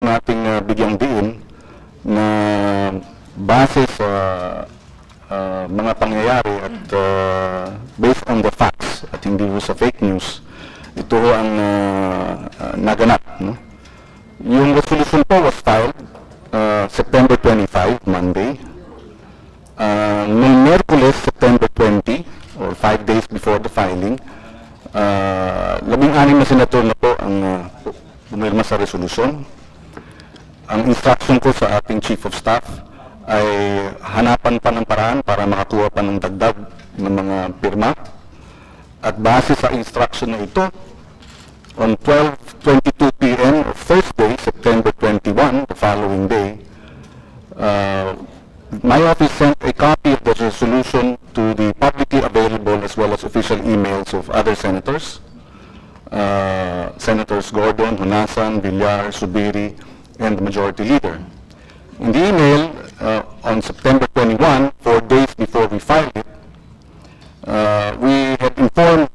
nating bigyang diin na base sa mga pangyayari at based on the facts at hindi sa fake news, ito ang naganap. No? Yung resolution po was filed September 25, Monday. Noong Merkules, September 20, or 5 days before the filing, 16 na senator na po ang pumirma sa resolution. Ang instruction ko sa ating Chief of Staff ay hanapan pa ng paraan para makakuha pa ng dagdag ng mga pirma. At base sa instruction na ito, on 12:22 p.m. of Thursday, September 21, the following day, my office sent a copy of the resolution to the publicly available as well as official emails of other senators, Senators Gordon, Honasan, Villar, Subiri, and the Majority Leader. In the email, on September 21, 4 days before we filed it, we had informed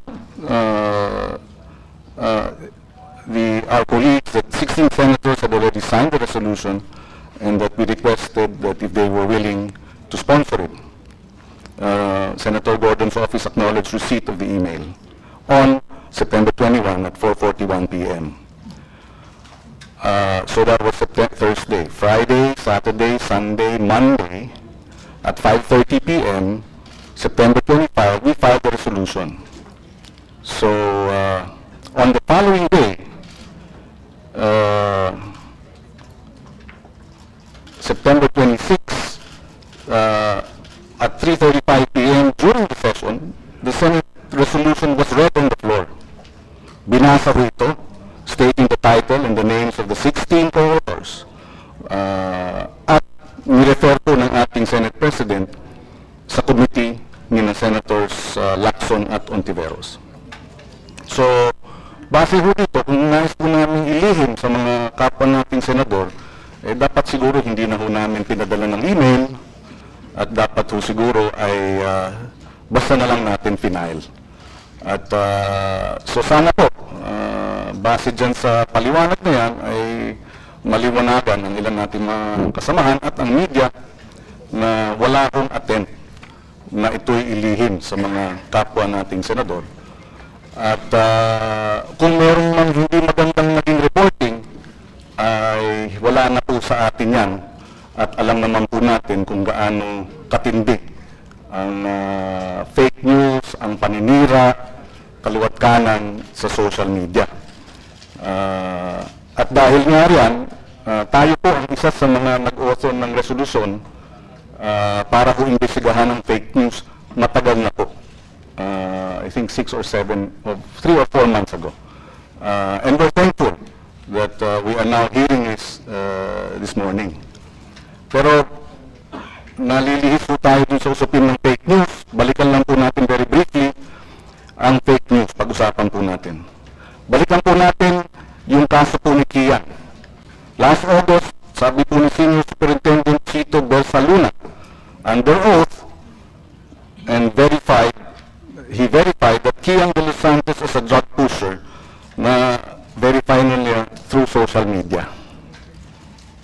our colleagues that 16 senators had already signed the resolution and that we requested that if they were willing to sponsor it. Senator Gordon's office acknowledged receipt of the email on September 21 at 4:41 p.m. So that was Thursday. Friday, Saturday, Sunday, Monday at 5:30 p.m. September 25, we filed the resolution. So on the following day, September 26, at 3:35 p.m. during the session, the Senate resolution was read on the floor. Binasa ko ito, stating the title and the names of the 16 co-authors. At nirefer po ng ating Senate President sa committee ni na Senators Lacson at Ontiveros. So, base po dito, kung nais po namin ilihim sa mga kapwa nating senador, dapat siguro hindi na po namin pinadala ng email at dapat po siguro ay basta na lang natin final. At so sana po, base dyan sa paliwanag na yan ay maliwanagan ang ilan natin mga kasamahan at ang media na wala akong attempt na ito'y ilihim sa mga kapwa nating senador. At kung meron mang hindi magandang naging reporting, ay wala na po sa atin yan. At alam naman po natin kung gaano katindi ang fake news, ang paninira, kaliwat kanan sa social media. At dahil nga riyan, tayo po ang isa sa mga nag-author ng resolusyon para po imbestigahan ng fake news matagal na po. I think 3 or 4 months ago. And we're thankful that we are now hearing this morning. Pero nalilihis po tayo dun sa usapin ng fake news. Balikan lang po natin very briefly ang fake news. Pag-usapan po natin. Balikan po natin yung kaso po ni Kian. Last August, sabi po ni Senior Superintendent Chito Bersaluna, under oath, and he verified that Kian de los Santos is a drug pusher na verify nila through social media.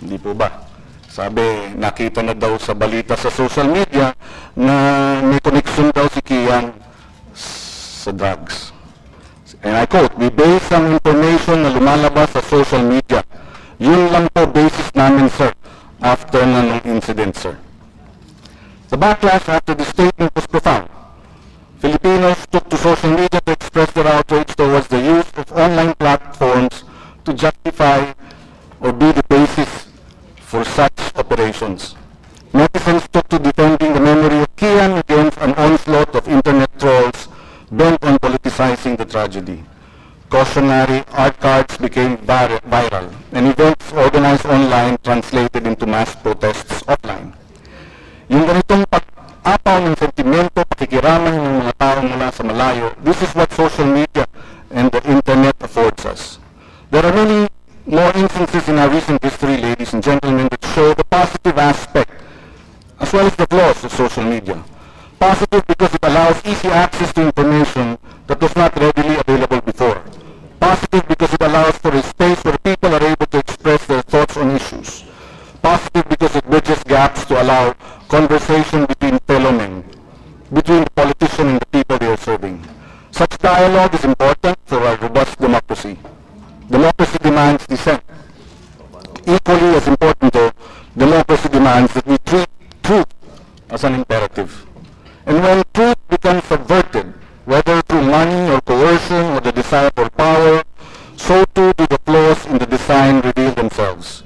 Hindi po ba? Sabi, nakita na daw sa balita sa social media na may connection daw si Kian sa drugs. And I quote, "We base ang information na lumalabas sa social media. Yun lang po basis namin, sir, after na ng incident, sir." The backlash after the statement was profound. Filipinos took to social media to express their outrage towards the use of online platforms to justify or be the basis for such operations. Netizens took to defending the memory of Kian against an onslaught of internet trolls bent on politicizing the tragedy. Cautionary art cards became viral, and events organized online translated into mass protests offline. Yung ganitong pag-apaw ng sentimento, pakikiramay ng mga tao mula sa malayo, this is what social media and the internet affords us. There are many more instances in our recent history, ladies and gentlemen, that show the positive aspect as well as the flaws of social media. Positive because it allows easy access to information that was not readily available before. Positive because it allows for a space where people are able to express their thoughts on allow conversation between fellow men, between the politician and the people they are serving. Such dialogue is important for a robust democracy. Democracy demands dissent. Equally as important though, democracy demands that we treat truth as an imperative. And when truth becomes subverted, whether through money or coercion or the desire for power, so too do the flaws in the design reveal themselves.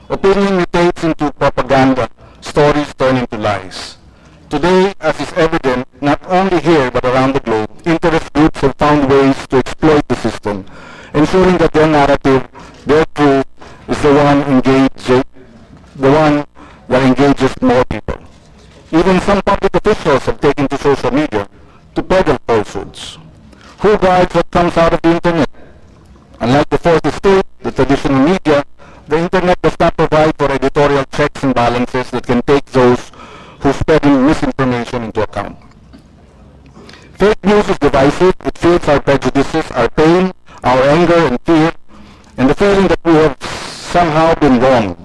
Opinion mutates into propaganda, stories turn into lies. Today, as is evident, not only here but around the globe, interest groups have found ways to exploit the system, ensuring that their narrative, their truth, is the one that engages more people. Even some public officials have taken to social media to peddle falsehoods. Who guides what comes out of the internet? Unlike the fourth estate, the traditional media, the internet does not provide for editorial checks and balances that can take those who spread misinformation into account. Fake news is divisive. It feeds our prejudices, our pain, our anger and fear, and the feeling that we have somehow been wronged.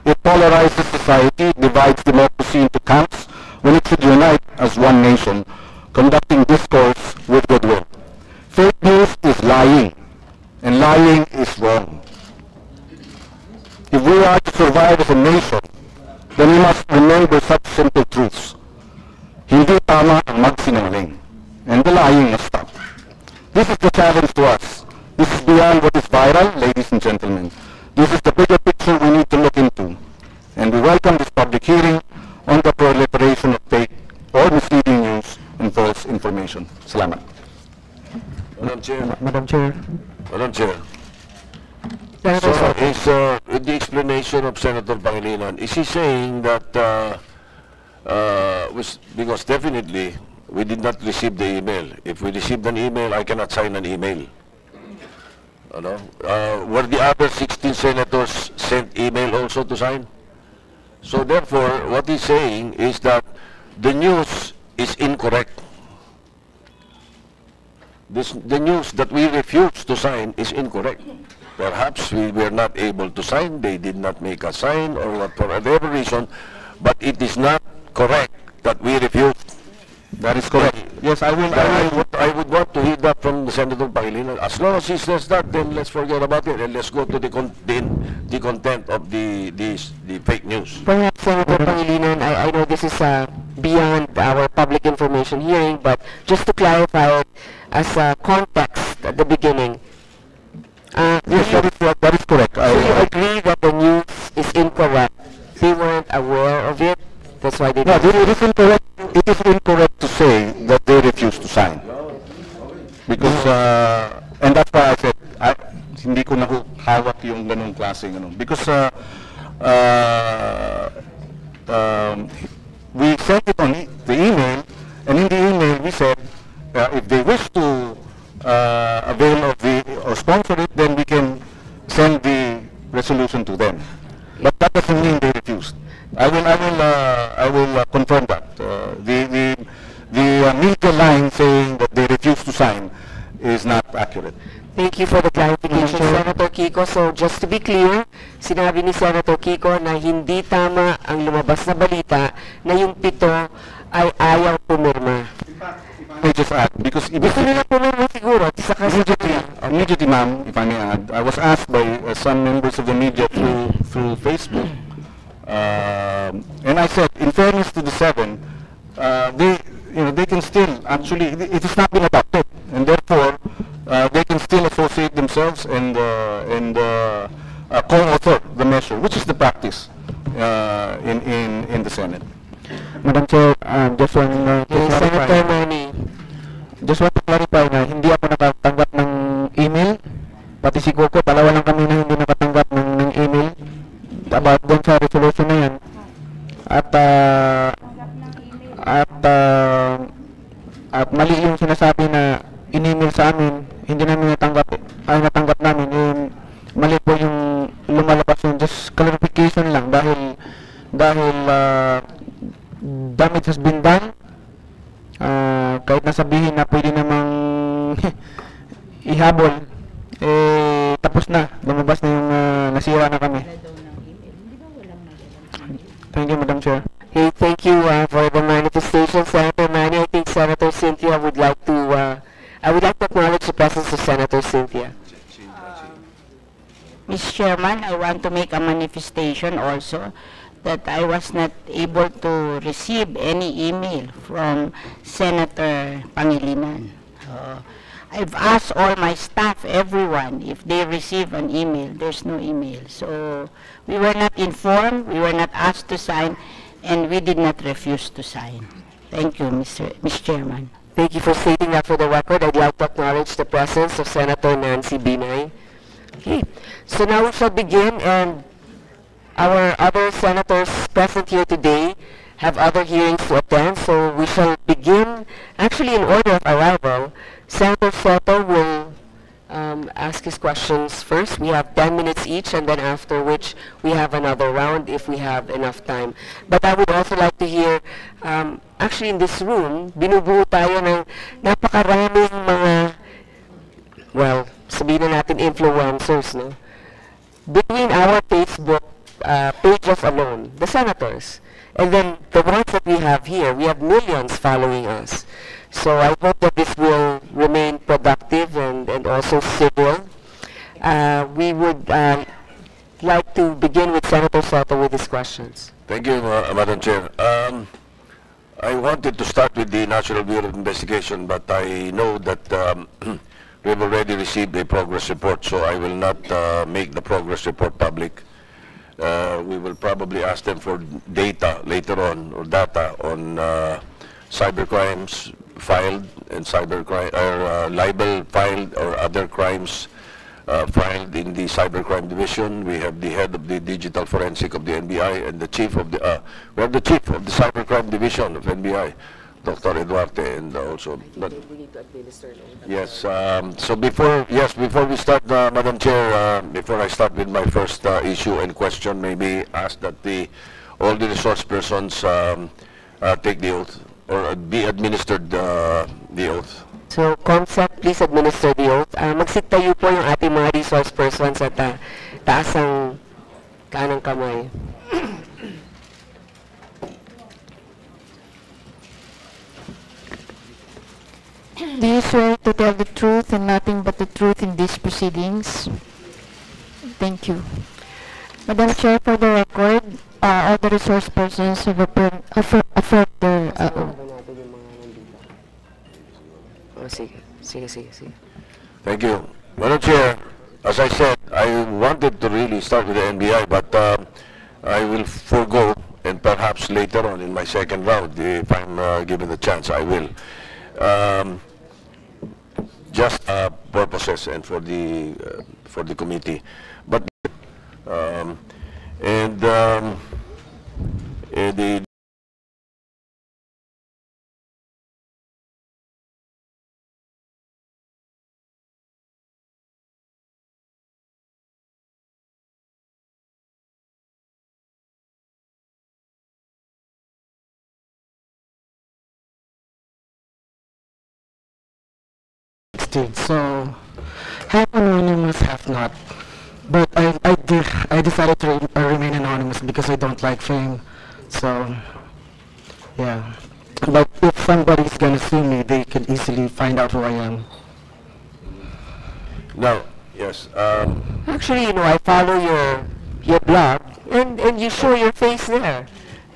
It polarizes society, divides democracy into camps when it should unite as one nation, conducting discourse with goodwill. Fake news is lying, and lying is wrong. If we are to survive as a nation, then we must remember such simple truths. Hindi tama ang magsinungaling, and the lying must stop. This is the challenge to us. This is beyond what is viral, ladies and gentlemen. This is the bigger picture we need to look into. And we welcome this public hearing on the proliferation of fake or misleading news and false information. Salamat. Madam Chair. Madam Chair. Madam Chair. So, is the explanation of Senator Pangilinan, is he saying that, because definitely we did not receive the email. If we received an email, I cannot sign an email. Were the other 16 senators sent email also to sign? So therefore, what he's saying is that the news is incorrect. The news that we refused to sign is incorrect. Perhaps we were not able to sign, they did not make us sign, or what, for whatever reason, but it is not correct that we refused. That is correct. Yes, I would want to hear that from Senator Pangilinan. As long as he says that, then let's forget about it and let's go to the content of the fake news. Perhaps, Senator Pangilinan, I know this is beyond our public information hearing, but just to clarify it as a context at the beginning. Yes, that is correct. So you agree that the news is incorrect? They weren't aware of it? That's why they No, it is incorrect. It is incorrect to say that they refused to sign. Because, and that's why I said, hindi ko na hawak yung ganung klaseng ano. Because we sent it on the email, and in the email we said, if they wish to avail of or sponsor it, then we can send the resolution to them. But that doesn't mean they refused. I will confirm that. The media line saying that they refuse to sign is not accurate. Thank you for the clarification, Senator Kiko. So just to be clear, sinabi ni Senator Kiko na hindi tama ang lumabas na balita na yung 7 ay ayaw pumirma. I just add, because immediately, ma'am, if I may add, I was asked by some members of the media through Facebook, and I said, in fairness to the 7, they can still actually, it has not been adopted, and therefore they can still associate themselves and co-author the measure, which is the practice in the Senate. Madam Chair, just want to clarify na hindi ako nakatanggap ng email. Pati si Coco, dalawa lang kami na hindi nakatanggap ng email about doon sa resolution na yan. At mali yung sinasabi na in-email sa amin, hindi namin natanggap namin yung mali po yung lumalabas yung just clarification lang dahil damage has been done. Kahit nasabihin na pwede namang ihabol, tapos na, lumabas na yung nasira na kami. Thank you, Madam Chair. Thank you for the manifestation, Senator Manny. I think Senator Cynthia would like to, I would like to acknowledge the presence of Senator Cynthia. Mr. Chairman, I want to make a manifestation also that I was not able to receive any email from Senator Pangilinan. I've asked all my staff, everyone, if they receive an email. There's no email. So we were not informed, we were not asked to sign, and we did not refuse to sign. Thank you, Mr. Chairman. Thank you for stating that for the record. I'd like to acknowledge the presence of Senator Nancy Binay. Okay, so now we shall begin, and our other senators present here today have other hearings to attend, so we shall begin actually in order of arrival. Senator Soto will ask his questions first. We have 10 minutes each, and then after which we have another round if we have enough time. But I would also like to hear, actually in this room, binubuo tayo ng napakaraming mga, well, sabihin na natin influencers, no? Between our Facebook pages alone, the senators, and then the ones that we have here, we have millions following us. So I hope that this will remain productive and also civil. We would like to begin with Senator Soto with his questions. Thank you, Madam Chair. I wanted to start with the National Bureau of Investigation, but I know that we've already received a progress report, so I will not make the progress report public. We will probably ask them for data later on, or data on cybercrimes filed and cybercrime or libel filed or other crimes filed in the cybercrime division. We have the head of the digital forensic of the NBI and the chief of the we have the chief of the cybercrime division of NBI, Dr. Eduarte, and also. But yes. So before we start, Madam Chair, before I start with my first issue and question, maybe ask that all the resource persons take the oath or be administered the oath. So, Comsec, please administer the oath. Magsiktayo po yung ating mga resource persons at taas ang kanang kamay. Do you swear to tell the truth and nothing but the truth in these proceedings? Thank you. Madam Chair, for the record, all the resource persons have affirmed their Sige. Thank you. Madam Chair, as I said, I wanted to really start with the NBI, but I will forego, and perhaps later on in my second round, if I'm given the chance, I will. Just purposes and for the committee, but the So, half anonymous, half not. But I decided to remain anonymous because I don't like fame. So, yeah. But if somebody's gonna sue me, they can easily find out who I am. Now, yes. Actually, you know, I follow your blog, and you show your face there.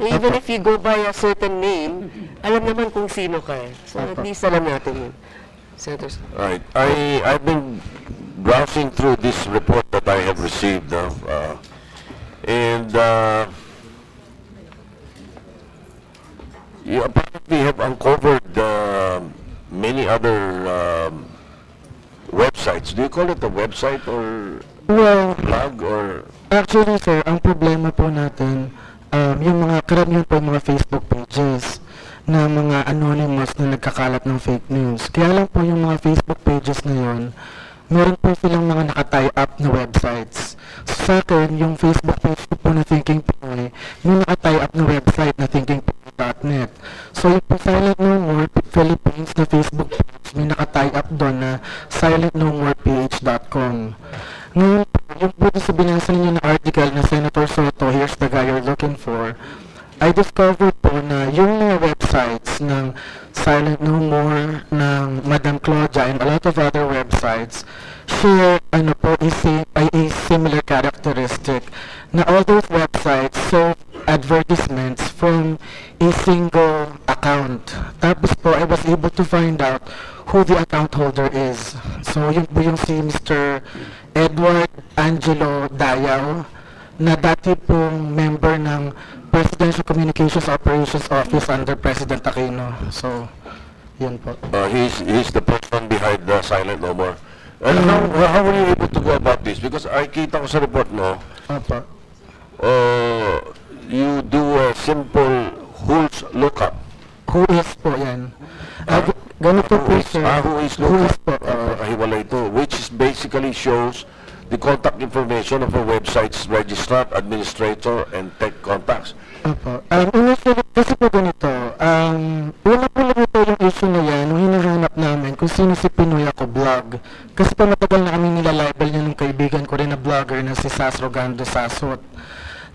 Even if you go by a certain name, alam naman kung sino ka eh. So at least alam natin yun. Senators. Right. I've been browsing through this report that I have received, and you apparently have uncovered many other websites. Do you call it a website or blog or? Actually, sir, ang problema po natin, yung mga karamihan po yung mga Facebook pages na mga anonymous na nagkakalat ng fake news. Kaya lang po yung mga Facebook pages na yun, meron po silang mga nakatie up na websites. So, sa akin, yung Facebook page po na Thinking Pinoy, yung nakatie up na website na thinkingpinoy.net. So yung po Silent No More Philippines na Facebook page, may nakatie up doon na silentnomoreph.com. Ngayon po, yung po sa binasa ninyo na article na Senator Soto, here's the guy you're looking for, I discovered po na yung mga websites ng Silent No More, ng Madam Claudia, and a lot of other websites share ano po, a similar characteristic na all those websites serve advertisements from a single account. Tapos po, I was able to find out who the account holder is. So, yun po yung si Mr. Edward Angelo Dayaw, na dati pong member ng Presidential Communications Operations Office under President Aquino. So, yun po. He's the person behind the Silent No More. And how were you able to go about this? Because I kita ko sa report, no? Opo. You do a simple who's lookup. Who is po yan? Ganito po, sir. Who is Who is lookup? po? Hiwalay ito, which is basically shows the contact information of a website's registrar, administrator, and tech contacts. Opo. Initially, kasi po ganito, una po lang ito yung issue na yan, nung hinahanap namin kung sino si Pinoy Ako Vlog. Kasi po matagal na kami nilalabel niya ng kaibigan ko rin na vlogger na si Sas Rogando Sasot.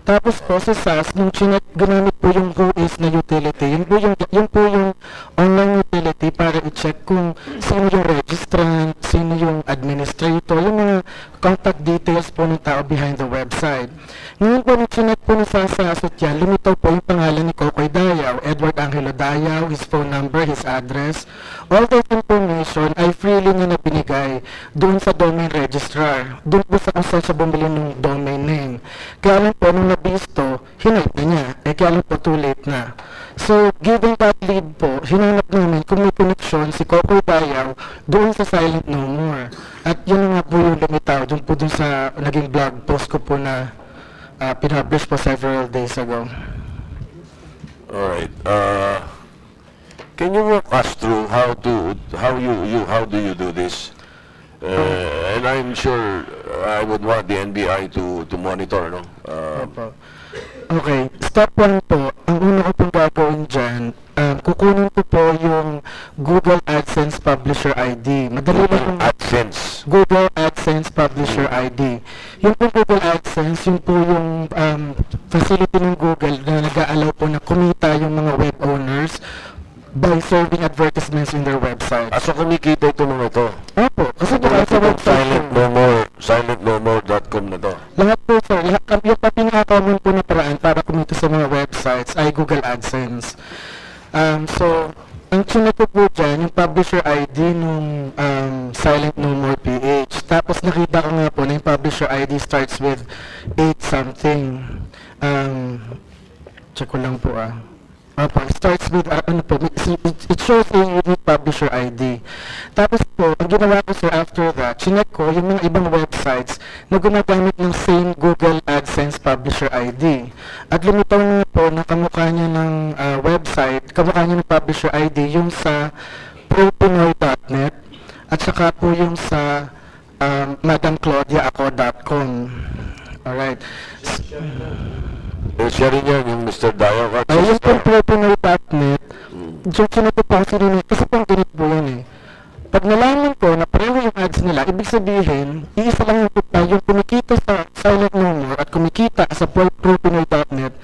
Tapos po si Sas, nung ginamit po yung who is na utility, yun po yung online utility para i-check kung sino yung registrant, sino yung administrator, yung mga contact details po ng tao behind the website. Ngayon po, nung chinek po ni Sasot yan, lumitaw po yung pangalan ni Kokoy Dayaw, Edward Angelo Dayaw, his phone number, his address. All that information ay freely niya na binigay doon sa domain registrar, doon po sa kung saan siya bumili ng domain name. Kaya lang po, nung nabisto, hinayip na niya. Kaya lang po, too late na. So, given that lead po, hinanap namin kung may connection si Kokoy Dayaw doon sa Silent No More. At yun nga po yung lumitaw, doon po doon sa naging blog post ko po na pinublish po several days ago. Alright. Can you walk us through how do you do this? And I'm sure I would want the NBI to monitor, no? Okay, step 1 po, ang una ko pong gagawin dyan, kukunin ko po yung Google AdSense Publisher ID. Madali lang yung AdSense. Google AdSense Publisher ID. Yung po Google AdSense, yun po yung facility ng Google na nag-aalaw po na kumita yung mga web owners by serving advertisements in their website. So kumikita ito mga ito? Opo, kasi baka sa website silentnomore.com na to. Lahat po sir, yung pinaka-common po na paraan para kumita sa mga websites ay Google AdSense. So, ang chinek ko po dyan, yung publisher ID nung Silent No More PH. Tapos nakita ko nga po na yung publisher ID starts with 8 something. Check ko lang po it starts with, it shows a unique publisher ID. Tapos po, ang ginawa ko sir after that, chinek ko yung mga ibang websites na gumagamit ng same Google AdSense publisher ID. At lumitaw nga po na kamukha niya ng website, kamukha niya ng publisher ID yung sa propinoy.net at saka po yung sa madamclaudiaako.com. Alright. Siya rin yan, yung Mr. Dayaw. Yung pong propinoy.net, yung sinatupang rin, kasi pang ganit po yan eh. Pag nalaman ko na pareho yung ads nila, ibig sabihin, iisa lang yung kumikita sa Silent No More at kumikita sa propinoy.net,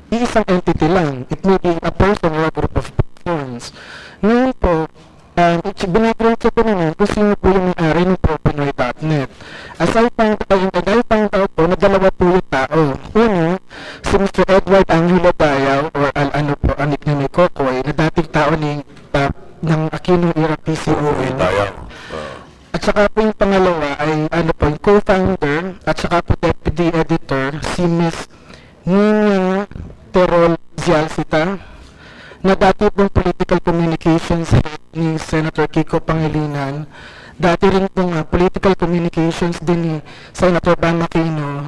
iisang entity lang. It may be a person or a group of persons. Ngayon po, binaground check ko naman kung sino po yung may-ari ng propinoy.net. As I found out po na dalawa po yung tao. Una, si Mr. Edward Angelo Dayaw or ang nickname ni Kokoy na dating tao ng Aquino era PCON. At saka po yung pangalawa ay yung co-founder at saka po deputy editor si Miss Nina Terol Zialcita na dati pong political communications head ni Senator Kiko Pangilinan. Dati rin pong political communications din ni Senator Bam Aquino.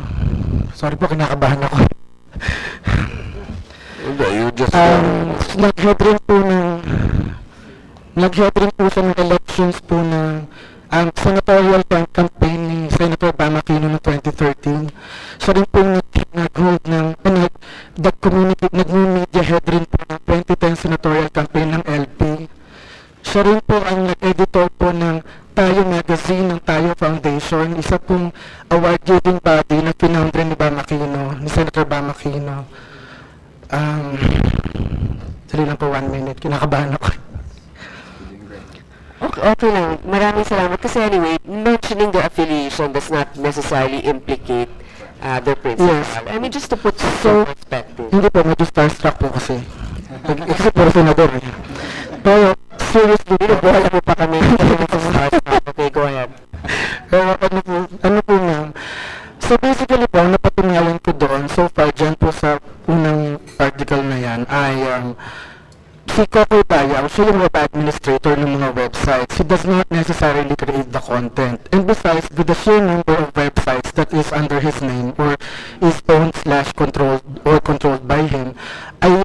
Sorry po, kinakabahan ako. Nag-head rin po siya ng elections po ng senatorial campaign ni Senator Bam Aquino noong 2013. Siya rin po nag-hold ng nag-media head rin po ng 2010 senatorial campaign ng LP. Siya rin po ang nag-editor po ng Tayo Magazine ng Tayo Foundation, isa pong award-giving body na pinounder ni Bam Aquino, ni Senator Bam Aquino. Dali lang po 1 minute, kinakabahan ako. Okay lang. Maraming salamat. Kasi anyway, mentioning the affiliation does not necessarily implicate the principal. Yes. I mean, just to put some perspective. Hindi po, medyo starstruck po kasi. Kasi po senador eh. Pero, seriously, Binubuhala mo pa kami. Okay, go ahead. pero ano po ma'am? So basically po, ang napatunayan ko doon, so far dyan po sa unang article na yan, ay si Coco Bayaw, siya yung web administrator ng mga websites. He does not necessarily create the content. And besides, with the sheer number of websites that is under his name or is owned/controlled or controlled by him, I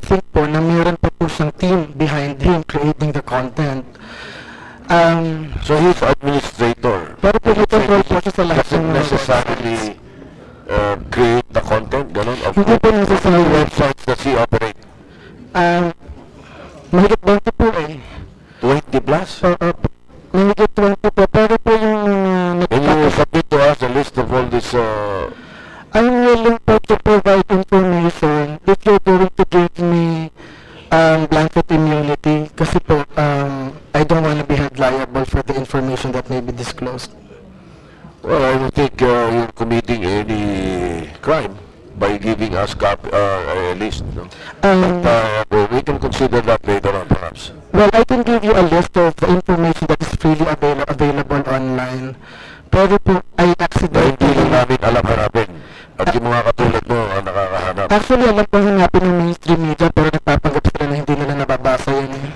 think po na meron pa po siyang team behind him creating the content. So he's administrator. Pero po control po siya sa lahat ng Doesn't mga necessarily create the content, ganun, of Hindi po necessarily websites that he operates. Mahigit 20 po eh. 20 plus? Mahigit 20 po. Pero po yung Can you submit to us a list of all this? I'm willing po to provide information if you're going to give me blanket immunity kasi po I don't want to be held liable for the information that may be disclosed. Well, I don't think you're committing any crime by giving us a list. No? But we can consider that later on, perhaps. Well, I can give you a list of the information that is freely available online. Pero po, I Dahil accidentally... hindi lang namin alam hanapin. At yung mga katulad mo ang nakakahanap. Actually, alam ko hanapin ng mainstream media pero nagpapanggap sila na hindi nila nababasa yan eh.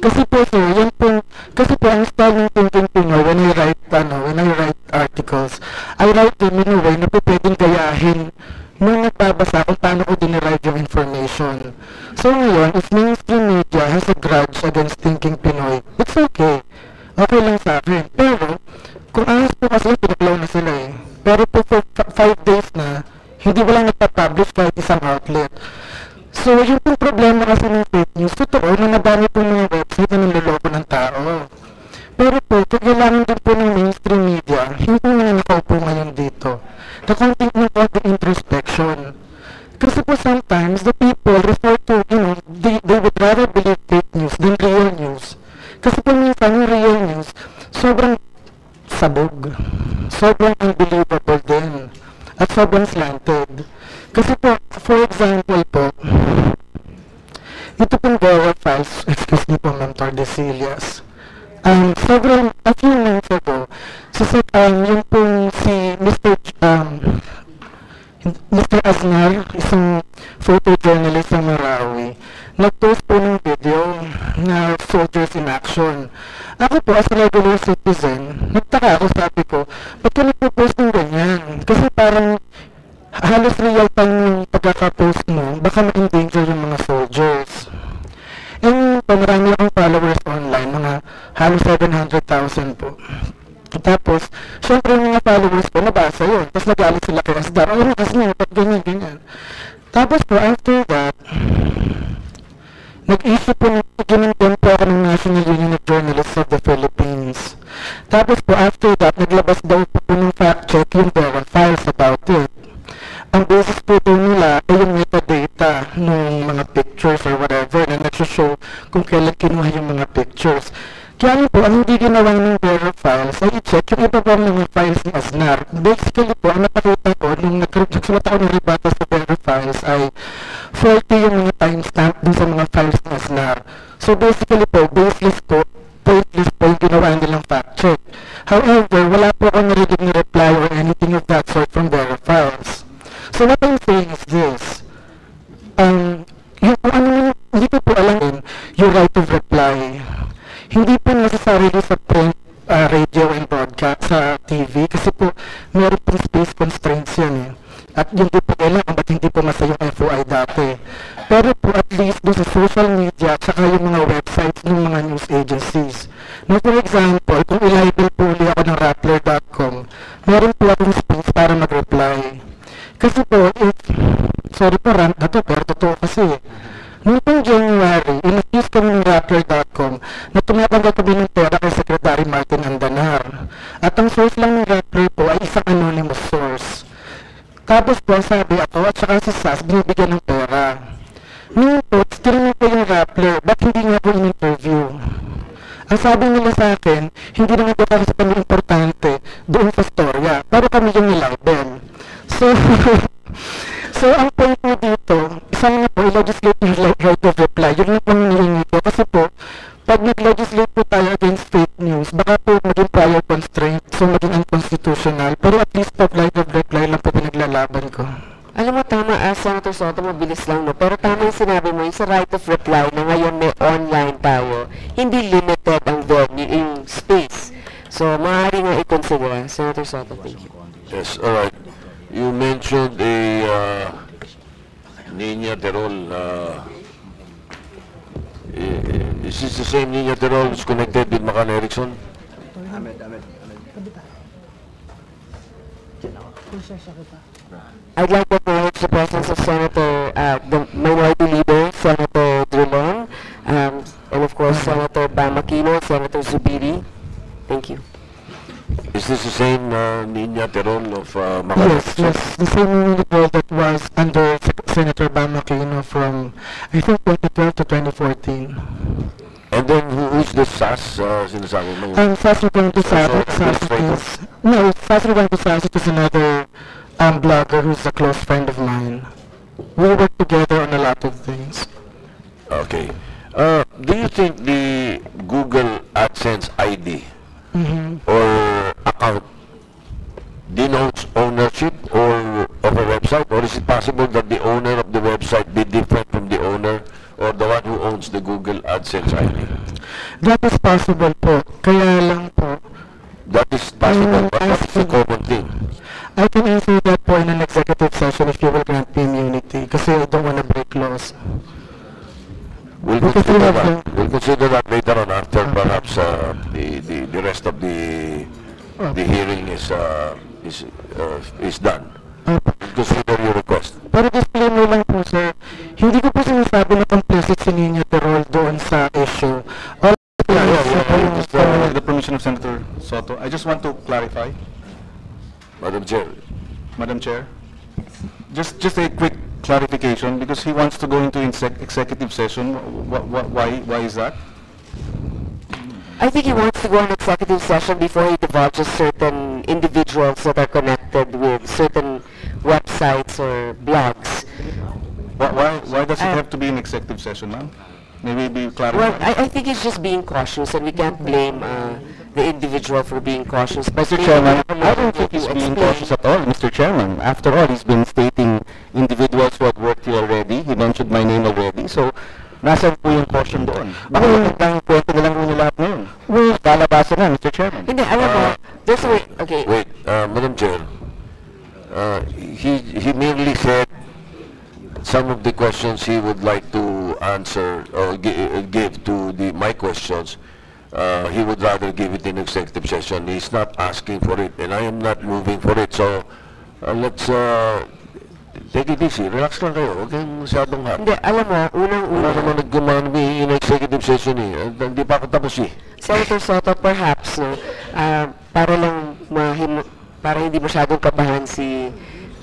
Kasi po sir, yan po, kasi po ang style ng thinking Pinoy when I write articles, I write them in a way na po pwedeng gayahin nung nagbabasa kung paano ko dinerive yung information. So ngayon, if mainstream media has a grudge against thinking Pinoy, it's okay. Okay lang sa akin. Pero, kung honest po kasi pinaklaw na sila eh. Pero po for 5 days na, hindi walang nagpa-publish kahit isang outlet. So, yung pong problema kasi ng fake news, totoo na madami po mga website na niloloko ng tao. Pero po, kailangan din po ng mainstream media, hindi po nananakaw po ngayon dito, na konting introspection. Kasi po sometimes, the people refer to, they would rather believe fake news than real news. Kasi po minsan yung real news, sobrang sabog, sobrang unbelievable din, at sobrang slanted. Kasi po, for example po, ito pong Dora files, excuse me po, Ma'am Tordesillas. A few months ago, yung pong si Mr. Aznar, isang photojournalist sa Marawi, nag-post po ng video na Soldiers in Action. Ako po, as a regular citizen, nagtaka ako, sabi ko, ba't ka nagpo-post ng ganyan? Kasi parang halos real time yung pagkaka-post mo, baka ma-endanger yung mga soldiers. And marami akong followers online, mga halos 700,000 po. Tapos, syempre yung mga followers ko, nabasa yun. Tapos nagalit sila kay Asdar, oh, kasi nga, ganyan. Tapos po, after that, nag-issue po ginantiyan po ako ng National Union of Journalists of the Philippines. Tapos po, after that, naglabas daw po ng fact check yung Dora files about it. Ang basis po daw nila ay yung metadata ng mga pictures or whatever na nagsashow kung kailan kinuha yung mga pictures. Kaya po, ang hindi ginawa ng Dora files ay i-check yung iba pa mga files ni Aznar. Basically po, ang napakita ko nung nagsulat ako ng rebuttal sa Dora files ay 40 yung mga timestamp dun sa mga files ni Aznar. So basically po, pointless po yung ginawa nilang fact check. However, wala po akong narinig na reply or anything of that sort from Dora files. So what I'm saying is this, hindi ko po alam yung right of reply. Hindi po necessarily sa print, radio and broadcast sa TV kasi po meron pong space constraints yan eh. At yung di po kailangan ba't hindi po masa yung FOI dati. Pero po at least doon sa social media at saka yung mga websites ng mga news agencies. Now for example, kung i-libel po ulit ako ng Rappler.com, meron po akong space para mag-reply. Kasi po, sorry po rant na to, pero totoo kasi. Noong pong January, in-accuse kami ng Rappler.com na tumatanggap kami ng pera kay Secretary Martin Andanar. At ang source lang ng Rappler po ay isang anonymous source. Tapos po, sabi ako at saka si SAS binibigyan ng pera. Ngayon po, tinanong ko yung Rappler, ba't hindi nga po in-interview? Ang sabi nila sa akin, hindi naman po kasi kami importante doon sa storya, para kami yung nilabel. So, so ang point mo dito, isang nga po, i-legislate yung right of reply. Yun lang po nilingi ko. Kasi po, pag nag-legislate po tayo against fake news, baka po maging prior constraint, so maging unconstitutional. Pero at least po, right of reply lang po pinaglalaban ko. Alam mo, tama, Senator Soto, mabilis lang, no? Pero tama yung sinabi mo, yung sa right of reply na ngayon may online tayo, hindi limited ang venue, yung space. So, maaari nga i-consider. Senator Soto, thank you. Yes, all right. You mentioned a Nina Terol. Is this the same Nina Terol who's connected with Macan Erickson? I'd like to acknowledge the presence of Senator, the Minority Leader, Senator Drilon, and of course Senator Bamakino, Senator Zubiri. Thank you. Is this the same Nina Terol of Macan Yes, Erickson? yes, the same individual that was under Senator Bamakino from, I think, 2012 to 2014. And then who's the SAS sinasabi mo? SAS referring to SAS is, no, SAS referring to SAS is another blogger who's a close friend of mine. We work together on a lot of things. Okay. Do you think the Google AdSense ID or account denotes ownership or of a website, or is it possible that the owner of the website be different from the owner or the one who owns the Google AdSense ID? That is possible po. Kaya lang po. That is possible, but that is a common thing. I can answer that po in an executive session if you will grant me immunity kasi I don't want to break laws. We'll consider that later on after perhaps the rest of the hearing is done. Consider your request. Pero disclaimer lang po, sir, hindi ko po sinasabi na complicit si Nina Terol doon sa issue. With the permission of Senator Soto, I just want to clarify. Madam Chair. Madam Chair, just a quick clarification because he wants to go into executive session. Why is that? I think he wants to go on executive session before he divulges certain individuals that are connected with certain websites or blogs. Why does it have to be an executive session, ma'am? Maybe be clarified. Well, I think he's just being cautious, and we can't blame the individual for being cautious. Mr. Chairman, I don't think he's being cautious at all, Mr. Chairman. After all, he's been stating individuals who have worked here already. He mentioned my name already. So, nasan po yung caution doon? Baka magandang kwento na lang nyo lahat ngayon. Kalabasan na, Mr. Chairman. Hindi, alam mo, there's a way, okay. Wait, Madam Chair. He merely said some of the questions he would like to answer or give to my questions. He would rather give it in executive session. He's not asking for it, and I am not moving for it. So let's take it easy. Relax lang kayo. Huwag kayong masyadong hot. Hindi, alam mo, Wala naman nagkumami in executive session eh. Hindi pa ako tapos eh. Senator Soto, perhaps, no, para hindi masyadong kabahan si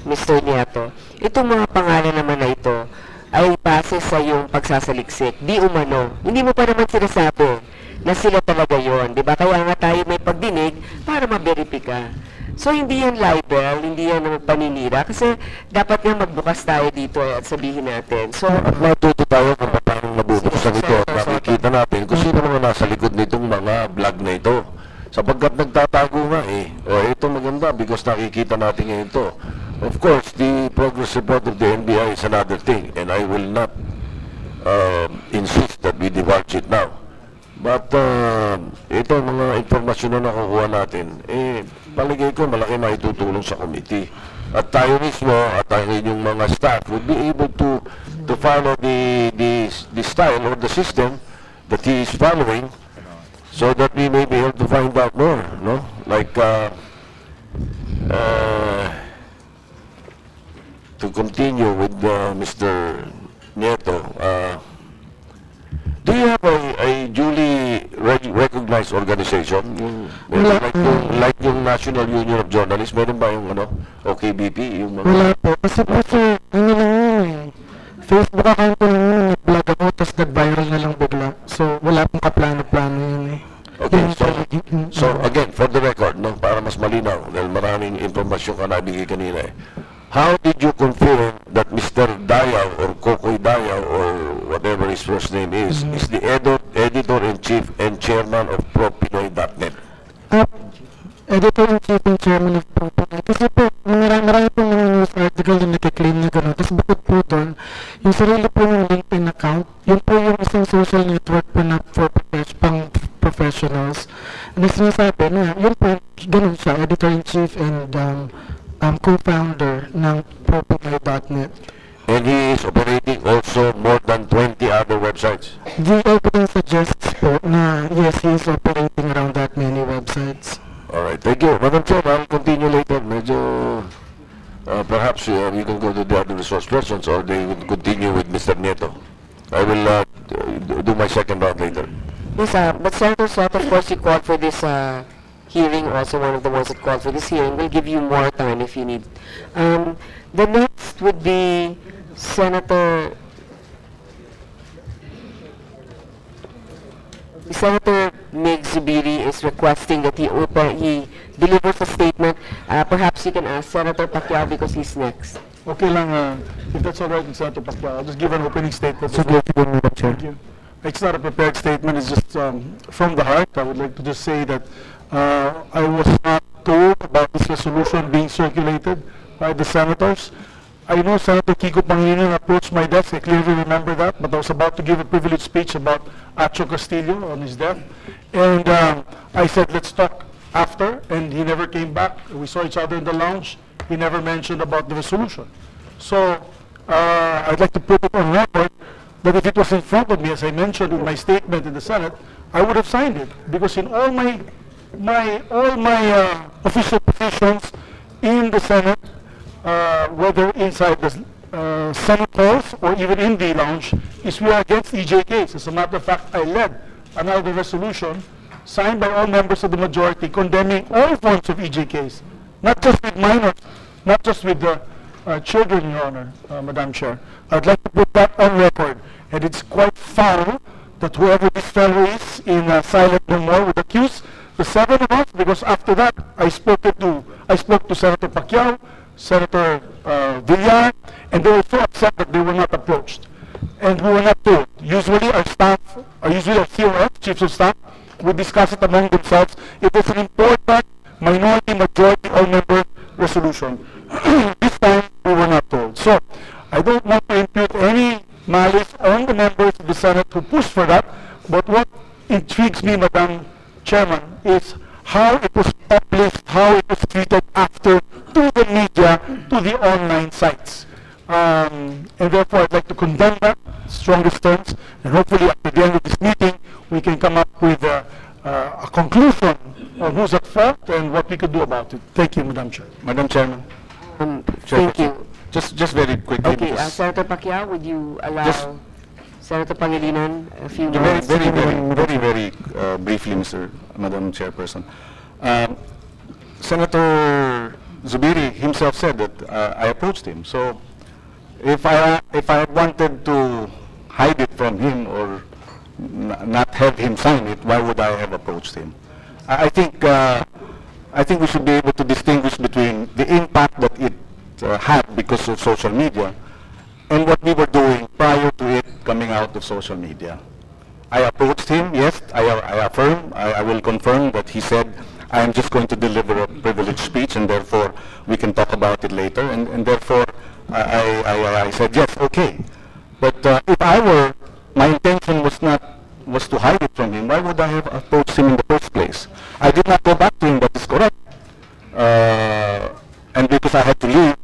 Mr. Nieto, itong mga pangalan naman na ito ay base sa yung pagsasaliksik. Di umano. Hindi mo pa naman sinasabi na sila talaga yon, di ba? Kaya nga tayo may pagdinig para ma-verify. So, hindi yan libel, hindi yan paninira, kasi dapat nga magbukas tayo dito at sabihin natin. So, matuto tayo kung paano nabubukasan ito at nakikita natin kung sino mga nasa likod nitong mga vlog na ito. Sapagkat nagtatago nga eh. O, ito maganda because nakikita natin ngayon ito. Of course, the progress report of the NBI is another thing, and I will not insist that we divulge it now. But ito mga informasyon na nakukuha natin, paligay ko malaki maitutulong sa committee. At tayo mismo at ang inyong mga staff would be able to follow the style or the system that he is following, so that we may be able to find out more, no? Like to continue with Mr. Nieto, do you have a duly recognized organized organization? Like yung National Union of Journalists, meron ba yung OKBP? Yung mga... Wala po. Kasi po sir, ano lang yun eh. Facebook account ko lang yun, nag-vlog ako, tapos nag-viral na lang bigla. So, wala pong kaplano-plano yun eh. Okay, so again, for the record, para mas malinaw, dahil maraming informasyon ka nabigay kanina eh. How did you confirm that Mr. Dayaw or Kokoy Dayaw or whatever his first name is the editor-in-chief and chairman of ProPinoy.net? Editor-in-chief and chairman of ProPinoy. Kasi po, marami po mga news article na nakiklaim na gano'n. Tapos bukod po doon, yung sarili po ng LinkedIn account, yun po yung isang social network po na for pang professionals. Na sinasabi na, yun po, gano'n siya, editor-in-chief and co-founder ng ProPinoy.net. And he is operating also more than 20 other websites. The evidence suggests po na yes, he is operating around that many websites. Alright, thank you. Madam Chair, I'll continue later. Medyo, perhaps we can go to the other resource persons or they will continue with Mr. Nieto. I will do my second round later. Yes, but Senator Soto, of course, you called for this hearing, also one of the ones that called for this hearing. We'll give you more time if you need. The next would be Senator Meg Zubiri is requesting that he delivers a statement. Perhaps you can ask Senator Pacquiao because he's next. Okay lang, if that's all right with Senator Pacquiao, I'll just give an opening statement. Thank you. It's not a prepared statement, it's just from the heart. I would like to just say that I was not told about this resolution being circulated by the senators. I know Senator Kiko Pangilinan approached my desk, I clearly remember that, but I was about to give a privileged speech about Acho Castillo on his death. And I said, let's talk after, and he never came back. We saw each other in the lounge. He never mentioned about the resolution. So I'd like to put it on record that if it was in front of me, as I mentioned in my statement in the Senate, I would have signed it, because in all my official positions in the Senate, whether inside the Senate halls or even in the lounge, is we are against EJKs. As a matter of fact, I led another resolution signed by all members of the majority condemning all forms of EJKs, not just with minors, not just with the children, Your Honor, Madam Chair. I'd like to put that on record, and it's quite foul that whoever this fellow is in Silent No More would accuse the seven of us, because after that I spoke to Senator Pacquiao, Senator Villar, and they were so upset that they were not approached. And we were not told. Usually our COF, chiefs of staff, would discuss it among themselves. It was an important minority, majority, all-member resolution. This time we were not told. So I don't want to impute any malice on the members of the Senate who pushed for that, but what intrigues me, Madam Chairman, is how it was published, how it was treated after to the media, to the online sites. And therefore I'd like to condemn that, strongest terms, and hopefully at the end of this meeting we can come up with a conclusion on who's at fault and what we could do about it. Thank you, Madam Chair. Madam Chairman. Thank you. Just very quickly. Okay, Senator Pacquiao, would you allow Senator Pangilinan a few minutes? Very briefly, Madam Chairperson. Senator Zubiri himself said that I approached him. So if I wanted to hide it from him or not have him sign it, why would I have approached him? I think we should be able to distinguish between the impact that it had because of social media and what we were doing prior to it coming out of social media. I approached him, yes, I will confirm that he said, I am just going to deliver a privileged speech and therefore we can talk about it later, and therefore I said, yes, okay. But if my intention was to hide it from him, why would I have approached him in the first place? I did not go back to him, that is correct. And because I had to leave,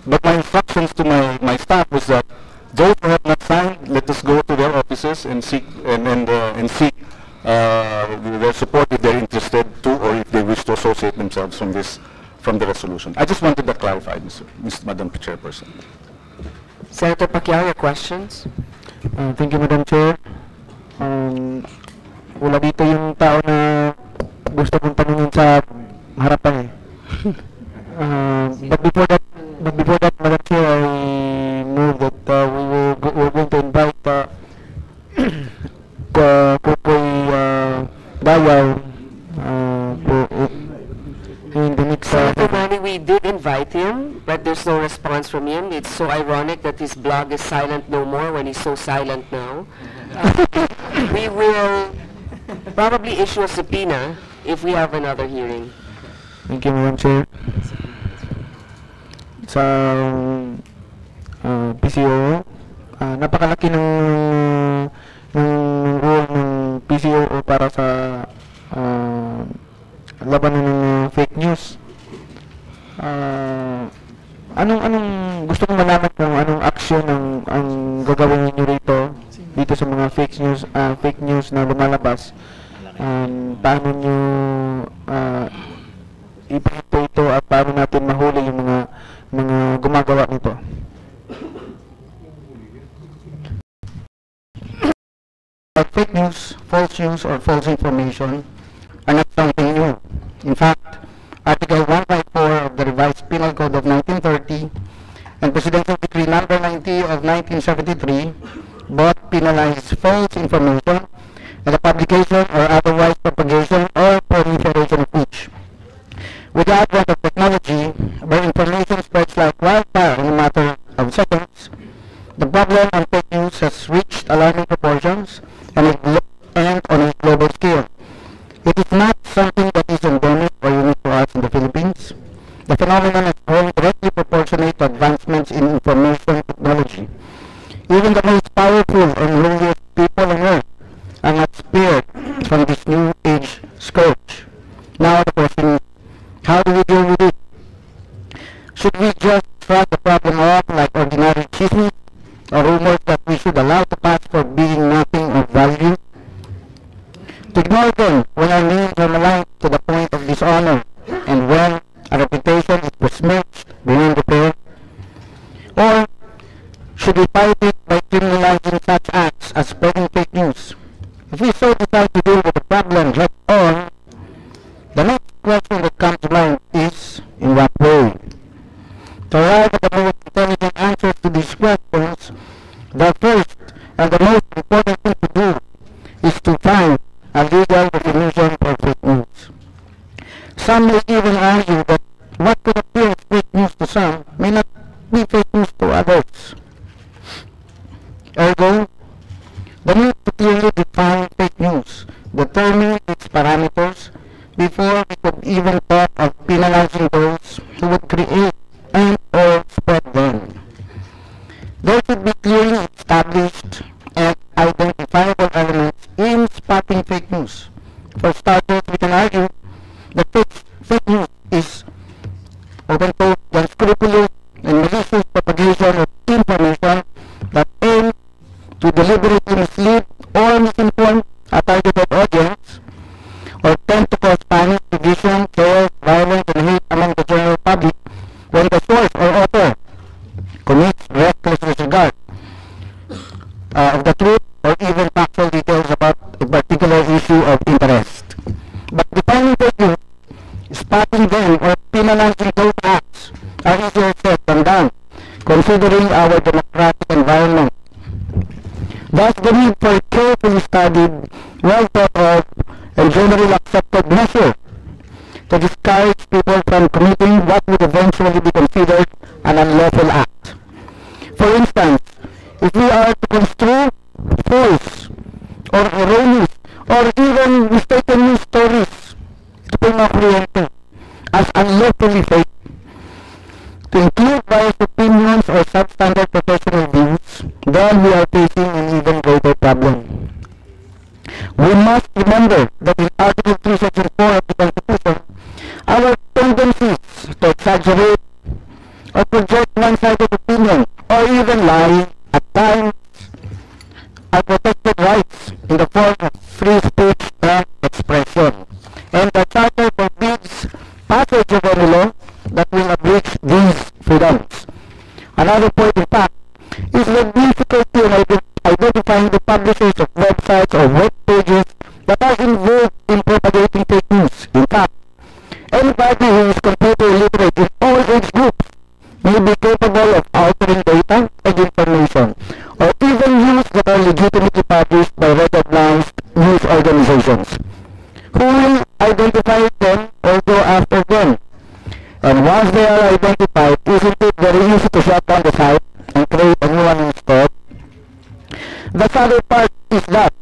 but my instructions to my staff was that those who have not signed, let us go to their offices and seek their support if they're interested to, or if they wish to associate themselves from the resolution. I just wanted that clarified, Madam Chairperson. Senator Pacquiao, your questions? Thank you, Madam Chair. wala dito yung tao na gusto kong tanungin sa harapan eh. But before that, Madam Chair, I move that we're going to invite Kukoy Dayaw in the next... Senator Manny, we did invite him, but there's no response from him. It's so ironic that his blog is silent no more when he's so silent now. We will probably issue a subpoena if we have another hearing. Thank you, Madam Chair. Sa PCO, napakalaki ng role ng PCO para sa labanan ng fake news. Anong gusto kong malaman kung anong aksyon ang gagawin niyo dito sa mga fake news na lumalabas. Paano niyo ipakita ito at paano natin mahuli yung mga gumagawa nito. Fake news, false news, or false information are not something new. In fact, Article 154 of the Revised Penal Code of 1930 and Presidential Decree Number 90 of 1973 both penalize false information and the publication or otherwise propagation or proliferation of which. With the advent of technology, where information spreads like wildfire in a matter of seconds, the problem on fake news has reached alarming proportions and on a global scale. It is not something that is endemic or unique to us in the Philippines. The phenomenon has grown directly proportionate to advancements in information technology. Even the most powerful and holiest people on earth are not spared from this new age scourge. Now the question is, how do we deal with it? Should we just shrug the problem off like ordinary chismes or rumors that we should allow to pass for being nothing of value? To ignore them when our names are maligned to the point of dishonor and when our reputation is besmirched beyond repair? Or should we fight it by criminalizing such acts as spreading fake news? If we so decide to deal with the problem head on, the next question that comes to mind is, in what way? To arrive at the most intelligent answers to these questions, the first and the most important thing to do is to find a legal definition for fake news. Some may even argue that what could appear as fake news to some may not be fake news to others. Ergo, the need to clearly define fake news, determine its parameters, before we could even talk of penalizing those who would create and or spread them. There should be clearly established and identifiable elements in spotting fake news. For starters, we can argue that fake news is open to the unscrupulous and malicious propagation of information that aims to deliberately mislead or misinform a targeted audience, or tend to cause panic, division, chaos, violence, and hate among the general public when the source or author commits reckless disregard of the truth or even factual details about a particular issue of interest. But defining fake news, spotting them, or penalizing those acts are easier said than done, considering our democratic environment. Thus, the need for a carefully studied, well thought of, and generally accepted measure to discourage people from committing what would eventually be considered an unlawful act. For instance, if we are to construe false or erroneous or even mistaken news stories to po mga kliyente as unlawfully fake, to include biased opinions or substandard professional views, then we are facing an even greater problem. We must remember that in Article 3, Section 4 of the Constitution, our tendencies to exaggerate or project one-sided opinion or even lie at times are protected rights in the form of free speech and expression. And the Charter forbids passage of any law that will abridge these freedoms. Another point, in fact, is the difficulty in identifying the publishers of websites or web pages that are may be capable of altering data and information, or even news that are legitimately published by recognized news organizations. Who will identify them or go after them? And once they are identified, isn't it very easy to shut down the site and create a new one instead? The other part is that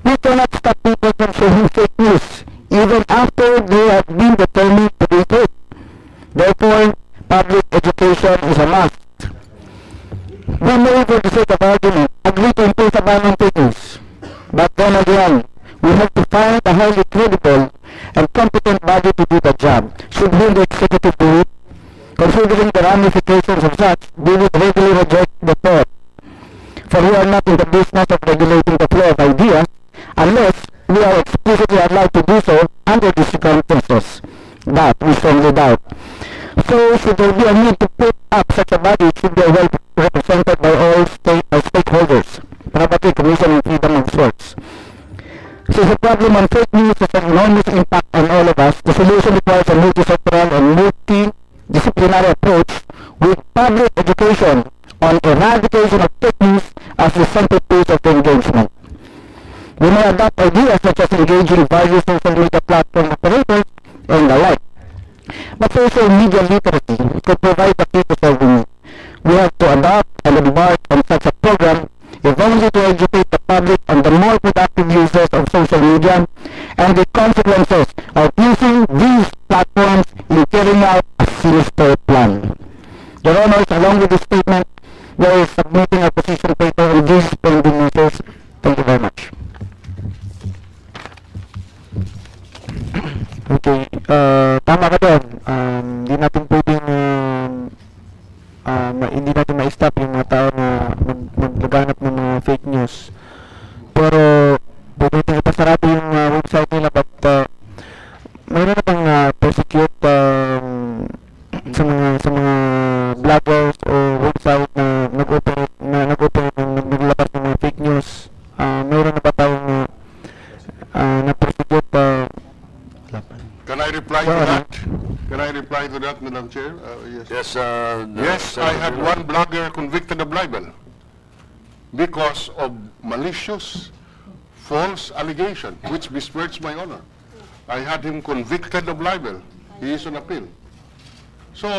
we cannot stop people from sharing fake news, even after they have been determined to be fake. Therefore, public education is a must. We may, for the sake of argument, agree to impose a ban on fake news. But then again, we have to find a highly credible and competent body to do the job. Should we, the executive, do it? Considering the ramifications of such, we would readily reject the thought. For we are not in the business of regulating the flow of ideas, unless we are explicitly allowed to do so under the circumstances. That we strongly doubt. So, should there be a need to put up such a body, it should be well represented by all stakeholders, probably Commission on Freedom of Sorts. Since the problem on fake news has an enormous impact on all of us, the solution requires a multi-sectoral and multidisciplinary approach with public education on eradication of fake news as the centerpiece of the engagement. We may adopt ideas such as engaging various social media platform operators and the like. But social media literacy could provide the key to solving it. We have to adopt and embark on such a program, if only to educate the public on the more productive uses of social media and the consequences of using these platforms in carrying out a sinister plan. Your Honors, along with this statement, we are submitting a position paper on these pending measures. Thank you very much. Okay, tama ka doon. Hindi natin pwedeng hindi natin ma-stop yung mga tao na maglaganap ng mga fake news. Pero pwede natin ipasarado yung website nila, but mayroon na bang persecute sa mga bloggers o website na nag-operate naglabas ng mga fake news? Mayroon na ba tayong na-persecute? Can I reply to that? Can I reply to that, Madam Chair? Yes. Yes, I had one blogger convicted of libel because of malicious, false allegation, which besmirched my honor. I had him convicted of libel. He is on appeal. So,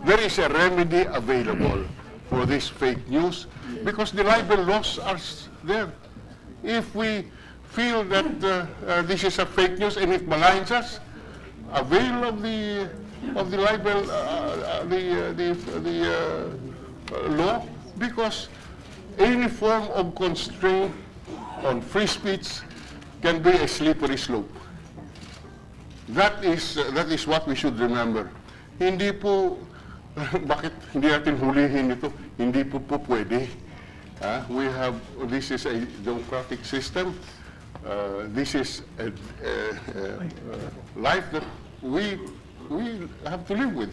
there is a remedy available for this fake news because the libel laws are there. If we feel that this is a fake news and it maligns us, avail of the libel, law, because any form of constraint on free speech can be a slippery slope. That is what we should remember. Hindi po, bakit hindi natin hulihin ito? Hindi po pwede. This is a democratic system. This is a life that we have to live with.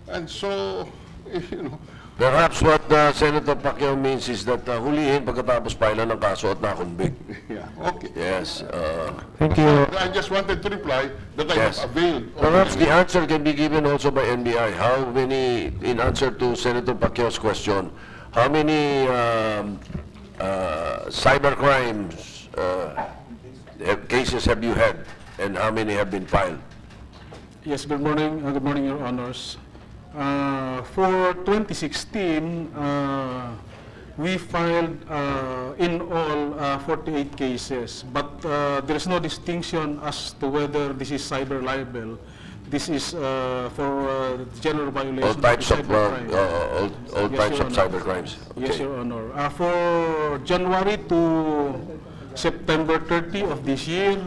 And so, you know. Perhaps what Senator Pacquiao means is that hulihin pagkatapos pailan ng kaso at na-convict. Yeah, okay. Yes. Thank you. I just wanted to reply that I have availed. Perhaps the answer can be given also by NBI. How many, in answer to Senator Pacquiao's question, how many cyber crimes cases have you had, and how many have been filed? Yes, good morning, Your Honors. For 2016, we filed in all 48 cases, but there is no distinction as to whether this is cyber libel. This is for general violation All types of cyber crime. all Yes, types Your of Honor. cyber crimes. Yes, Your Honor. For January to September 30 of this year,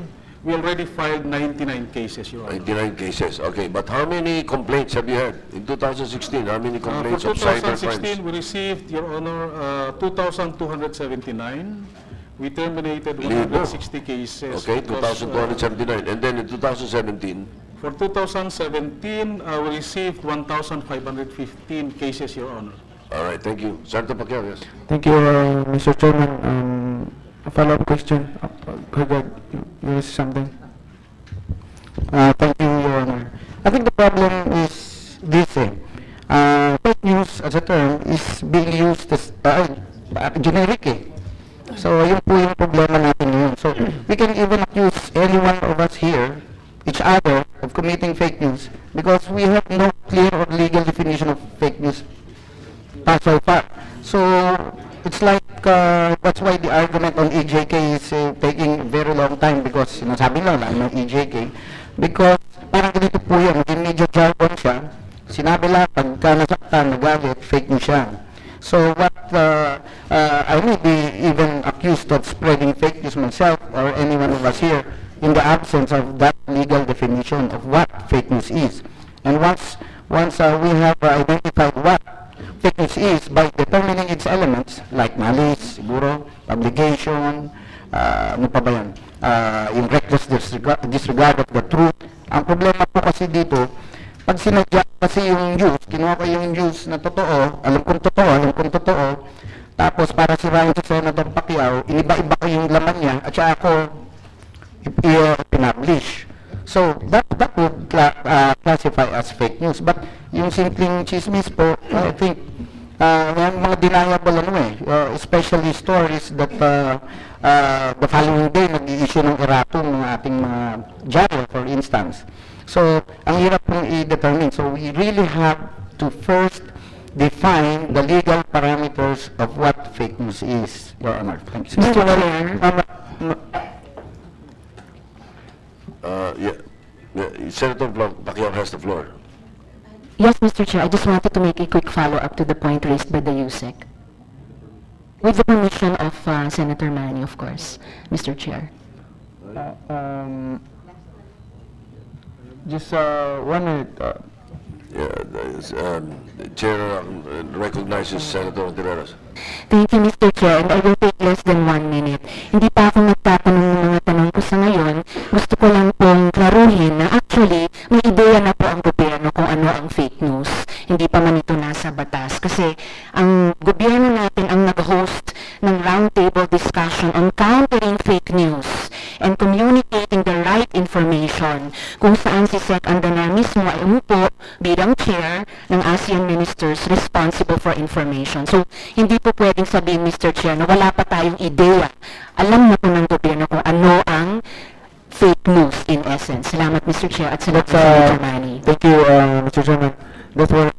we already filed 99 cases, Your Honor. 99 cases. Okay, but how many complaints have you had in 2016? How many complaints For of cyber 2016, crimes? we received, Your Honor, 2,279. We terminated Libo. 160 cases. Okay, because, 2,279. And then in 2017, For 2017, we received 1,515 cases, Your Honor. all right, thank you. Senator Pacquiao, yes. Thank you, Mr. Chairman. A follow-up question. Go ahead. You want to say something? Thank you, Your Honor. I think the problem is this. fake news as a term is being used as generic eh. So, yun po yung problema natin ngayon. So, we can even accuse any one of us here, each other, of committing fake news because we have no clear or legal definition of fake news so far. So, it's like, that's why the argument on EJK is taking a very long time because sinasabi lang ng EJK because parang ganito po yan, yung media jargon siya, sinabi lang, pagka nasaktan, nagalit, fake news siya. So what, I may be even accused of spreading fake news myself or any one of us here in the absence of that legal definition of what fake news is. And once we have identified what fake news is by determining its elements like malice, siguro, publication, ano pa ba yan? Yung reckless disregard of the truth. Ang problema po kasi dito, pag sinadya kasi yung news, kinuha ko yung news na totoo, alam kong totoo, tapos para sirain si Senator Pacquiao, iniba-iba ko yung laman niya, at saka ako pinablish. So, that would classify as fake news. But yung simpleng chismis po, I think, yung mga deniable especially stories that the following day nag-i-issue ng erratum ng ating mga diaryo, for instance. So, ang hirap pong i-determine. So, we really have to first define the legal parameters of what fake news is, Your Honor. Thank you. Mr. Chair. Senator Pacquiao has the floor. Yes, Mr. Chair, I just wanted to make a quick follow-up to the point raised by the USEC. With the permission of Senator Manny, of course, Mr. Chair. Just 1 minute. The chair recognizes Senator Ontiveros. Thank you, Mr. Chair, and I will take less than 1 minute. Hindi pa ako nagtatanong ng mga tanong ko sa ngayon. Gusto ko lang pong klaruhin na actually, may ideya na po ang gobyerno kung ano ang fake news. Hindi pa man ito nasa batas. Kasi ang gobyerno natin ang nag-host ng roundtable discussion on countering fake news and communicating the right information kung saan si Sec. Andana mismo ay umupo bilang chair ng ASEAN ministers responsible for information. So, hindi po pwedeng sabihin, Mr. Chair, na wala pa tayong ideya. Alam na po ng gobyerno kung ano ang fake news in essence. Salamat, Mr. Chair, at salamat sa Senator Manny. Thank you, Mr. Chairman. That's what...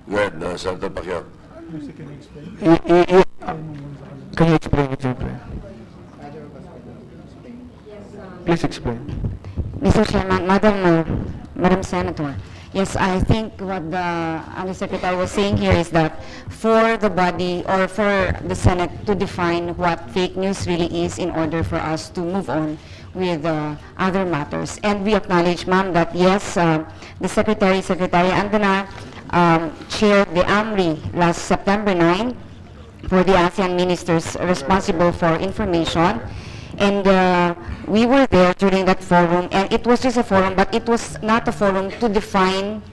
Go ahead, Senator Pacquiao. Can you explain it, Senator? Please explain. Mr. Chairman, Madam Senator, yes, I think what the Undersecretary was saying here is that for the body or for the Senate to define what fake news really is in order for us to move on with other matters. And we acknowledge, ma'am, that yes, the Secretary Andana chaired the AMRI last September 9 for the ASEAN ministers responsible for information. And we were there during that forum, and it was just a forum, but it was not a forum to define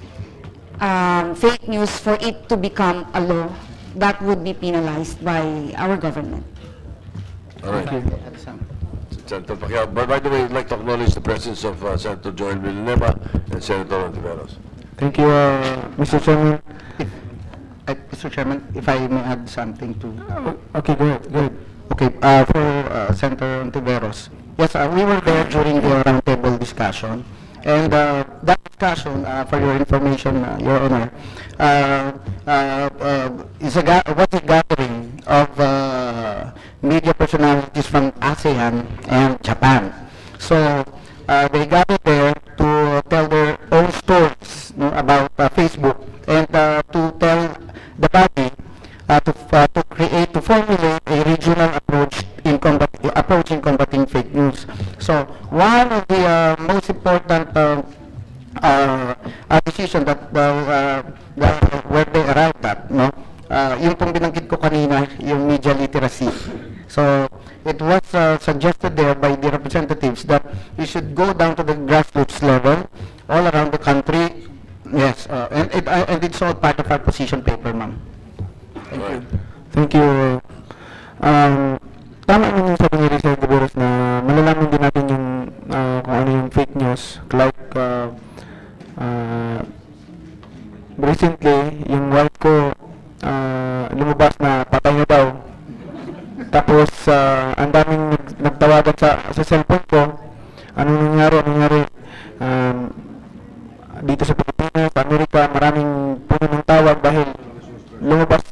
fake news for it to become a law that would be penalized by our government. All right. Senator Pacquiao. But by the way, I'd like to acknowledge the presence of Senator Joel Villanueva and Senator Ontiveros. Thank you, Mr. Chairman. Mr. Chairman, if I may add something to... Okay, go ahead. Okay, for Senator Ontiveros. Yes, we were there during the roundtable discussion. And that discussion, for your information, Your Honor, was a gathering of media personalities from ASEAN and Japan. So they gathered there to tell their own stories about Facebook and to tell the body to formulate a regional approach in combating fake news. So one of the most important decision that where they arrived at, yung pong binanggit ko kanina, yung media literacy. So it was suggested there by the representatives that we should go down to the grassroots level all around the country. Yes, and it's all part of our position paper, ma'am. Thank you. Thank you. Tama naman yung sabi ni Rizal Gaboros na malalaman din natin yung kung ano yung fake news, like recently, yung wife ko, lumabas na patay na daw. Tapos, ang daming nagtawagan sa cellphone ko. Anong nangyari? Dito sa Pilipinas, sa Amerika, maraming puno ng tawag dahil lumabas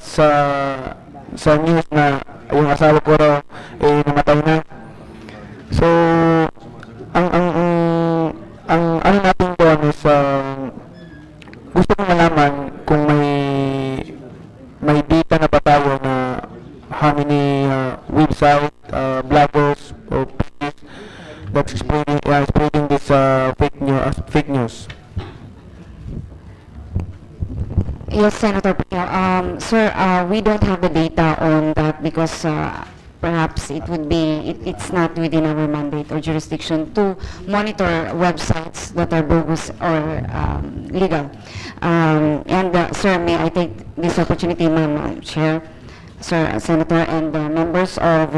sa news na yung asawa ko raw namatay na. So, ang ano natin doon is gusto kong malaman kung may data na ba tayo na how many website, bloggers or pages that's spreading this fake news. Yes, Senator Pino. Sir, we don't have the data on that because perhaps it's not within our mandate or jurisdiction to monitor websites that are bogus or legal. Sir, may I take this opportunity, Ma'am Chair, Sir, Senator, and members of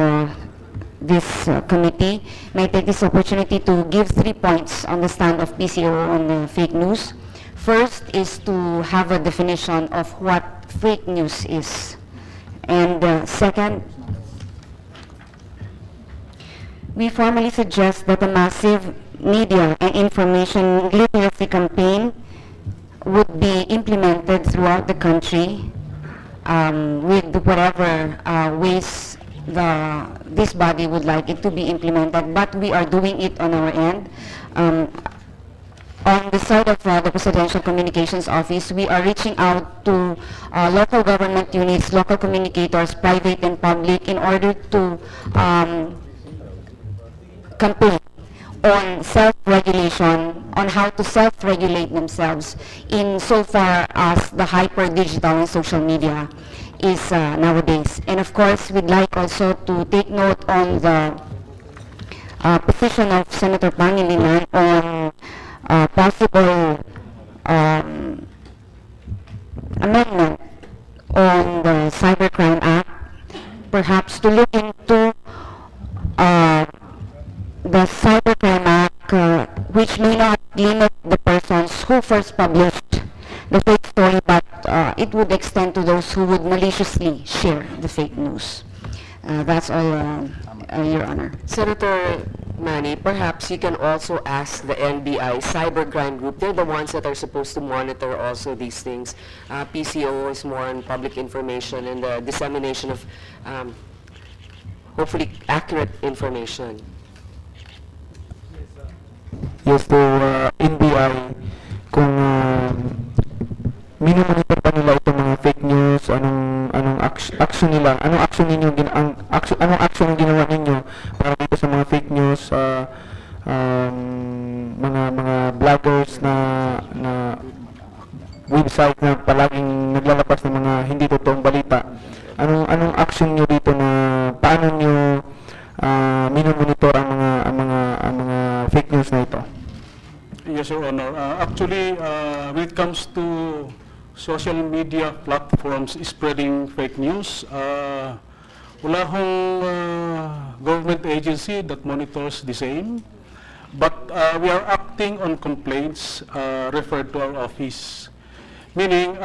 this committee, may I take this opportunity to give 3 points on the stand of PCO on fake news. First is to have a definition of what fake news is. And second, we formally suggest that a massive media and information literacy campaign would be implemented throughout the country with whatever ways this body would like it to be implemented, but we are doing it on our end. On the side of the Presidential Communications Office, we are reaching out to local government units, local communicators, private and public, in order to campaign on self-regulation, on how to self-regulate themselves in so far as the hyper-digital and social media is nowadays. And of course, we'd like also to take note on the position of Senator Pangilinan on possible amendment on the Cybercrime Act, perhaps to look into the Cybercrime Act, which may not limit the persons who first published the fake story, but it would extend to those who would maliciously share the fake news. That's all, Your Honor. Senator Manny, perhaps you can also ask the NBI cybercrime group. They're the ones that are supposed to monitor also these things. PCO is more on public information and the dissemination of hopefully accurate information. Yes, to NBI, kung minomonitor pa nila itong mga fake news, anong action nila, anong action ang ginawa ninyo para dito sa mga fake news, mga bloggers na website na palaging naglalabas ng mga hindi totoong balita. Anong action nyo dito na paano nyo minomonitor ang mga fake news na ito? Yes, Your Honor. Actually, when it comes to social media platforms spreading fake news, wala hong government agency that monitors the same, but we are acting on complaints referred to our office, meaning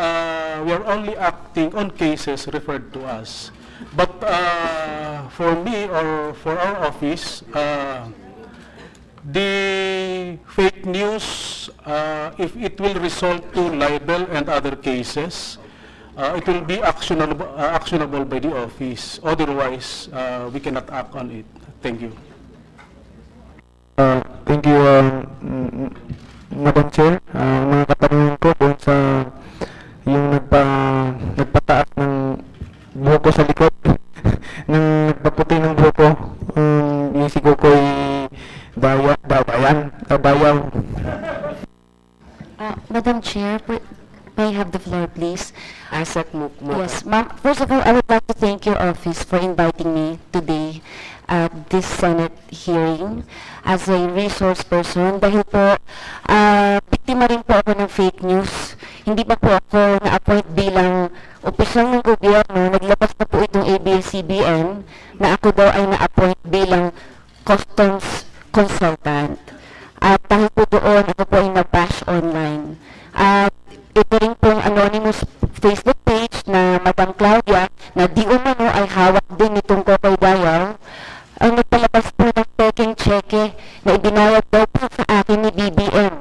we are only acting on cases referred to us. But for me or for our office, the fake news, if it will result to libel and other cases, it will be actionable by the office. Otherwise, we cannot act on it. Thank you. Thank you, Madam Chair. Mga katanungan ko doon sa yung nagpataas ng buhok ko sa likod, ng nagpaputi ng buhok ko, yung si Kokoy Bayaw. Madam Chair, may I have the floor, please? Asset Mukmuk. Yes, ma'am. First of all, I would like to thank your office for inviting me today at this Senate hearing as a resource person dahil po, biktima rin po ako ng fake news. Hindi pa po ako na-appoint bilang opisyal ng gobyerno. Naglabas na po itong ABS-CBN na ako daw ay na-appoint bilang customs consultant. At dahil po doon, ako po ay na-bash online. ito rin pong anonymous Facebook page na Madam Claudia na di umano ay hawak din nitong Kokoy Dayaw ang nagpalabas po ng peking cheque na ibinayad daw po sa akin ni BBM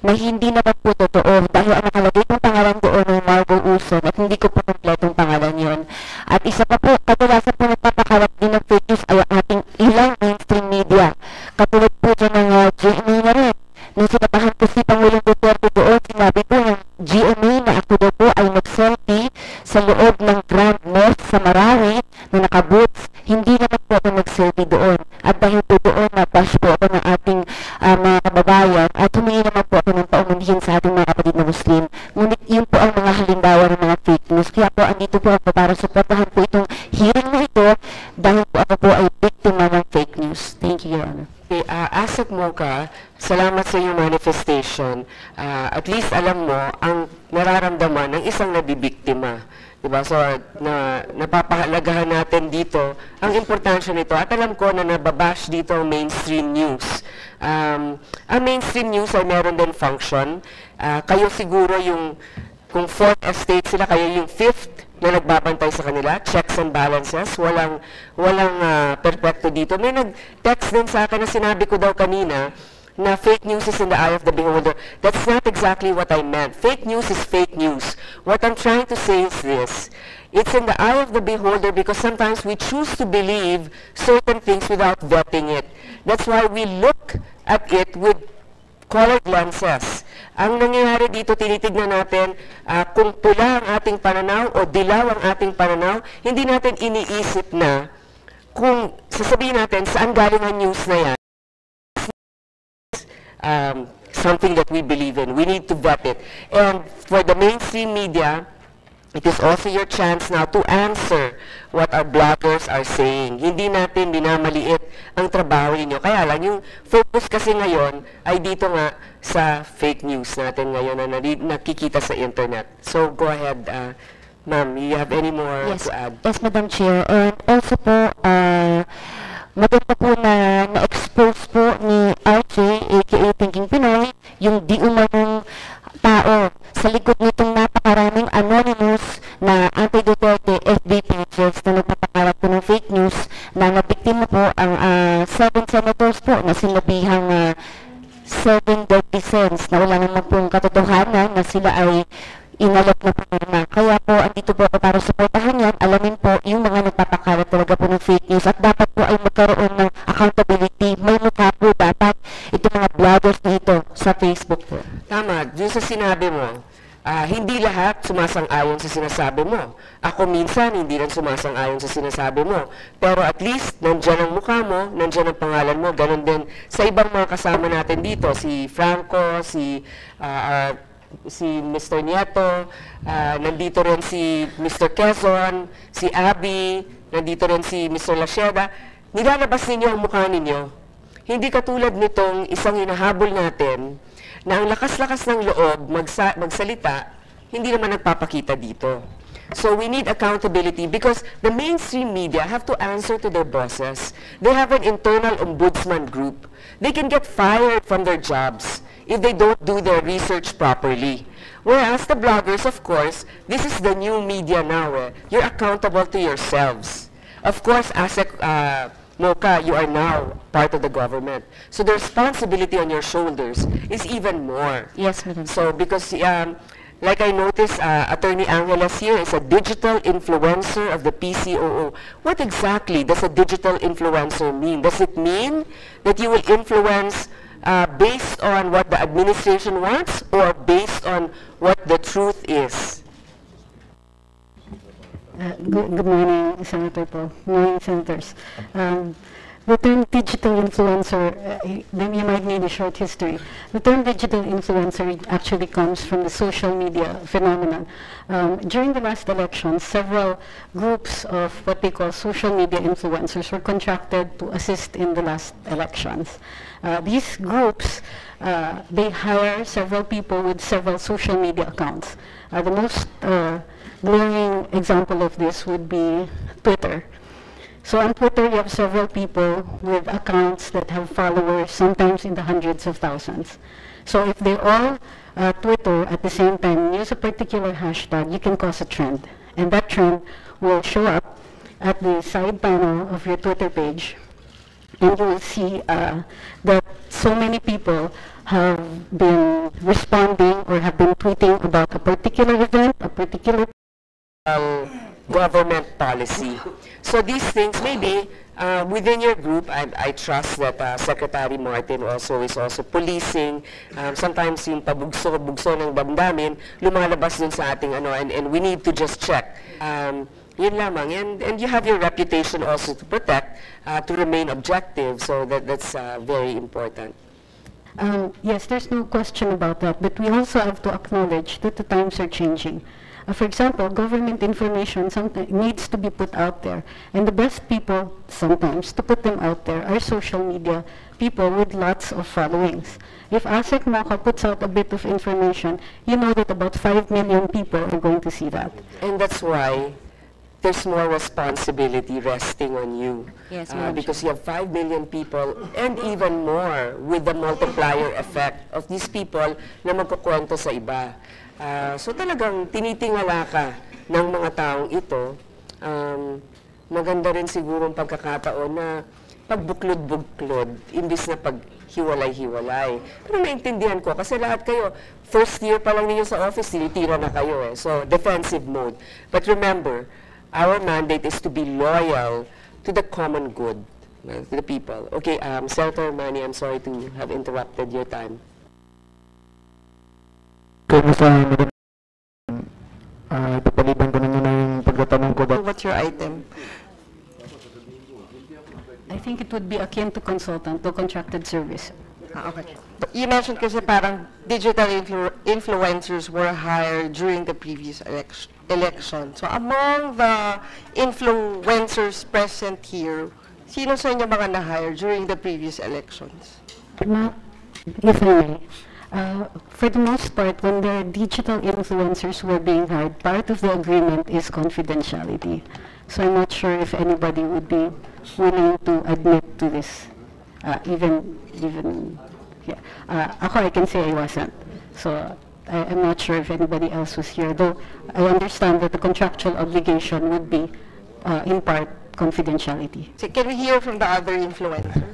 na hindi naman po totoo dahil ang nakalagay pong pangalan doon ng Margo Uson at hindi ko po kompletong pangalan yon. At isa pa po, kadalasan po nagpapakalat din ng fake news ay ang ating ilang mainstream media. Katulad po dyan ng GMA na rin. Nung sinabahan ko si Pangulong Duterte doon, sinabi po ng GMA na ako daw po ay nag-selfie sa loob ng Grand Mosque sa Marawi na nakaboots. Hindi naman po ako nag-selfie doon. At dahil po doon, nabash po ako ng ating mga kababayan at humingi naman po ako ng paumanhin sa ating mga kapatid na Muslim. Ngunit yun po ang mga halimbawa ng mga fake news. Kaya po, andito po ako para suportahan po itong hearing na ito dahil po ako po ay biktima ng fake news. Thank you, Your Honor. Asset Mocha, salamat sa iyong manifestation. At least alam mo ang nararamdaman ng isang nabibiktima. Diba? So, napapahalagahan natin dito ang importansya nito. At alam ko na nababash dito ang mainstream news. Ang mainstream news ay meron din function. Kayo siguro yung, kung fourth estate sila, kayo yung fifth na nagbabantay sa kanila, checks and balances, walang perfecto dito. May nag-text din sa akin na sinabi ko daw kanina na fake news is in the eye of the beholder. That's not exactly what I meant. Fake news is fake news. What I'm trying to say is this. It's in the eye of the beholder because sometimes we choose to believe certain things without vetting it. That's why we look at it with colored lenses. Ang nangyayari dito, tinitignan natin kung pula ang ating pananaw o dilaw ang ating pananaw, hindi natin iniisip na kung sasabihin natin saan galing ang news na yan, something that we believe in. We need to vet it. And for the mainstream media, it is also your chance now to answer what our bloggers are saying. Hindi natin minamaliit ang trabaho ninyo. Kaya lang, yung focus kasi ngayon ay dito nga sa fake news natin ngayon na nakikita sa internet. So, go ahead, ma'am. You have any more to add? Yes, Madam Chair. And also po, maganda po na na-expose po ni RJ, aka Thinking Pinoy, yung di umanong tao sa likod nitong napakaraming anonymous na anti-Duterte FB pages na nagpapakalat po ng fake news na nabiktima po ang 7 senators po na sinabihang 7 deadly sins na wala naman pong katotohanan na sila ay inalok na pirma. Kaya po, andito po ako para supportahan yan. Alamin po yung mga nagpapakalat talaga po ng fake news at dapat po ay magkaroon ng accountability. May mukha po dapat itong mga bloggers na ito sa Facebook po. Tama. Dun sa sinabi mo, hindi lahat sumasang-ayon sa sinasabi mo. Ako minsan, hindi rin sumasang-ayon sa sinasabi mo. Pero at least, nandyan ang mukha mo, nandyan ang pangalan mo. Ganon din sa ibang mga kasama natin dito. Si Franco, si Mr. Nieto, nandito rin si Mr. Quezon, si Abby, nandito rin si Mr. Lasheda. Nilalabas ninyo ang mukha ninyo. Hindi katulad nitong isang hinahabol natin na ang lakas-lakas ng loob magsalita, hindi naman nagpapakita dito. So we need accountability because the mainstream media have to answer to their bosses. They have an internal ombudsman group. They can get fired from their jobs if they don't do their research properly. Whereas the bloggers, of course, this is the new media now. You're accountable to yourselves. Of course, as a Mocha, you are now part of the government. So the responsibility on your shoulders is even more. Yes, Madam. So because, like I noticed, Attorney Angeles here is a digital influencer of the PCOO. What exactly does a digital influencer mean? Does it mean that you will influence based on what the administration wants or based on what the truth is? Good morning, Senator Paul. Good morning, Senators. The term digital influencer, then you might need a short history. The term digital influencer actually comes from the social media phenomenon. During the last election, several groups of what they call social media influencers were contracted to assist in the last elections. These groups, they hire several people with several social media accounts. The most glaring example of this would be Twitter. So on Twitter, you have several people with accounts that have followers, sometimes in the hundreds of thousands. So if they all Twitter at the same time use a particular hashtag, you can cause a trend. And that trend will show up at the side panel of your Twitter page. And you will see that so many people have been responding or have been tweeting about a particular event, a particular government policy. So these things, maybe within your group, I trust that Secretary Martin also is also policing. Sometimes yung pabugso ng damdamin, lumalabas dun sa ating ano, and we need to just check. Yun lamang. And you have your reputation also to protect, to remain objective, so that's very important. Yes, there's no question about that, but we also have to acknowledge that the times are changing. For example, government information sometimes needs to be put out there, and the best people sometimes to put them out there are social media people with lots of followings. If ASEC Mocha puts out a bit of information, you know that about 5 million people are going to see that. And that's why there's more responsibility resting on you. Yes, because you have 5 million people and even more with the multiplier effect of these people na magkukwento sa iba. So talagang tinitingala ka ng mga taong ito. Maganda rin siguro ang pagkakataon na pagbuklod-buklod imbis na paghiwalay-hiwalay. Pero naintindihan ko kasi lahat kayo, first year pa lang ninyo sa office, tinitira na kayo eh. So defensive mode. But remember, our mandate is to be loyal to the common good, to the people. Okay, Senator Manny, I'm sorry to have interrupted your time. Ipapaliban ko na muna yung pagkatanong ko. What's your item? I think it would be akin to consultant, to contracted service. Okay. But you mentioned kasi parang digital influencers were hired during the previous election. So among the influencers present here, sino sa inyo mga na-hire during the previous elections? If I may, for the most part, when the digital influencers were being hired, part of the agreement is confidentiality. So I'm not sure if anybody would be willing to admit to this. Ako, I can say I wasn't. So I'm not sure if anybody else was here, though I understand that the contractual obligation would be, in part, confidentiality. So can we hear from the other influencers?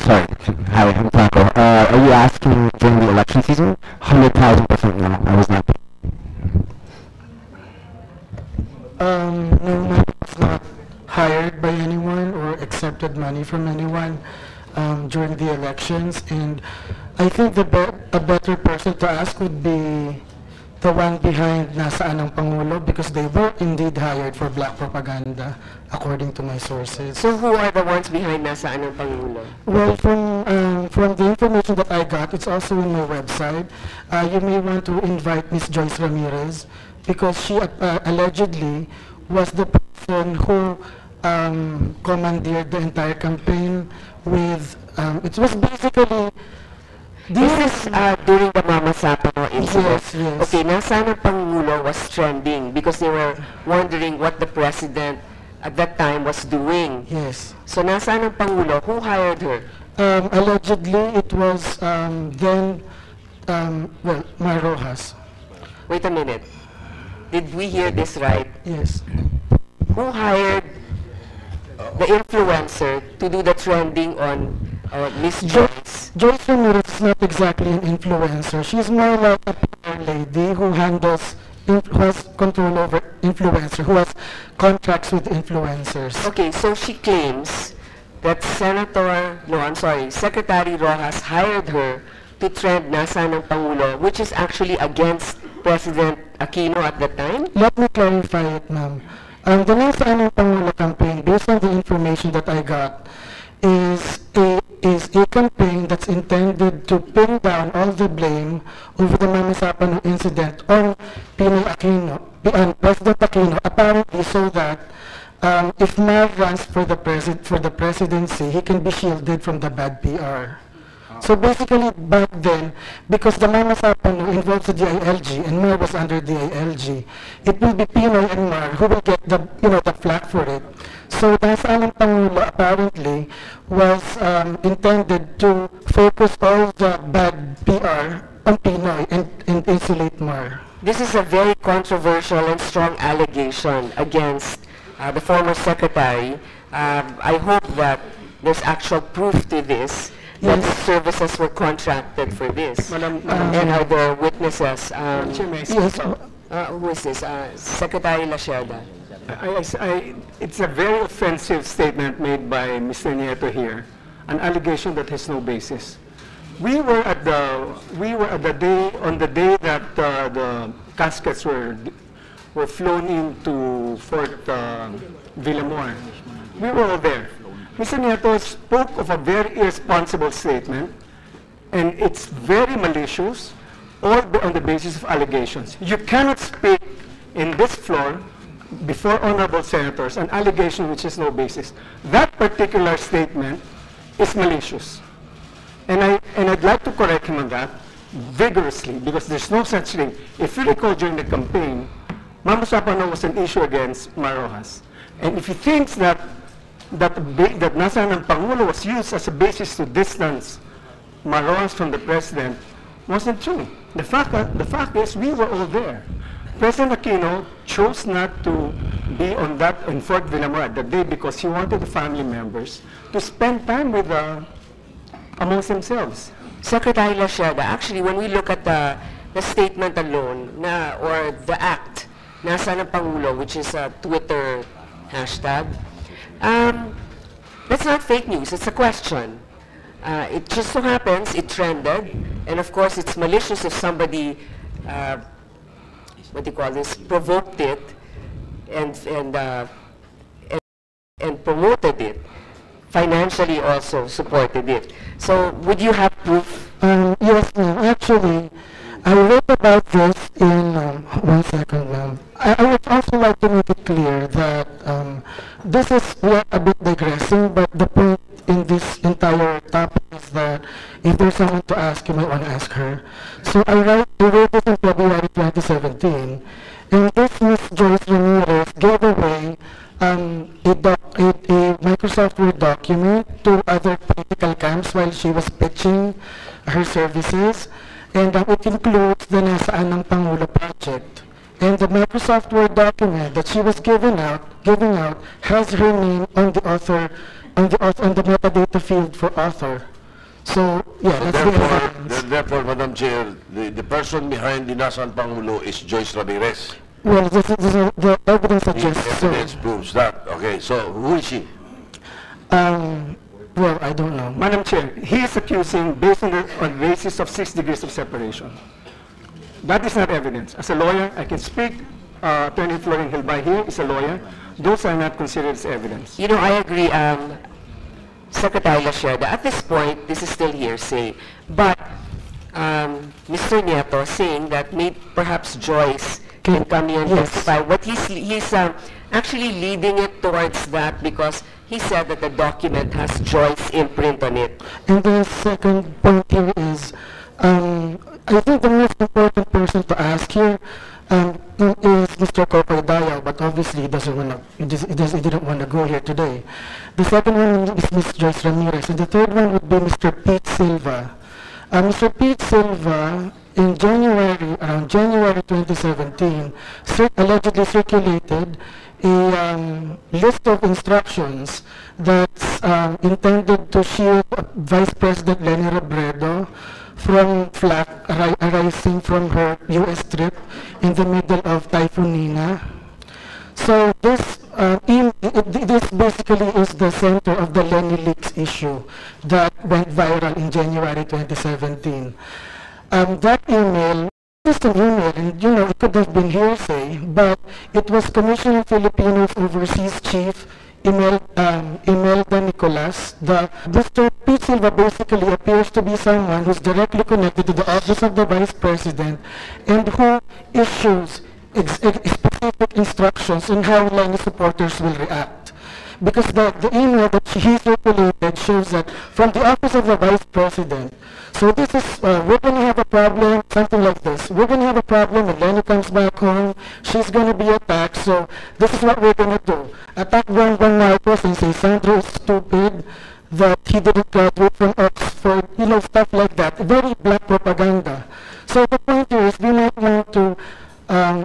Sorry. Hi, I'm Franco. Are you asking during the election season? 100,000% no. I was not. No, I was not hired by anyone or accepted money from anyone during the elections, and I think a better person to ask would be the one behind nasaan ang Pangulo, because they were indeed hired for black propaganda, according to my sources. So who are the ones behind nasaan ang Pangulo? Well, from the information that I got, it's also in my website. You may want to invite Ms. Joyce Ramirez, because she allegedly was the person who commandeered the entire campaign with, it was basically... This is during the Mama Sapano incident. Yes, yes. Okay, nasaan ang Pangulo was trending because they were wondering what the President at that time was doing. Yes. So nasaan ang Pangulo? Who hired her? Allegedly, it was well, Mar Rojas. Wait a minute. Did we hear this right? Yes. Who hired the influencer to do the trending on Miss Joyce? Joyce Ramirez is not exactly an influencer. She's more like a PR lady who handles, who has control over influencer, who has contracts with influencers. Okay, so she claims that Secretary Rojas hired her to trend nasaan ang Pangulo, which is actually against President Aquino at the time? Let me clarify it, ma'am. The nasaan ang Pangulo campaign, based on the information that I got, is a campaign that's intended to pin down all the blame over the Mama Sapano incident on President Aquino, apparently so that if Mar runs for the presidency, he can be shielded from the bad PR. So basically, back then, because the Mama Sapano involves the DILG and Mar was under DILG, it will be Pinoy and Mar who will get the, the flack for it. So Nasaan ng Pangulo apparently was intended to focus all the bad PR on Pinoy and insulate Mar. This is a very controversial and strong allegation against the former secretary. I hope that there's actual proof to this, that Yes. services were contracted for this. Madam, And other witnesses. Yes. Who is this? Secretary Lacerda. it's a very offensive statement made by Mr. Nieto here, an allegation that has no basis. We were at the day that the caskets were flown into Fort Villamor. We were all there. Mr. Nieto spoke of a very irresponsible statement, and it's very malicious, all on the basis of allegations. You cannot speak in this floor before honorable senators an allegation which has no basis. That particular statement is malicious. And I'd like to correct him on that vigorously, because there's no such thing. If you recall during the campaign, Mama Sapano was an issue against Marojas. And if he thinks that Nasaan ng Pangulo was used as a basis to distance Marojas from the president, wasn't true. The fact is, we were all there. President Aquino chose not to be in Fort Villamor that day because he wanted the family members to spend time with amongst themselves. Secretary Lacerda, actually, when we look at the statement alone, or the act, Nasaan ng Pangulo, which is a Twitter hashtag, that's not fake news, it's a question. It just so happens it trended, and of course it's malicious if somebody, provoked it and promoted it, financially also supported it. So would you have proof? Yes, ma'am. Actually, I wrote about this in, one second, ma'am. I would also like to make it clear that this is a bit digressing, but the point in this entire topic is that if there's someone to ask, you might want to ask her. So I wrote this in February 2017, and this Ms. Joyce Ramirez gave away a Microsoft Word document to other political camps while she was pitching her services, and it includes the Nasaan ng Pangulo project. And the Microsoft Word document that she was giving out has her name on the author, on the metadata field for author. So yeah, So that's the evidence. therefore, Madam Chair, the person behind the Nasaan Pangulo is Joyce Ramirez. Well, the evidence suggests The so. evidence proves that. Okay, so who is she? Well, I don't know. Madam Chair, he is accusing based on the basis of 6 degrees of separation. That is not evidence. As a lawyer, I can speak. Attorney Florin Hilbay here is a lawyer. Those are not considered as evidence. You know, I agree, Secretary Lacerda, at this point, this is still hearsay. But Mr. Nieto saying that perhaps Joyce can come here and testify. What he's actually leading it towards that because he said that the document has Joyce imprint on it. And the second point here is, I think the most important person to ask here is Mr. Kokoy Dayaw, but obviously he didn't want to go here today. The second one is Ms. Joyce Ramirez, and the third one would be Mr. Pete Silva. Mr. Pete Silva, in around January 2017, allegedly circulated a list of instructions that's intended to shield Vice President Leni Robredo from flak arising from her U.S. trip in the middle of Typhoon Nina. So this basically is the center of the Leni Leaks issue that went viral in January 2017. That email, just an email, and it could have been hearsay, but it was Commissioner Filipinos Overseas Chief Imelda Nicolas. Mr. Pete Silva basically appears to be someone who's directly connected to the office of the Vice President and who issues specific instructions on how Leni supporters will react. because the email that he circulated shows that from the office of the Vice President. So this is, we're going to have a problem, something like this. We're going to have a problem when Lenny comes back home. She's going to be attacked. So this is what we're going to do. Attack Bongbong Marcos and say Sandro is stupid, that he didn't graduate from Oxford, you know, stuff like that. Very black propaganda. So the point here is we might want to,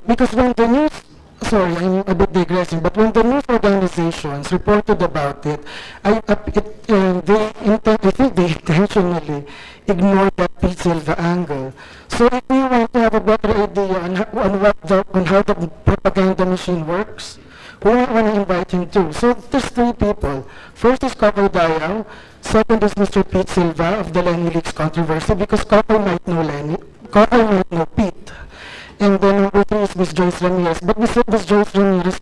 because when the news, sorry, I'm a bit digressing, but when the news organizations reported about it, I think they intentionally ignored that Pete Silva angle. So if we want to have a better idea on how the propaganda machine works, we might want to invite him too. So there's three people. First is Kokoy Dayaw. Second is Mr. Pete Silva of the Lenny Leaks controversy, because Kokoy might know Lenny, Kokoy might know Pete. And then number three is Ms. Joyce Ramirez. But Ms. Joyce Ramirez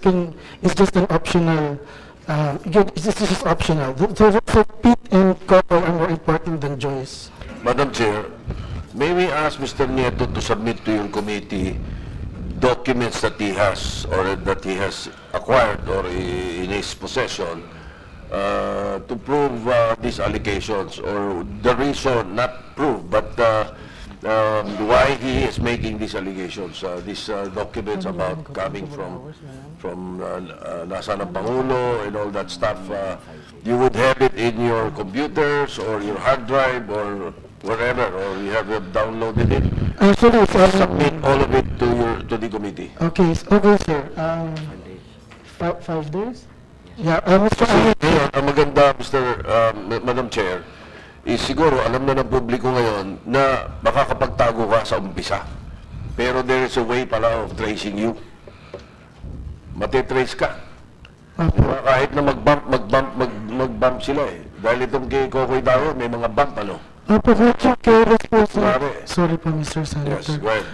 is just an optional, it's just optional. So Pete and Kokoy are more important than Joyce. Madam Chair, may we ask Mr. Nieto to submit to your committee documents that he has or that he has acquired or in his possession to prove these allegations, or the reason, not prove, but why he is making these allegations, these documents about coming from nasa ng Pangulo and all that stuff. You would have it in your computers or your hard drive or wherever, or you have downloaded it. Actually, submit all of it to the committee. Okay, okay, sir. 5 days? Yeah, Mr. Ngayon, ang maganda, Madam Chair, is siguro alam na ng publiko ngayon na makakapagtago ka sa umpisa. Pero there is a way pala of tracing you. Matitrace ka. Kahit na mag-bump sila eh. Dahil itong kay Kokoy Dayaw, may mga bump, ano? Medyo careless po, sir. Sorry po, Mr. Senator. Yes, go ahead.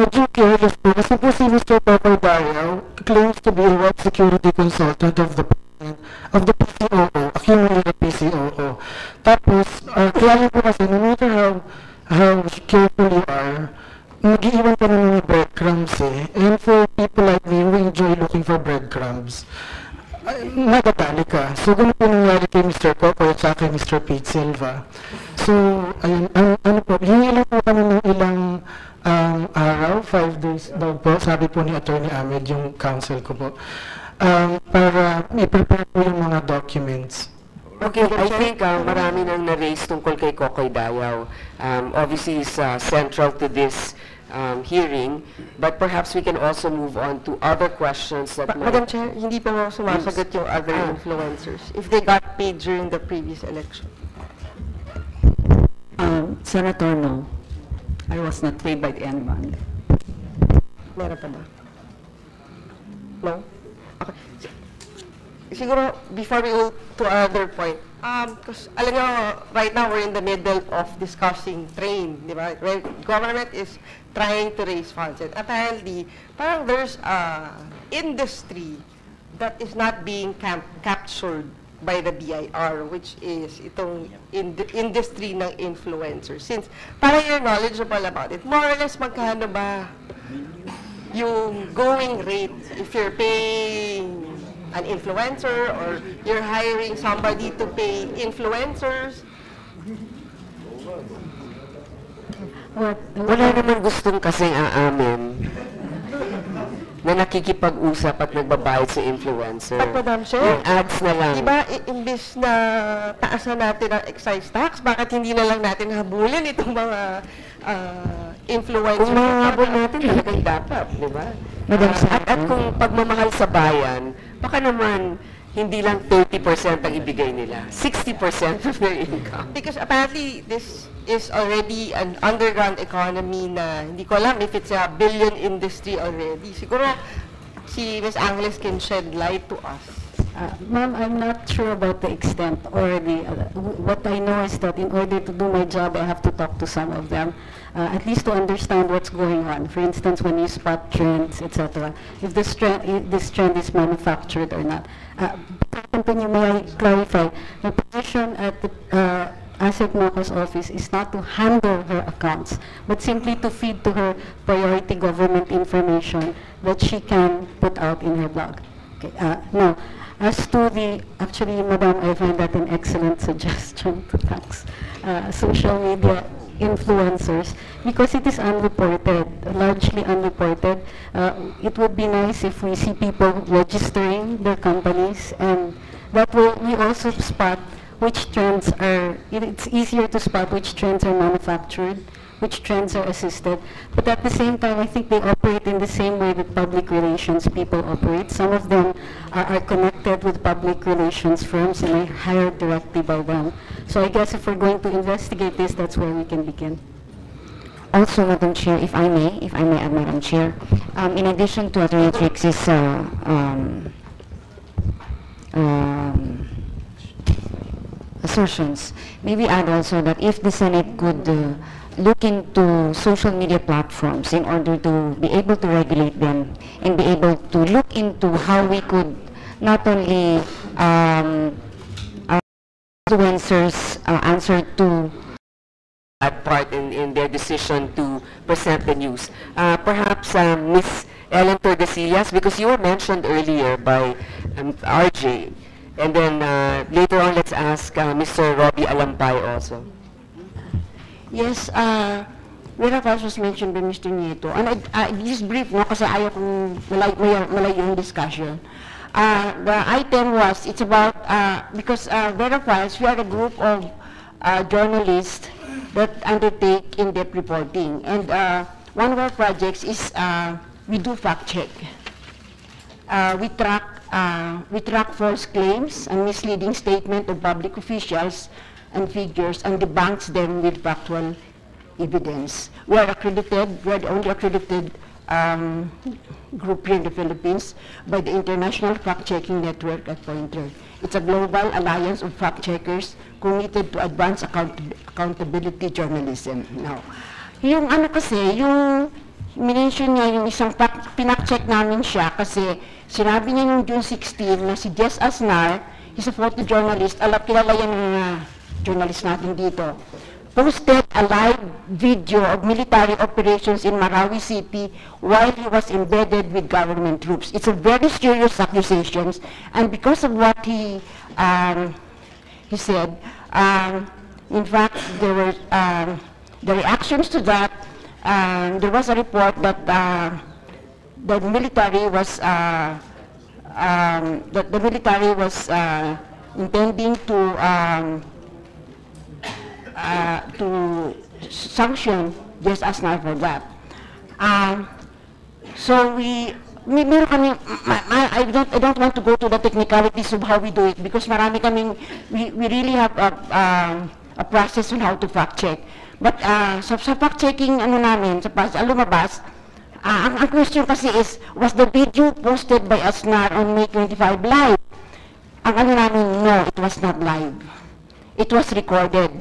Medyo careless po. Kasi po si Mr. Kokoy Dayaw claims to be a web security consultant of the PCOO, accumulated PCOO. Tapos, kaya po kasi, no matter how careful you are, mag-iwan ka ng mga breadcrumbs eh. And for people like me who enjoy looking for breadcrumbs, nagatali ka. So, ganun po nangyari kay Mr. Kokoy at saka kay Mr. Pete Silva. So, ayun, ano po, hingi lang po kami ng ilang araw, 5 days daw po, sabi po ni Attorney Ahmed, yung counsel ko po, para i-prepare po yung mga documents. Okay, I think marami nang na-raise tungkol kay Kokoy Dayaw. Obviously, is central to this hearing, but perhaps we can also move on to other questions that Madam Chair, hindi pa mo sumasagot yung other influencers if they got paid during the previous election. Senator, no. I was not paid by anyone. Meron pa ba? No? Okay. Siguro, before we go to another point, because alam nyo, right now we're in the middle of discussing train, di ba? Where government is trying to raise funds. And apparently, parang there's industry that is not being captured by the BIR, which is itong industry ng influencers. Since parang you're knowledgeable about it, more or less magkano ba yung going rate if you're paying an influencer or you're hiring somebody to pay influencers? Wala naman gustong kasing aamin na nakikipag-usap at nagbabayad sa influencer. But Madam Chair, yung ads na lang. Diba, imbis na taasan natin ang excise tax, bakit hindi na lang natin habulin itong mga influencers? Kung mahabol natin, talagang dapat, di ba? At kung pagmamahal sa bayan, baka naman hindi lang 30% ang ibigay nila, 60% of their income. Because apparently, this is already an underground economy na hindi ko alam if it's a billion industry already. Siguro, si Ms. Angles can shed light to us. Ma'am, I'm not sure about the extent or what I know is that in order to do my job, I have to talk to some of them, at least to understand what's going on. For instance, when you spot trends, etc., if this trend is manufactured or not. Continue, may I clarify? The position at the Asset Marcos office is not to handle her accounts, but simply to feed to her priority government information that she can put out in her blog. Okay, no. As to actually, Madam, I find that an excellent suggestion to tax social media influencers because it is unreported, largely unreported. It would be nice if we see people registering their companies, and that way we also spot which trends are, it's easier to spot which trends are manufactured, which trends are assisted. But at the same time, I think they operate in the same way that public relations people operate. Some of them are connected with public relations firms and are hired directly by them. So I guess if we're going to investigate this, that's where we can begin. Also, Madam Chair, if I may add, Madam Chair, in addition to Attorney Trixie's assertions, maybe add also that if the Senate could look into social media platforms in order to be able to regulate them and be able to look into how we could not only influencers answer to that part in their decision to present the news. Perhaps Ms. Ellen Tordesillas, because you were mentioned earlier by RJ, and then later on let's ask Mr. Robbie Alampay also. Yes, whereas was mentioned by Mr. Nieto, and this is brief, no, kasi ayaw kong malay yung discussion. The item was, it's about, because Verifies, we are a group of journalists that undertake in-depth reporting. And one of our projects is we do fact check. We track false claims and misleading statement of public officials and figures and debunks them with factual evidence. We are accredited, we are the only accredited group here in the Philippines by the International Fact-Checking Network at Pointer. It's a global alliance of fact-checkers committed to advance accountability journalism. Now, yung ano kasi, yung minention niya yung isang pinak-check namin siya kasi sinabi niya yung June 16 na si Jess Asnar, he's a photojournalist, kilala yan ng journalist natin dito, posted a live video of military operations in Marawi City while he was embedded with government troops. It's a very serious accusations, and because of what he said, in fact, there were the reactions to that. There was a report that the military was intending to sanction Jess Asnar for that. So meron kami, I don't want to go to the technicalities of how we do it because marami kaming, we really have a process on how to fact check. But sa fact checking ano namin, sa lumabas, ang question kasi is, was the video posted by Asnar on May 25 live? Ang ano namin, no, it was not live. It was recorded.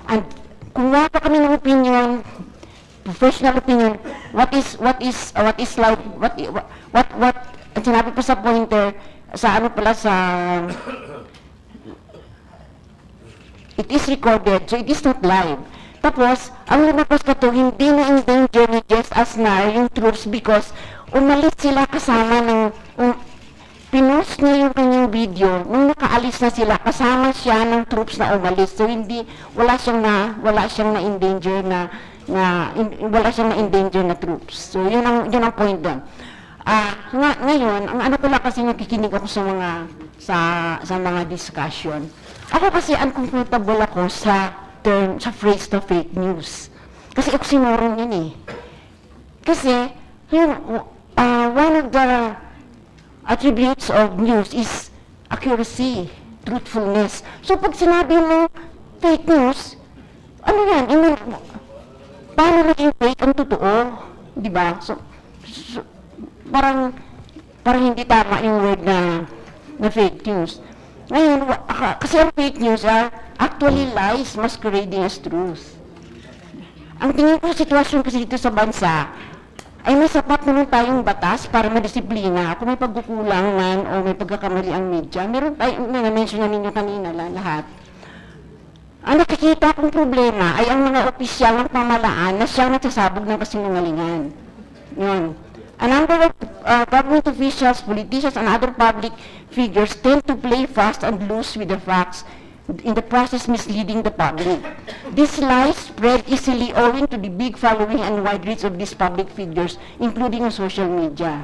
And kung wala pa kami ng opinion, professional opinion, what is live, what, ang sinabi pa sa Pointer, sa ano pala sa, it is recorded, so it is not live. Tapos, ang lumabas pa to, hindi na-endanger ni Jess Asnar yung troops because umalis sila kasama ng, pinost niya yung kanyang video, nung nakaalis na sila, kasama siya ng troops na umalis. So hindi, wala siyang na-endanger wala siyang na-endanger na troops. So yun ang point doon. Ngayon, ang ano ko lang kasi nakikinig ako sa mga discussion. Ako kasi uncomfortable ako sa term, sa phrase na fake news. Kasi oxymoron yun eh. Kasi, one of the attributes of news is accuracy, truthfulness. So pag sinabi mo fake news, ano yan? Paano naging fake ang totoo? Diba? So parang hindi tama yung word na fake news. Ngayon, kasi ang fake news are actually lies masquerading as truth. Ang tingin ko sitwasyon kasi dito sa bansa, ay may sapat naman tayong batas para madisiplina. Kung may pagkukulangan o may pagkakamali ang media, meron tayo, na-mention na ninyo kanina lahat. Ang nakikita kong problema ay ang mga opisyal ng pamahalaan na siyang nagsasabog ng kasinungalingan. Yun. A number of government officials, politicians, and other public figures tend to play fast and loose with the facts, in the process misleading the public. These lies spread easily owing to the big following and wide reach of these public figures, including on social media.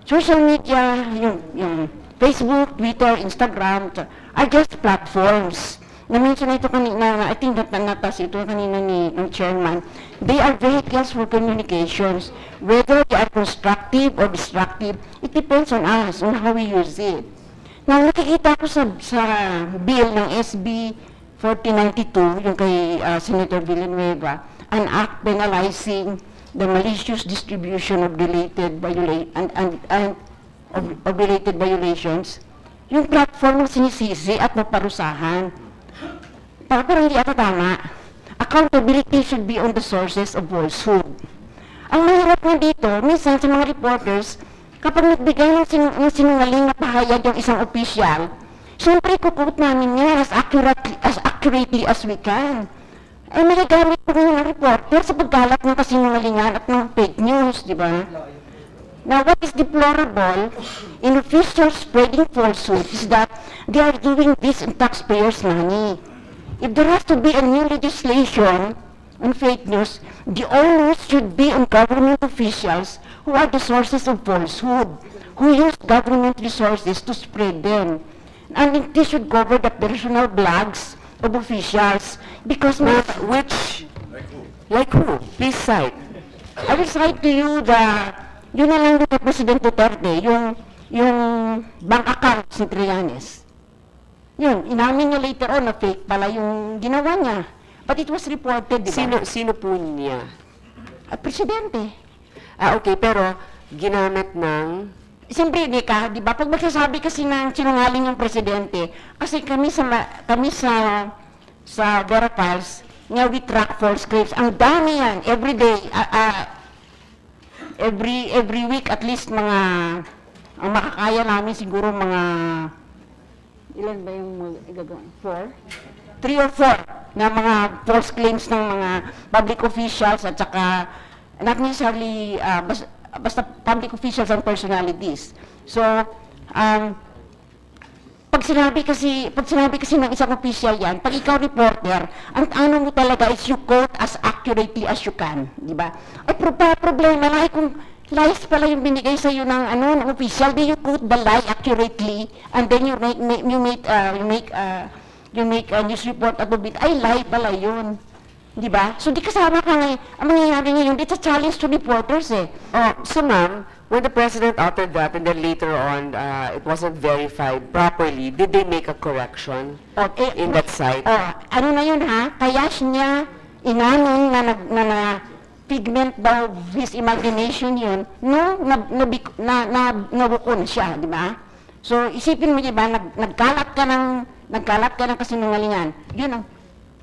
Social media, yung Facebook, Twitter, Instagram, are just platforms. Na-mention ito kanina, I think natas ito kanina ng chairman. They are vehicles for communications. Whether they are constructive or destructive, it depends on us, on how we use it. Now, nakikita ko sa bill ng SB 1492, yung kay Senator Villanueva, an act penalizing the malicious distribution of related violations, yung platform na sinisisi at naparusahan. Parang hindi ata tama. Accountability should be on the sources of falsehood. Ang mahirap nga dito, minsan sa mga reporters, kapag nagbigay ng sinungaling na pahayag yung isang opisyal, siyempre kukut namin yan as accurately as we can. Ay magagamit po ng reporter sa pagkalat ng kasinungalingan at ng fake news, di ba? Now, what is deplorable in officials spreading falsehood is that they are doing this in taxpayers' money. If there has to be a new legislation on fake news, the onus should be on government officials who are the sources of falsehood, who use government resources to spread them. And this should cover the personal blogs of officials, because like who? Please cite. I will cite to you yun na lang yung President Duterte, yung bank account si Trillanes. Yun, inamin niya later on na fake pala yung ginawa niya. But it was reported, di ba? Sino po niya? Presidente. Okay, pero ginamit ng... Siyempre, di ba? Pag magsasabi kasi ng sinungaling yung presidente, kasi kami sa Vera Files, nga we track false claims. Ang dami yan, every day, every week, at least mga, ang makakaya namin siguro mga, ilan ba yung gagawin? 3 or 4 na mga false claims ng mga public officials at saka not necessarily basta public officials and personalities. So, pag sinabi kasi ng isang official yan, pag ikaw reporter, ang ano mo talaga is you quote as accurately as you can, di ba? Ay problema na kung lies pala yung binigay sa iyo ng official, then you quote the lie accurately and then you make a news report about it. Ay lie pala yun. Di ba? So di kasama ka ngayon. Ang mangyayari ngayon, it's a challenge to reporters eh. So ma'am, when the president uttered that and then later on it wasn't verified properly, did they make a correction in that site? Ano na yun ha? Kaya niya inamin na figment daw his imagination yun, nabuko na siya, di ba? So isipin mo, di ba, nagkalat ka ng kasinungalingan. Yun ang,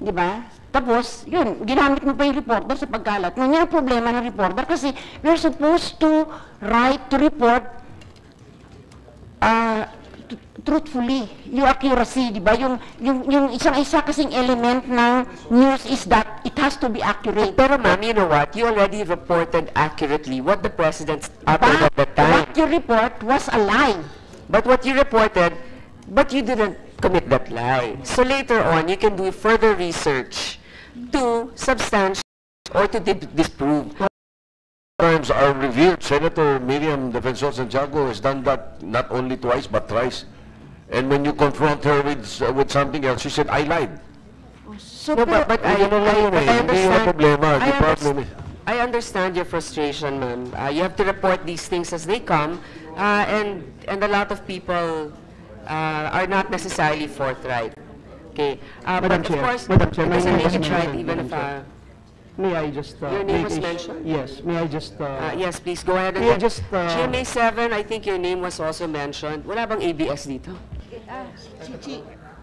di ba? Tapos, yun, ginamit mo pa yung reporter sa pagkalat. Ngayon ang problema ng reporter kasi we're supposed to write, to report truthfully, yung accuracy, di ba? Yung isang-isa kasing element ng news is that it has to be accurate. Pero ma'am, you know what? You already reported accurately what the president uttered at the time. What you report was a lie. But what you reported, but you didn't commit that lie. So later on, you can do further research to substantiate or to disprove. Terms are revealed. Senator Miriam Defensor Santiago has done that not only twice but thrice. And when you confront her with something else, she said, I lied. So, no, but I understand your frustration, ma'am. You have to report these things as they come, and a lot of people are not necessarily forthright. Okay, but of course, it doesn't make it right even if may I just your name was mentioned? Yes, may I just yes, please go ahead. May I just GMA 7, I think your name was also mentioned. Wala bang ABS dito?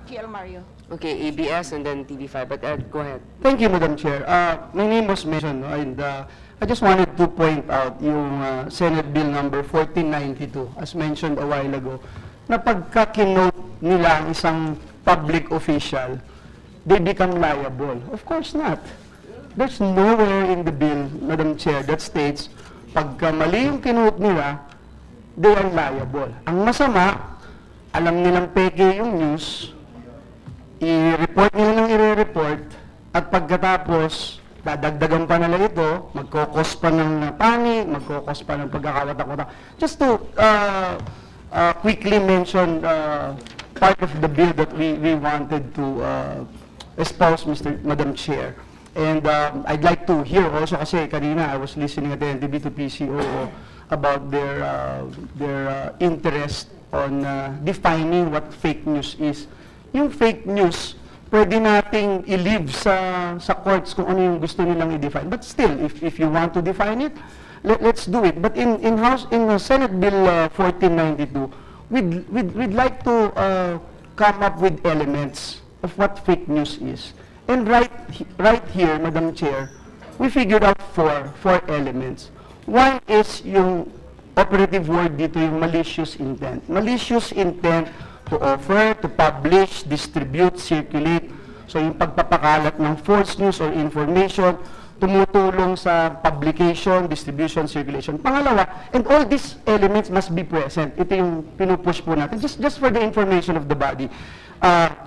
TL Mario. Okay, ABS and then TV5, but go ahead. Thank you, Madam Chair. My name was mentioned, and I just wanted to point out yung Senate Bill number 1492, as mentioned a while ago, na pagka-kinote nila ang isang public official, they become liable. Of course not. There's nowhere in the bill, Madam Chair, that states pagka mali yung kinote nila, they are liable. Ang masama, alam nilang peke yung news, i-report nila ng i-report, at pagkatapos, dadagdagan pa nila ito, magkokos pa ng panic, magkokos pa ng pagkakawatak-watak. Just to quickly mention part of the bill that we wanted to espouse, Madam Chair. And I'd like to hear also, kasi kanina I was listening attentively to PCOO about their interest on defining what fake news is. Yung fake news, pwede nating i-leave sa courts kung ano yung gusto nilang i-define. But still, if you want to define it, let's do it. But in Senate Bill 1492, we'd like to come up with elements of what fake news is. And right here, Madam Chair, we figured out four elements. One is yung operative word dito, yung malicious intent. Malicious intent to offer, to publish, distribute, circulate. So yung pagpapakalat ng false news or information, tumutulong sa publication, distribution, circulation. Pangalawa, and all these elements must be present. Ito yung pinupush po natin. Just for the information of the body.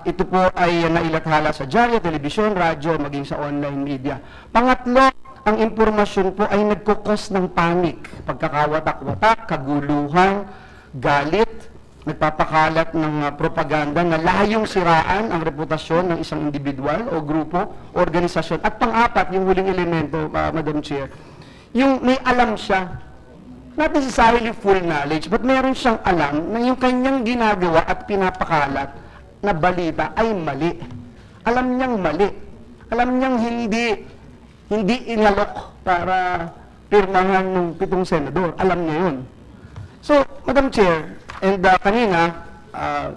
Ito po ay nailathala sa dyaryo, telebisyon, radyo, maging sa online media. Pangatlo, ang impormasyon po ay nagkukos ng panic, pagkakawatak-watak, kaguluhan, galit, nagpapakalat ng propaganda na layong siraan ang reputasyon ng isang individual o grupo, organisasyon. At pang-apat, yung huling elemento, Madam Chair, yung may alam siya, not necessarily full knowledge, but meron siyang alam na yung kanyang ginagawa at pinapakalat na balita ay mali. Alam niyang mali. Alam niyang hindi inalok para pirmahan ng 7 senador. Alam niya yun. So, Madam Chair, and kanina,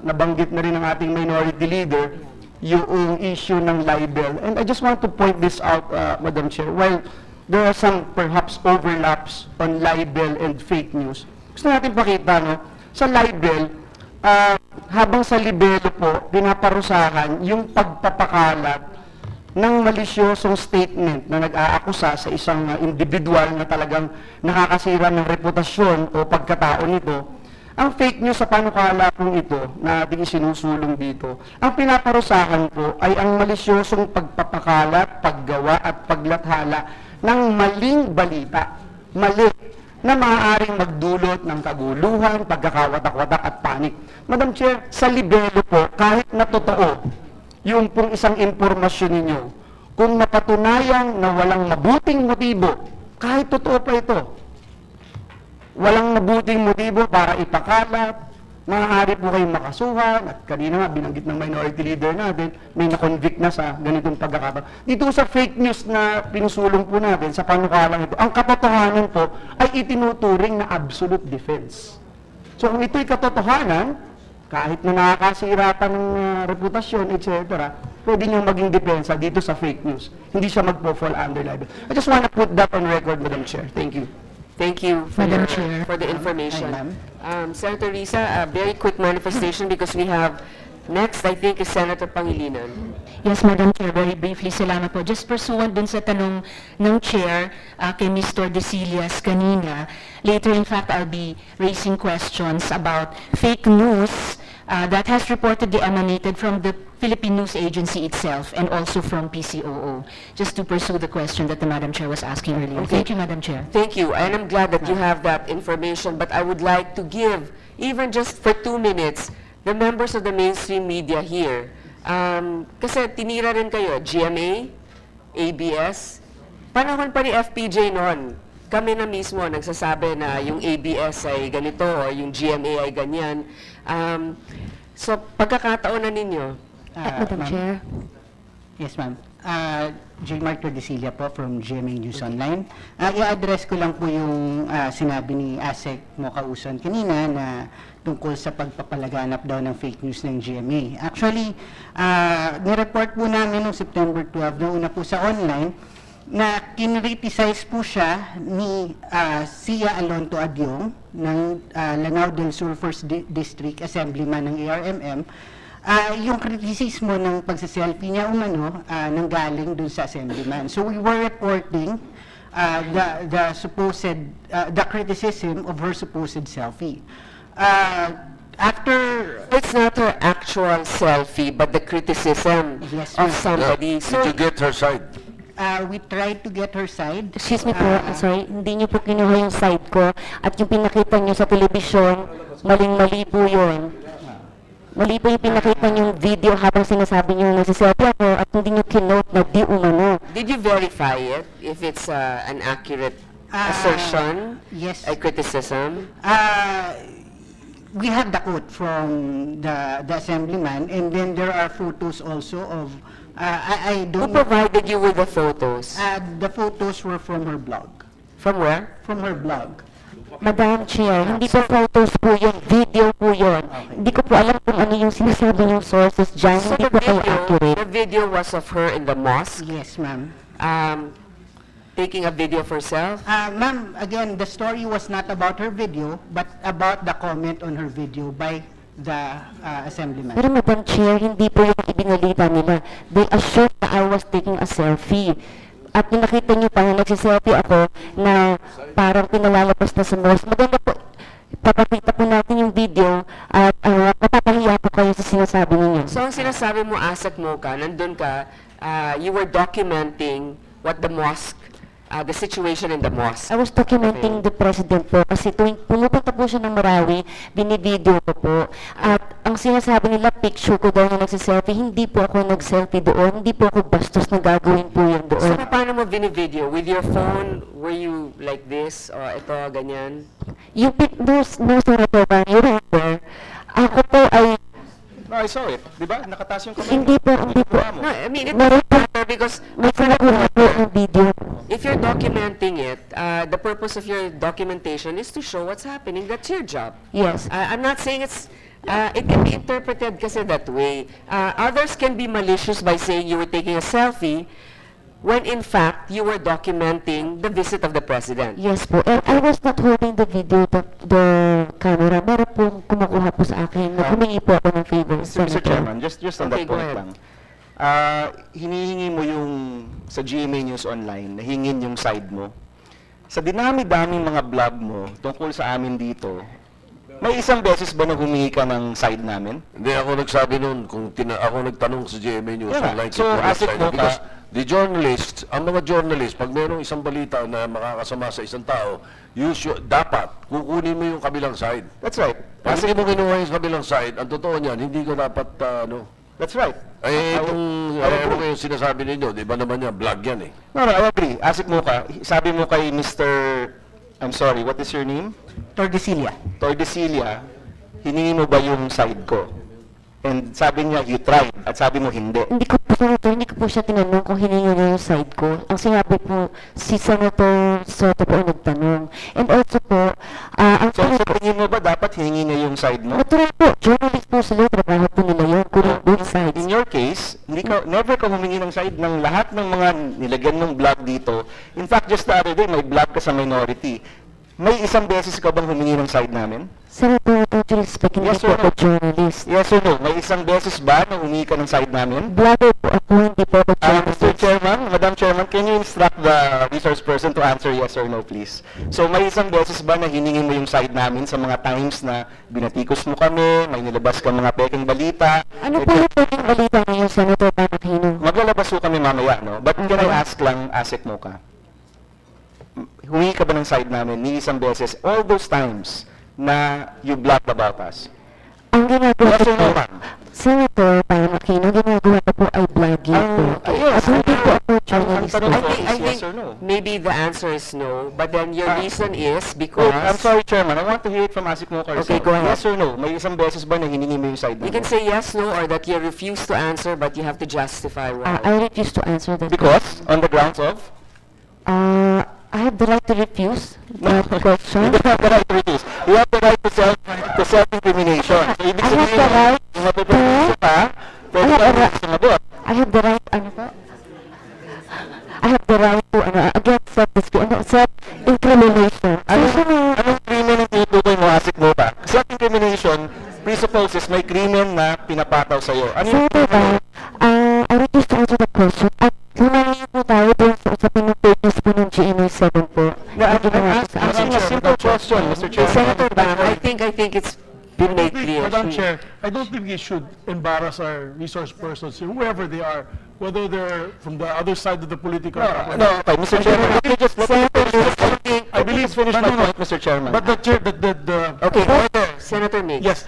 nabanggit na rin ng ating minority leader yung issue ng libel. And I just want to point this out, Madam Chair, while there are some perhaps overlaps on libel and fake news. Gusto natin pakita, no? Sa libel, habang sa libelo po, pinaparusahan yung pagpapakalat ng malisyosong statement na nag-aakusa sa isang individual na talagang nakakasira ng reputasyon o pagkatao nito. Ang fake news sa panukala pong ito na ating isinusulong dito, ang pinaparusahan po ay ang malisyosong pagpapakalat, paggawa at paglathala ng maling balita. Mali na maaaring magdulot ng kaguluhan, pagkakawatak-watak at panik. Madam Chair, sa libelo po, kahit na totoo, yung pong isang impormasyon ninyo, kung napatunayang na walang mabuting motibo, kahit totoo pa ito, walang mabuting motibo para ipakalat, maaari po kayong makasuhan, at kanina nga binanggit ng minority leader natin, may na-convict na sa ganitong pagkakataon. Dito sa fake news na pinusulong po natin, sa panukalang ito, ang katotohanan po ay itinuturing na absolute defense. So kung ito'y katotohanan, kahit na nakakasira pa ng reputasyon, etc., pwede niyong maging depensa dito sa fake news. Hindi siya magpo-fall under libel. I just want to put that on record, Madam Chair. Thank you. Thank you for the information. Senator Risa, a very quick manifestation because we have next, I think, is Senator Pangilinan. Yes, Madam Chair, very briefly, salamat po. Just pursuant dun sa tanong ng Chair kay Mr. Desillas kanina, later in fact I'll be raising questions about fake news that has reportedly emanated from the Philippine News Agency itself and also from PCOO, just to pursue the question that the Madam Chair was asking earlier. Okay. Thank you, Madam Chair. Thank you, and I'm glad that you have that information, but I would like to give, even just for 2 minutes, the members of the mainstream media here. Kasi tinira rin kayo, GMA, ABS, panahon pa ni FPJ noon, kami na mismo nagsasabi na yung ABS ay ganito o yung GMA ay ganyan. So, pagkakataon na ninyo. Madam Chair. Yes, ma'am. J. Mark Tordesilla po from GMA News Online. I-address ko lang po yung sinabi ni Asek Mokauson kanina na tungkol sa pagpapalaganap daw ng fake news ng GMA. Actually, nireport po namin noong September 12, noong una po sa online, na kinriticize po siya ni Sia Alonto Adyong ng Lanao del Sur 1st District Assemblyman ng ARMM. Yung kritisismo ng pagsaselfie niya umano nanggaling dun sa assemblyman. So we were reporting the supposed the criticism of her supposed selfie. After It's not her actual selfie, but the criticism of somebody. Did you get her side? We tried to get her side. Excuse me po, sorry, hindi niyo po kinuha yung side ko at yung pinakita niyo sa telebisyon, maling-mali po yun. Mali po yung pinakita niyong video habang sinasabi niyo nagsiselfie ako at hindi niyo kinote na di umano. Did you verify it, if it's an accurate assertion, yes, a criticism? We have the quote from the assemblyman, and then there are photos also of, I don't Who provided you with the photos? The photos were from her blog. From where? From her blog. Madam Chair, hindi po photos po yun, video po yun. Hindi ko po alam kung ano yung sinasabi yung sources dyan, So hindi the po kayo video, accurate. the video was of her in the mosque? Yes, ma'am. Taking a video of herself? Ma'am, again, the story was not about her video, but about the comment on her video by the assemblyman. Pero Madam Chair, hindi po yung ibinalita nila. They assured na I was taking a selfie. At yung nakita niyo pa na nagsiselfie ako na parang pinalalabas na sa mosque. Maganda po, papakita po natin yung video at mapapahiya po kayo sa sinasabi ninyo. So ang sinasabi mo, asset mo ka, nandun ka, you were documenting what the mosque, the situation in the mosque. I was documenting the president po kasi tuwing pumupunta po siya ng Marawi, binivideo ko po. At ang sinasabi nila, picture ko daw na nagsiselfie, hindi po ako nag-selfie doon, hindi po ako bastos na gagawin po yun doon. So paano mo binivideo? With your phone, were you like this? O ito, ganyan? Yung no, Senator Bang, you remember, ako po ay No, I saw it. Di ba? Nakataas yung kamay. hindi po. No, I mean, it doesn't matter because may sinakuha po ang video. if you're documenting it, the purpose of your documentation is to show what's happening. That's your job. Yes. I'm not saying it's, it can be interpreted kasi that way. Others can be malicious by saying you were taking a selfie when in fact you were documenting the visit of the president. Yes po. And I was not holding the video, the camera. Meron pong kumukuha po sa akin. Humingi po ako ng favor. Mr. Chairman, just on Okay, that go point ahead. lang. Hinihingi mo yung sa GMA News Online, nahingin yung side mo. Sa dinami-daming mga vlog mo tungkol sa amin dito, may isang beses ba na humingi ka ng side namin? Hindi ako nagsabi noon kung ako nagtanong sa GMA News Yeah. Online. So, asik mo ka. Because the journalists, ang mga journalists, pag mayroong isang balita na makakasama sa isang tao, dapat kukunin mo yung kabilang side. That's right. Pag hindi mo kinuha yung kabilang side, ang totoo niyan, hindi ko dapat, That's right. itong, yung sinasabi ninyo, di ba naman yan, vlog yan eh. No, I agree. Asik mo ka. Sabi mo kay Mr. I'm sorry, what is your name? Tordesillas. Tordesillas, hiningi mo ba yung side ko? And sabi niya, you tried. At sabi mo, hindi. Hindi ko po, Senator, hindi ko po siya tinanong kung hiningi niya yung side ko. Ang sinabi po, si Senator Soto po ang nagtanong. And also po, ang So, sa tingin mo ba dapat hiningi niya yung side mo? natural po, journalist po sila, trabaho po nila yun, kunin both sides. In your case, never ka humingi ng side ng lahat ng mga nilagyan ng vlog dito. In fact, just the other day, may vlog ka sa minority. May isang beses ka bang humingi ng side namin? Senator, totally speaking, Yes hindi or po ako journalist. Yes or no? May isang beses ba na humingi ka ng side namin? Blogger po ako, hindi po ako journalist. Mr. Chairman, Madam Chairman, can you instruct the resource person to answer yes or no, please? So, may isang beses ba na hiningi mo yung side namin sa mga times na binatikos mo kami, may nilabas ka mga peking balita? Ano po yung pwedeng balita ngayon, Senator Panakino? Maglalabas po kami mamaya, no? But can I ask lang, asik mo ka? Humingi ka ba ng side namin ni isang beses all those times na you blogged about us? Ang ginagawa Yes ko or no, po, ma'am? Senator Panakino, ginagawa ko po ay blogging po. At hindi po ako journalist po. I think maybe the answer is no, but then your reason is because... I'm sorry, Chairman. I want to hear it from Asik Mokar. Okay, go ahead. Yes or no? May isang beses ba na hiningi mo yung side You namin? can say yes, no, or that you refuse to answer, but you have to justify why. I refuse to answer that. Because? On the grounds of? I have the right to refuse that question. You don't have the right to refuse. You have the right to self-incrimination. So, ibig I have sabihin, the right kung mapipagpisa ka, pwede ka sumagot. I have the right, ano po? I have the right to, against self-incrimination. Anong krimen ang tinutukoy mo, Asik Mokar? Self-incrimination presupposes may krimen na pinapataw sa'yo. Ano yung Senator, I refuse to answer the question. At lumayo po tayo dun sa usapin ng fake news po po ng GMA 7 po. I'm asking a simple question, Mr. Chair. Senator Bang, I think it's been made clear. Madam Chair, I don't think we should embarrass our resource persons here, whoever they are, whether they're from the other side of the political... No, okay, Mr. Chairman, let me just finish. I believe finish my point, Mr. Chairman. But the chair, Okay, order. Senator Mix. Yes,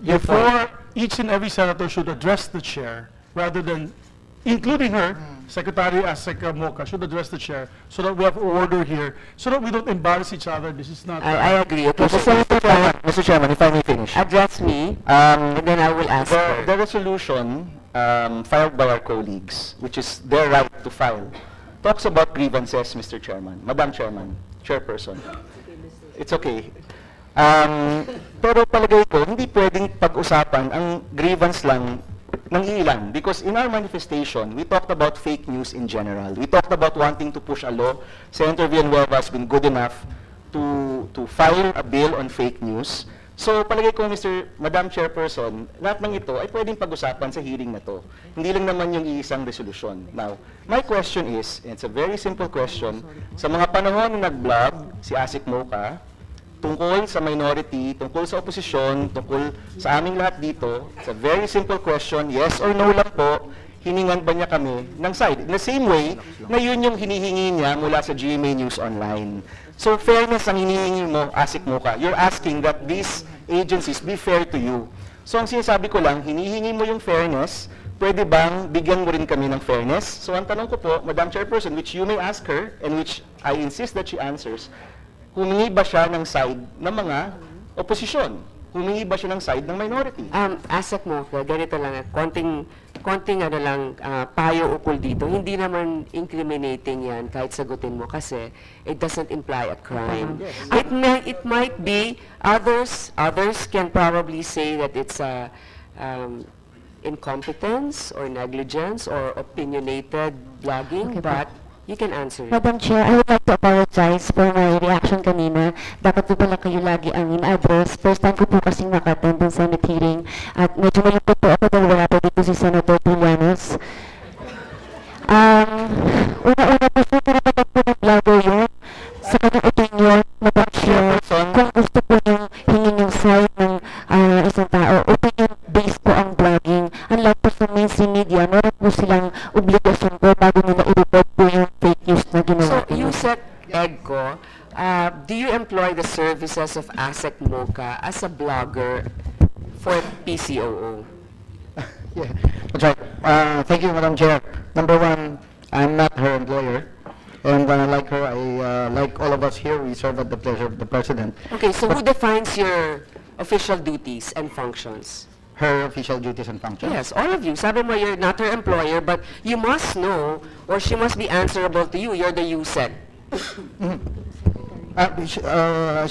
before each and every senator should address the chair, rather than, including her, Secretary Asek Mocha should address the chair, so that we have order here, so that we don't embarrass each other. This is not... I agree. Okay, Mr. Chairman, if I may finish. Address me, and then I will ask her. The resolution filed by our colleagues, which is their right to file, talks about grievances, Mr. Chairman. Madam Chairman, Chairperson. It's okay. Pero palagay ko, hindi pwedeng pag-usapan ang grievance lang ng ilan. Because in our manifestation, we talked about fake news in general. We talked about wanting to push a law. Senator Villanueva has been good enough to file a bill on fake news. So palagay ko, Madam Chairperson, lahat ng ito ay pwedeng pag-usapan sa hearing na to. Hindi lang naman yung iisang resolusyon. Now, my question is, and it's a very simple question, sa mga panahon na nag-blog si Asik Mocha, tungkol sa minority, tungkol sa oposisyon, tungkol sa aming lahat dito, it's a very simple question, yes or no lang po, hiningan ba niya kami ng side? In the same way, na yun yung hinihingi niya mula sa GMA News Online. So fairness ang hinihingi mo, Asik Mocha. You're asking that these agencies be fair to you. So ang sinasabi ko lang, hinihingi mo yung fairness, pwede bang bigyan mo rin kami ng fairness? So ang tanong ko po, Madam Chairperson, which you may ask her, and which I insist that she answers, humingi ba siya ng side ng mga oposisyon? Humingi ba siya ng side ng minority? Asek mo, ganito lang, konting payo ukol dito. Hindi naman incriminating yan kahit sagutin mo kasi it doesn't imply a crime. It might be, others can probably say that it's a incompetence or negligence or opinionated blogging, but you can answer it. Madam Chair, I would like to apologize for my reaction kanina. Dapat po pala kayo lagi ang in-address. First time ko po kasing naka-attend ng Senate hearing at medyo malipot po ako dahil wala po dito si Senator Trillanes. Una-una po siya, karapatag po ng vlogger yun. Sa kanyang opinion, Madam Chair, kung gusto po niyong hingin yung side ng isang tao, opinion-based po ang blogging. Unlike po sa mainstream media, meron po silang obligasyon po bago nila i-report po yung fake news na ginawa. So, you said, Edgo, do you employ the services of Asek Mocha as a blogger for PCOO? Yeah, that's right. Thank you, Madam Chair. Number one, I'm not her employer. And like her, like all of us here, we serve at the pleasure of the President. Okay, so who defines your official duties and functions? Her official duties and functions? Yes, all of you. Sabi mo, you're not her employer, but you must know, or she must be answerable to you. You're the USEC.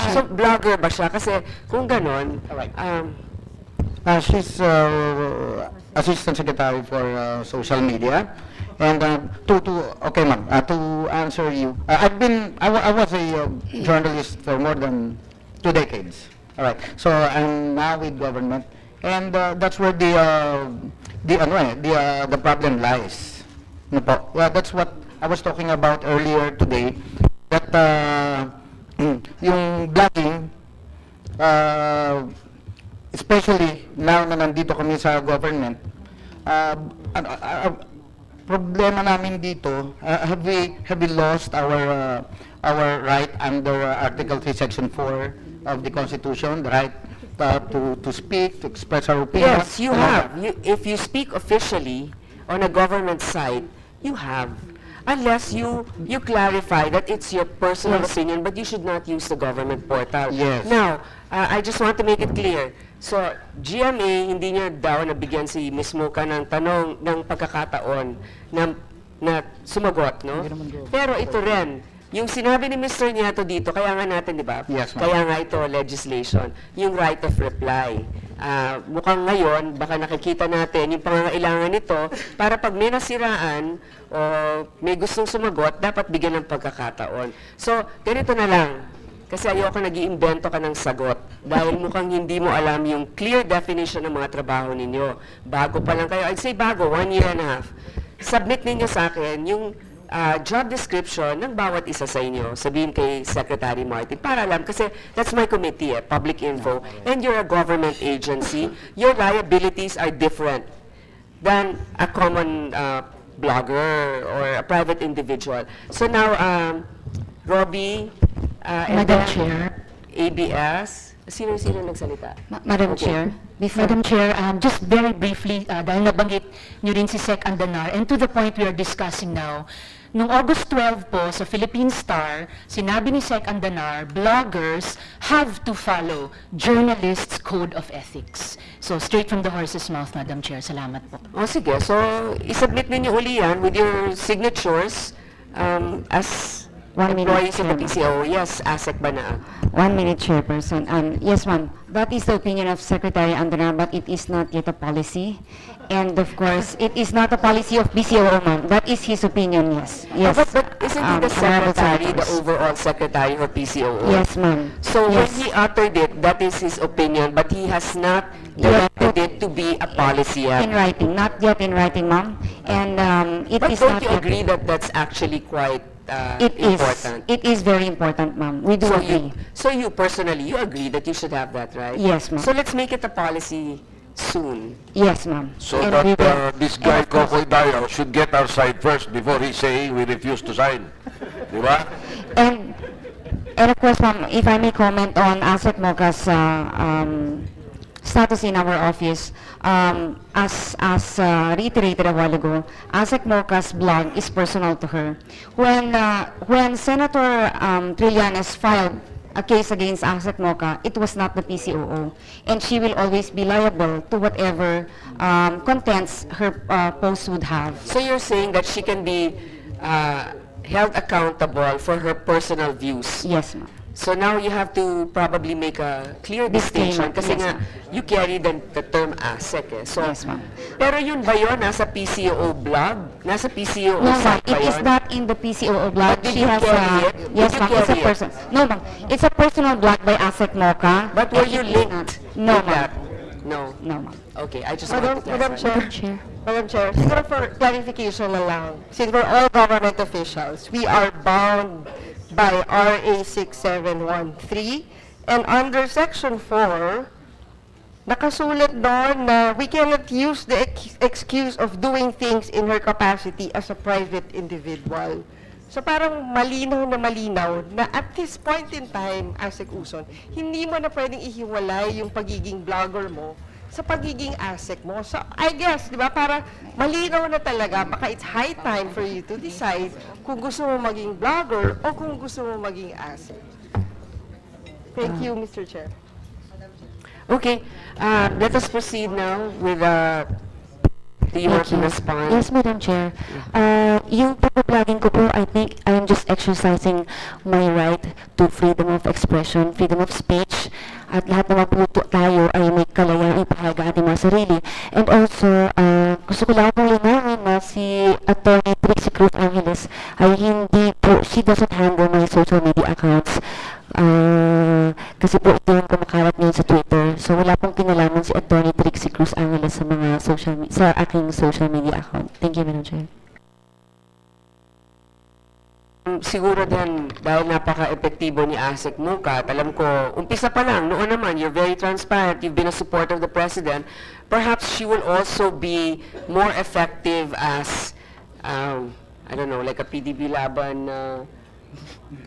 So, blogger ba siya? Kasi kung ganon, she's Assistant Secretary for Social Media. And okay ma'am, to answer you, I was a journalist for more than 2 decades. All right, so I'm now with government, and that's where the problem lies. Yeah, that's what I was talking about earlier today. That yung blogging, especially now na nandito kami sa government, problema namin dito, have we lost our right under Article 3, Section 4 of the Constitution, the right to speak, to express our opinion? Yes, you have. If you speak officially on a government site, you have. Unless you clarify that it's your personal opinion, but you should not use the government portal. Yes. Now, I just want to make it clear. So, GMA, hindi niya daw nabigyan si Ms. Mocha ng tanong ng pagkakataon na sumagot, no? Pero ito rin, yung sinabi ni Mr. Nieto dito, kaya nga natin, di ba? Yes, kaya nga ito, legislation, yung right of reply. Mukhang ngayon, baka nakikita natin yung pangangailangan nito para pag may nasiraan o may gustong sumagot, dapat bigyan ng pagkakataon. So, ganito na lang. Kasi ayoko nag-iimbento ka ng sagot dahil mukhang hindi mo alam yung clear definition ng mga trabaho ninyo. Bago pa lang kayo, I'd say bago, 1 year and a half. Submit ninyo sa akin yung job description ng bawat isa sa inyo. Sabihin kay Secretary Martin, para alam, kasi that's my committee, public info, and you're a government agency, your liabilities are different than a common blogger or a private individual. So now, Robbie, and Madam then Chair. ABS, sino nagsalita? Madam Okay. Chair, Madam Chair, just very briefly, dahil nabanggit nyo rin si Sec Andanar, and to the point we are discussing now, noong August 12 po sa Philippine Star, sinabi ni Sec Andanar, bloggers have to follow journalists' code of ethics. So straight from the horse's mouth, Madam Chair. Salamat po. O sige, so isubmit ninyo uli yan with your signatures as 1 minute, employees of the Chairman. PCO. Yes, ASEC Banaa. 1 minute, Chairperson. Yes, ma'am. That is the opinion of Secretary Andanar, but it is not yet a policy. And of course, it is not a policy of BCOO, ma'am. That is his opinion, yes. Yes. But isn't he the Honorable secretary, the Senators. overall secretary of PCOO? Yes, ma'am. So Yes. when he uttered it, that is his opinion, but he has not directed it to be a policy yet. In writing, not yet in writing, ma'am. And it But is don't not you yet- agree that that's actually quite It is. important? It is very important, ma'am. We do agree. So you personally, you agree that you should have that, right? Yes, ma'am. So let's make it a policy soon. Yes, ma'am. So And that we will- this and guy, of course- Kokoy Dayo, should get our side first before he's saying we refuse to sign. Di ba? And of course, ma'am, if I may comment on ASEC Moca's status in our office, as reiterated a while ago, ASEC Moca's blog is personal to her. When Senator Trillanes filed a case against ASEC Moca, it was not the PCOO, and she will always be liable to whatever contents her post would have. So you're saying that she can be held accountable for her personal views? Yes, ma'am. So now you have to probably make a clear distinction kasi Yes, nga, you carry the term ASEC eh. So, Yes, ma'am. pero yun ba yun? Nasa PCOO blog? Nasa PCOO No, ma'am. site ba It is yun? not in the PCOO blog. But did She you has carry it? yes, Did you ma'am. It's a carry it? person. No, ma'am. It's a personal blog by ASEC Moca. But were and you it is linked not- No, with ma'am. that? No. No, ma'am. Okay, I just Madam, wanted to Madam clarify. Chair, Madam Chair, siguro for clarification na lang, since we're all government officials, we are bound by RA 6713, and under Section 4, nakasulat doon na we cannot use the excuse of doing things in her capacity as a private individual. So parang malinaw na at this point in time, ASEC Uson, hindi mo na pwedeng ihiwalay yung pagiging blogger mo sa pagiging ASEC mo. So I guess, di ba, para malinaw na talaga, baka it's high time for you to decide kung gusto mo maging blogger o kung gusto mo maging ASEC. Thank you, Mr. Chair. Okay, let us proceed now with do you want to respond? Yes, Madam Chair. Yung pag-blogging ko po, I think I'm just exercising my right to freedom of expression, freedom of speech, at lahat naman po tayo ay may kalayaan ipahayag ating mga sarili. And also, gusto ko lang pong linawin na si Attorney Trixie Cruz Angeles ay hindi po, she doesn't handle my social media accounts. Kasi po ito yung kumakalat ngayon sa Twitter. So wala pong kinalaman si Attorney Trixie Cruz Angeles sa mga sa aking social media account. Thank you, Madam Chair. Siguro din, dahil napaka-epektibo ni ASEC Moca, at alam ko, umpisa pa lang, noon naman, you're very transparent, you've been a supporter of the President, perhaps she will also be more effective as, I don't know, like a PDB Laban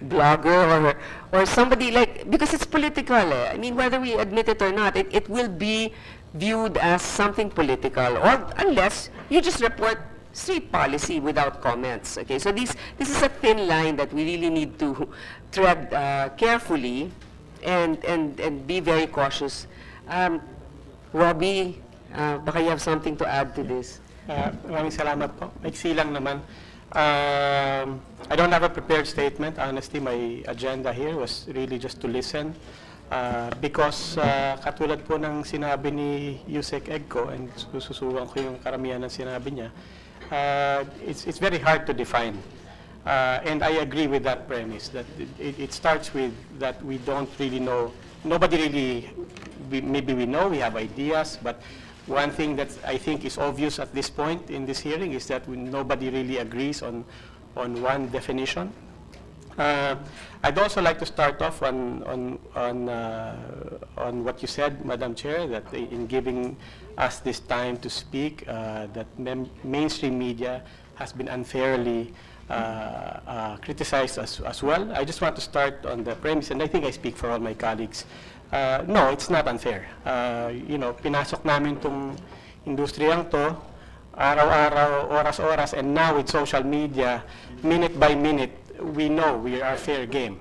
blogger or somebody like, because it's political eh. I mean, whether we admit it or not, it will be viewed as something political, or unless you just report street policy without comments. Okay, so this is a thin line that we really need to tread carefully and be very cautious. Robbie, baka you have something to add to this. Maraming salamat po. Maiksi lang naman. I don't have a prepared statement. Honestly, my agenda here was really just to listen. Because katulad po ng sinabi ni Yusek Egco, and sususuwan ko yung karamihan ng sinabi niya, it's very hard to define. And I agree with that premise, that it starts with that we don't really know, nobody really, maybe we know, we have ideas, but one thing that I think is obvious at this point in this hearing is that nobody really agrees on one definition. I'd also like to start off on what you said, Madam Chair, that in giving us this time to speak, that mainstream media has been unfairly criticized as well. I just want to start on the premise, and I think I speak for all my colleagues. No, it's not unfair. You know, pinasok namin tong industriyang to, araw-araw, oras-oras, and now with social media, minute by minute, we know we are fair game.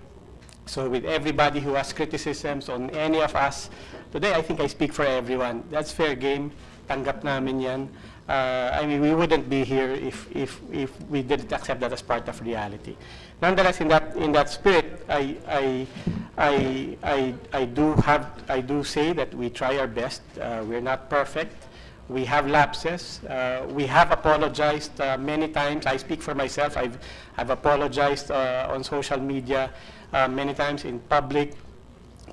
So with everybody who has criticisms on any of us, today I think I speak for everyone. That's fair game. Tanggap namin yan. I mean, we wouldn't be here if we didn't accept that as part of reality. Nonetheless, in that spirit, I do say that we try our best. We're not perfect. We have lapses. We have apologized many times. I speak for myself. I've apologized on social media many times in public.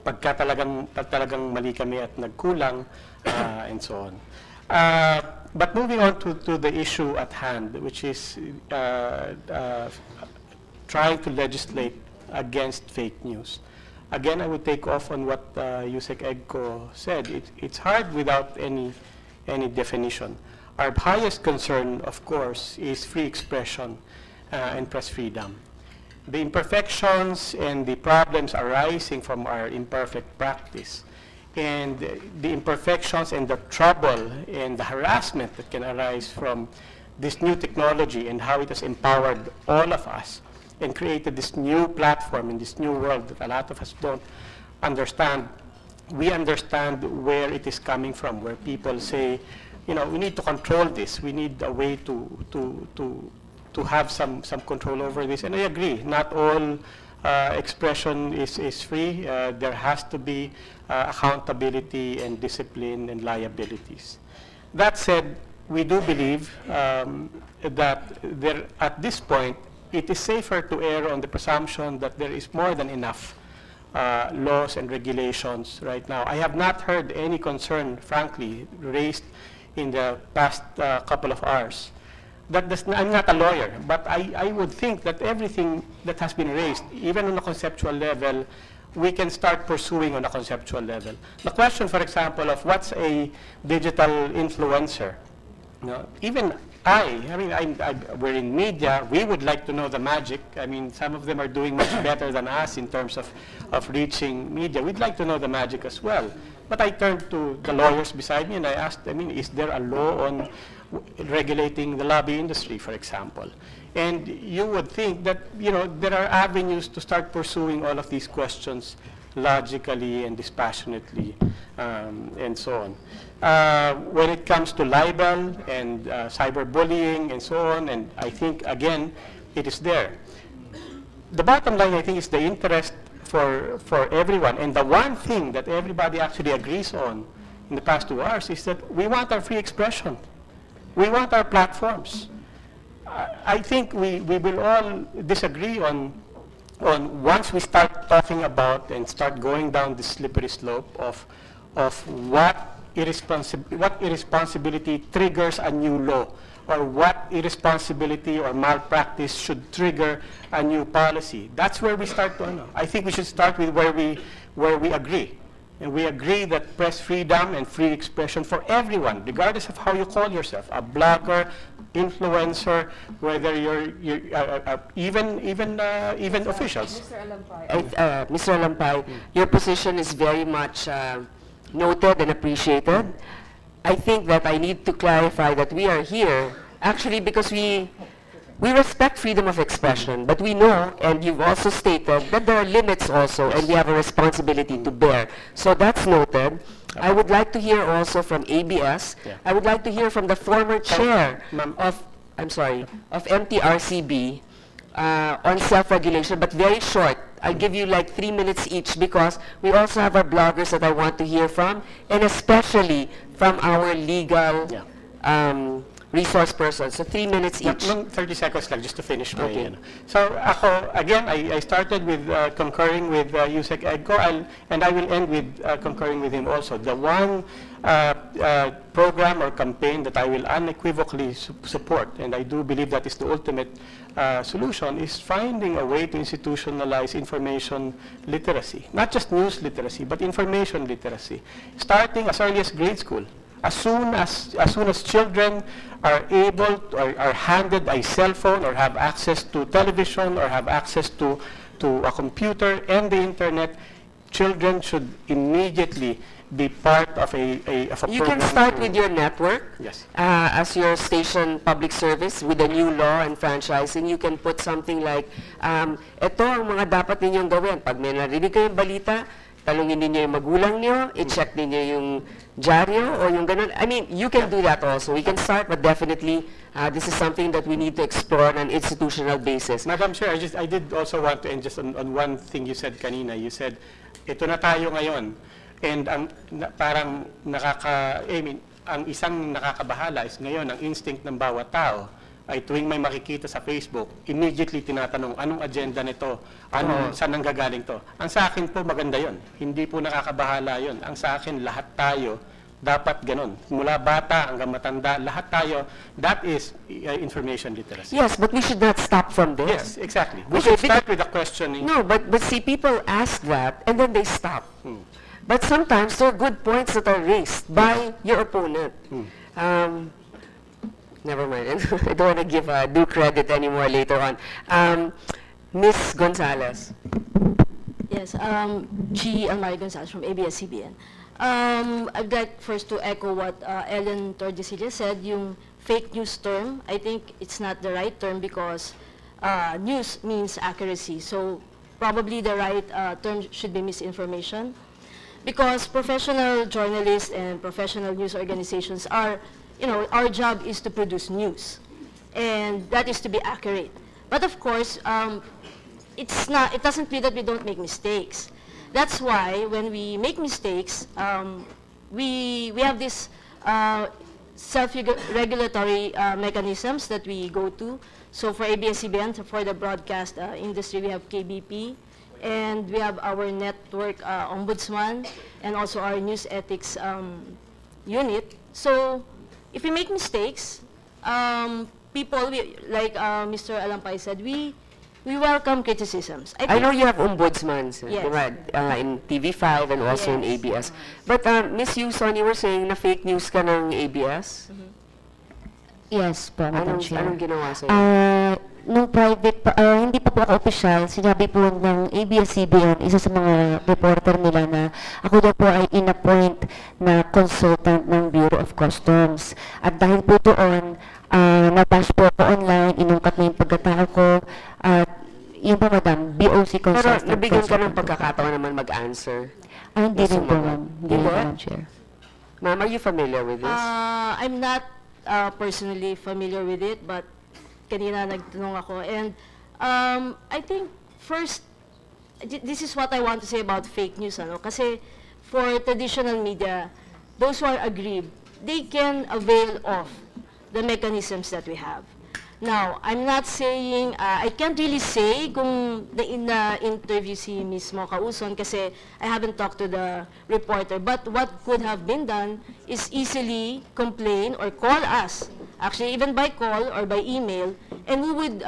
Pagka talagang mali kami at nagkulang, and so on. But moving on to the issue at hand, which is trying to legislate against fake news. Again, I would take off on what Yusek Egko said. It's hard without any definition. Our highest concern, of course, is free expression and press freedom. The imperfections and the problems arising from our imperfect practice, and the imperfections and the trouble and the harassment that can arise from this new technology and how it has empowered all of us and created this new platform in this new world that a lot of us don't understand. We understand where it is coming from, where people say, you know, we need to control this. We need a way to have some control over this. And I agree, not all expression is free. There has to be accountability and discipline and liabilities. That said, we do believe that at this point, it is safer to err on the presumption that there is more than enough laws and regulations right now. I have not heard any concern, frankly, raised in the past couple of hours. I'm not a lawyer, but I would think that everything that has been raised, even on a conceptual level, we can start pursuing on a conceptual level. The question, for example, of what's a digital influencer, you know, even we're in media, we would like to know the magic. I mean, some of them are doing much better than us in terms of reaching media. We'd like to know the magic as well. But I turned to the lawyers beside me and I asked, I mean, is there a law on regulating the lobby industry, for example? And you would think that, you know, there are avenues to start pursuing all of these questions logically and dispassionately, and so on. When it comes to libel and cyberbullying and so on, and I think, again, it is there. The bottom line, I think, is the interest for everyone. And the one thing that everybody actually agrees on in the past 2 hours is that we want our free expression. We want our platforms. I think we will all disagree on once we start talking about and start going down the slippery slope of what irresponsibility triggers a new law, or what irresponsibility or malpractice should trigger a new policy. That's where we start to know. I think we should start with where we agree. And we agree that press freedom and free expression for everyone, regardless of how you call yourself, a blogger, influencer, whether you're even officials. Mr. Alampay, your position is very much noted and appreciated. I think that I need to clarify that we are here actually because we respect freedom of expression, but we know, and you've also stated, that there are limits also, and we have a responsibility to bear. So that's noted. I would like to hear also from ABS. I would like to hear from the former chair of MTRCB on self-regulation, but very short. I'll give you like 3 minutes each because we also have our bloggers that I want to hear from, and especially from our legal resource persons. So 3 minutes each. 30 seconds lang just to finish my, So ako, again, I started with concurring with Yusek Egco, and I will end with concurring with him also. The one program or campaign that I will unequivocally support, and I do believe that is the ultimate solution, is finding a way to institutionalize information literacy. Not just news literacy, but information literacy. Starting as early as grade school. As soon as children are able, are handed a cell phone, or have access to television, or have access to a computer and the internet, children should immediately be part of a You program. can start with your network. Yes. As your station public service with the new law and franchising. You can put something like, ito ang mga dapat ninyong gawin. Pag may narinig kayong balita, talungin ninyo yung magulang nyo, i-check ninyo yung dyaryo o yung ganun. I mean, you can do that also. We can start, but definitely this is something that we need to explore on an institutional basis. Madam Chair, I did also want to end just on one thing you said kanina. You said, ito na tayo ngayon. And parang ang isang nakakabahala is ngayon, ang instinct ng bawat tao ay tuwing may makikita sa Facebook, immediately tinatanong, anong agenda nito? Saan ang gagaling to? Ang sa akin po, maganda yon. Hindi po nakakabahala yon. Ang sa akin, lahat tayo, dapat ganon. Mula bata hanggang matanda, lahat tayo, that is information literacy. Yes, but we should not stop from there. Yes, exactly. We should start with the questioning. No, but see, people ask that, and then they stop. But sometimes there are good points that are raised by your opponent. Never mind. I don't want to give due credit anymore later on. Ms. Gonzalez. Yes, G. Almari Gonzalez from ABS-CBN. I'd like first to echo what Ellen Tordesillas said, yung fake news term. I think it's not the right term because news means accuracy. So probably the right term should be misinformation. Because professional journalists and professional news organizations are, our job is to produce news. And that is to be accurate. But of course, it doesn't mean that we don't make mistakes. That's why when we make mistakes, we have this self-regulatory mechanisms that we go to. So for ABS-CBN, for the broadcast industry, we have KBP, and we have our network ombudsman, and also our news ethics unit. So if we make mistakes, people, like Mr. Alampay said, we welcome criticisms. I know you have ombudsman, Yes. in TV5 and also in ABS. But Ms. Yuson, you were saying na fake news ka ng ABS? Yes po, Madam Chair. Anong ginawa sa'yo? Nung private, hindi pa po ako official, sinabi po ng ABS-CBN, isa sa mga reporter nila na ako daw po ay in-appoint na consultant ng Bureau of Customs. At dahil po doon, nabash po ako online, inungkat na yung pagkatao ko, at yun po, Madam, BOC consultant. Pero nabigyan ka ng pagkakataon naman mag-answer? Hindi rin po, Ma'am. Hindi rin po, Madam Chair. Ma'am, are you familiar with this? I'm not personally familiar with it, but kanina nagtanong ako. And I think first, this is what I want to say about fake news. Kasi for traditional media, those who are aggrieved, they can avail of the mechanisms that we have. Now, I'm not saying, I can't really say kung na-interview si Ms. Mocha Uson kasi I haven't talked to the reporter. But what could have been done is easily complain or call us, actually even by call or by email, and we would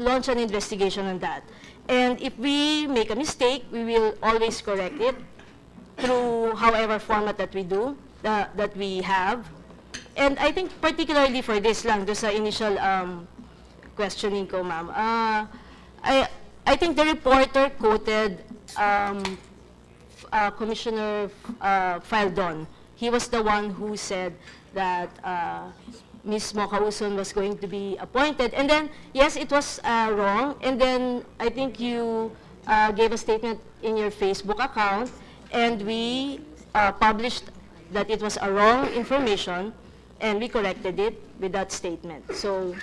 launch an investigation on that. And if we make a mistake, we will always correct it through however format that we do, that we have. And I think particularly for this lang, do sa initial questioning ko, ma'am, I think the reporter quoted Commissioner Faldon. He was the one who said that Ms. Mocha Uson was going to be appointed. And then, yes, it was wrong. And then I think you gave a statement in your Facebook account, and we published that it was a wrong information, and we corrected it with that statement. So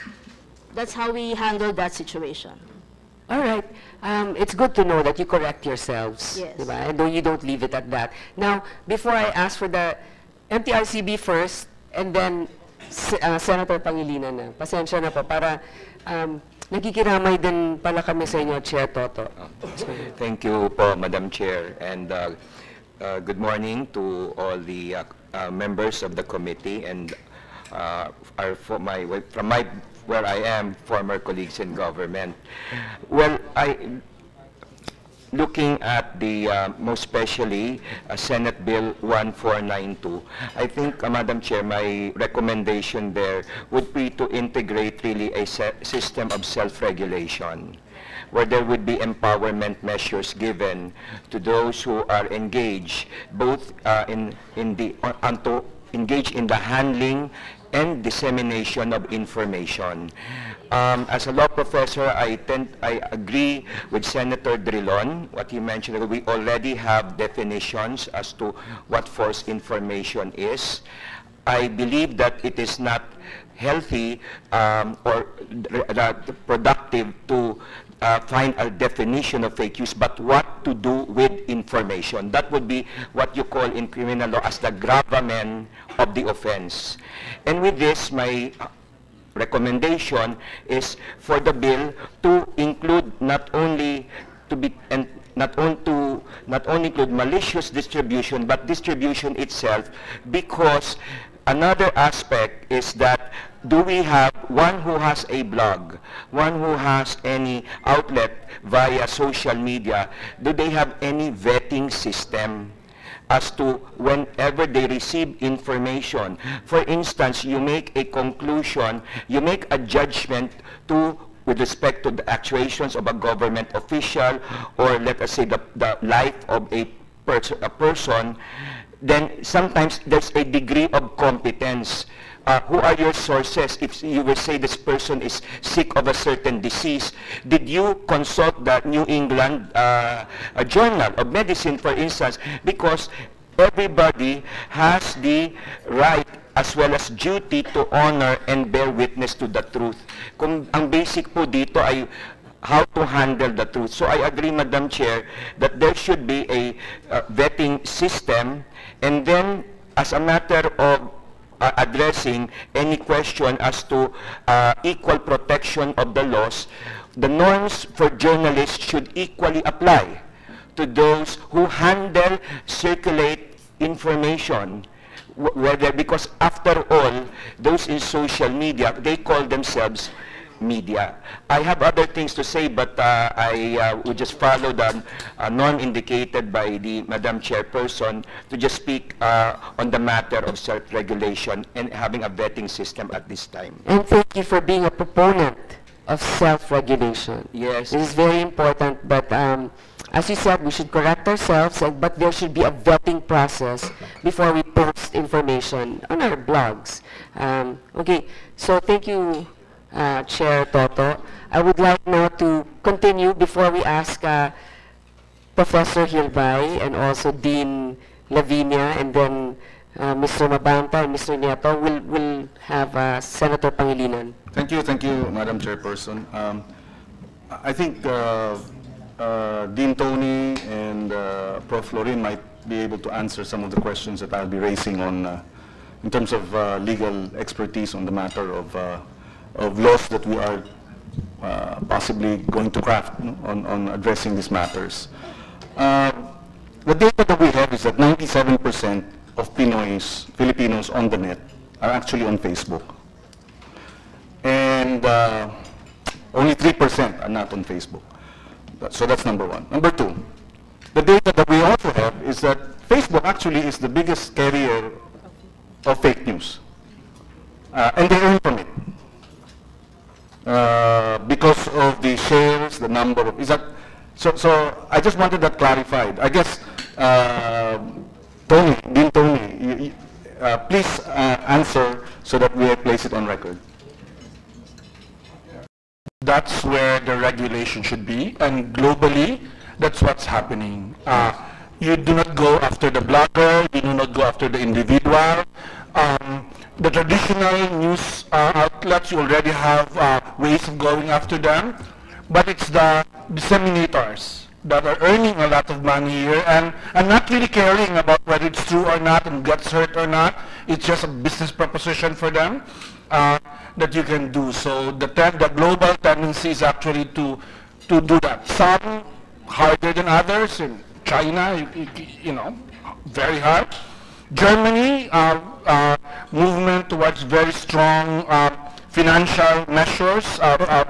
that's how we handled that situation. All right. It's good to know that you correct yourselves. Yes. Diba? And you don't leave it at that. Now, before I ask for the MTRCB first, and then Senator Pangilinan na. Pasensya na po para nakikiramay din pala kami sa inyo, Chair Toto. Thank you po, Madam Chair, and good morning to all the members of the committee and where I am, former colleagues in government. Well, looking at the, most especially, Senate Bill 1492, I think, Madam Chair, my recommendation there would be to integrate really a system of self-regulation, where there would be empowerment measures given to those who are engaged, both engage in the handling and dissemination of information. As a law professor, I agree with Senator Drilon, what he mentioned. We already have definitions as to what false information is. I believe that it is not healthy or productive to find a definition of fake news, but what to do with information. That would be what you call in criminal law as the gravamen of the offense. And with this, my recommendation is for the bill to include not only include malicious distribution, but distribution itself, because another aspect is that do we have one who has a blog, one who has any outlet via social media, do they have any vetting system as to whenever they receive information? For instance, you make a conclusion, you make a judgment with respect to the actuations of a government official, or let us say the life of a person, then sometimes there's a degree of competence. Who are your sources? If you will say this person is sick of a certain disease, did you consult the New England Journal of Medicine, for instance? Because everybody has the right as well as duty to honor and bear witness to the truth. Kung ang basic po dito ay how to handle the truth. So I agree, Madam Chair, that there should be a vetting system, and then as a matter of addressing any question as to equal protection of the laws, the norms for journalists should equally apply to those who handle, circulate information, because after all, those in social media, they call themselves media. I have other things to say, but I would just follow the norm indicated by the Madam Chairperson to just speak on the matter of self-regulation and having a vetting system at this time. And thank you for being a proponent of self-regulation. Yes. This is very important, but as you said, we should correct ourselves, but there should be a vetting process before we post information on our blogs. Okay, so thank you, Chair Toto. I would like now to continue before we ask Professor Hilbay and also Dean Lavinia, and then Mr. Mabanta and Mr. Nieto will have Senator Pangilinan. Thank you, Madam Chairperson. I think Dean Tony and Prof. Florin might be able to answer some of the questions that I'll be raising on, in terms of legal expertise on the matter of laws that we are possibly going to craft on addressing these matters. The data that we have is that 97% of Filipinos on the net are actually on Facebook. And only 3% are not on Facebook. So that's number one. Number two, the data that we also have is that Facebook actually is the biggest carrier of fake news. And they earn from it. Because of the shares, the number of, so I just wanted that clarified. I guess, Dean Tony, please answer so that we place it on record. That's where the regulation should be, and globally, that's what's happening. You do not go after the blogger, you do not go after the individual. The traditional news outlets, you already have ways of going after them, but it's the disseminators that are earning a lot of money here and not really caring about whether it's true or not and gets hurt or not. It's just a business proposition for them that you can do. So the global tendency is actually to do that. Some harder than others. In China, you know, very hard. Germany, movement towards very strong financial measures,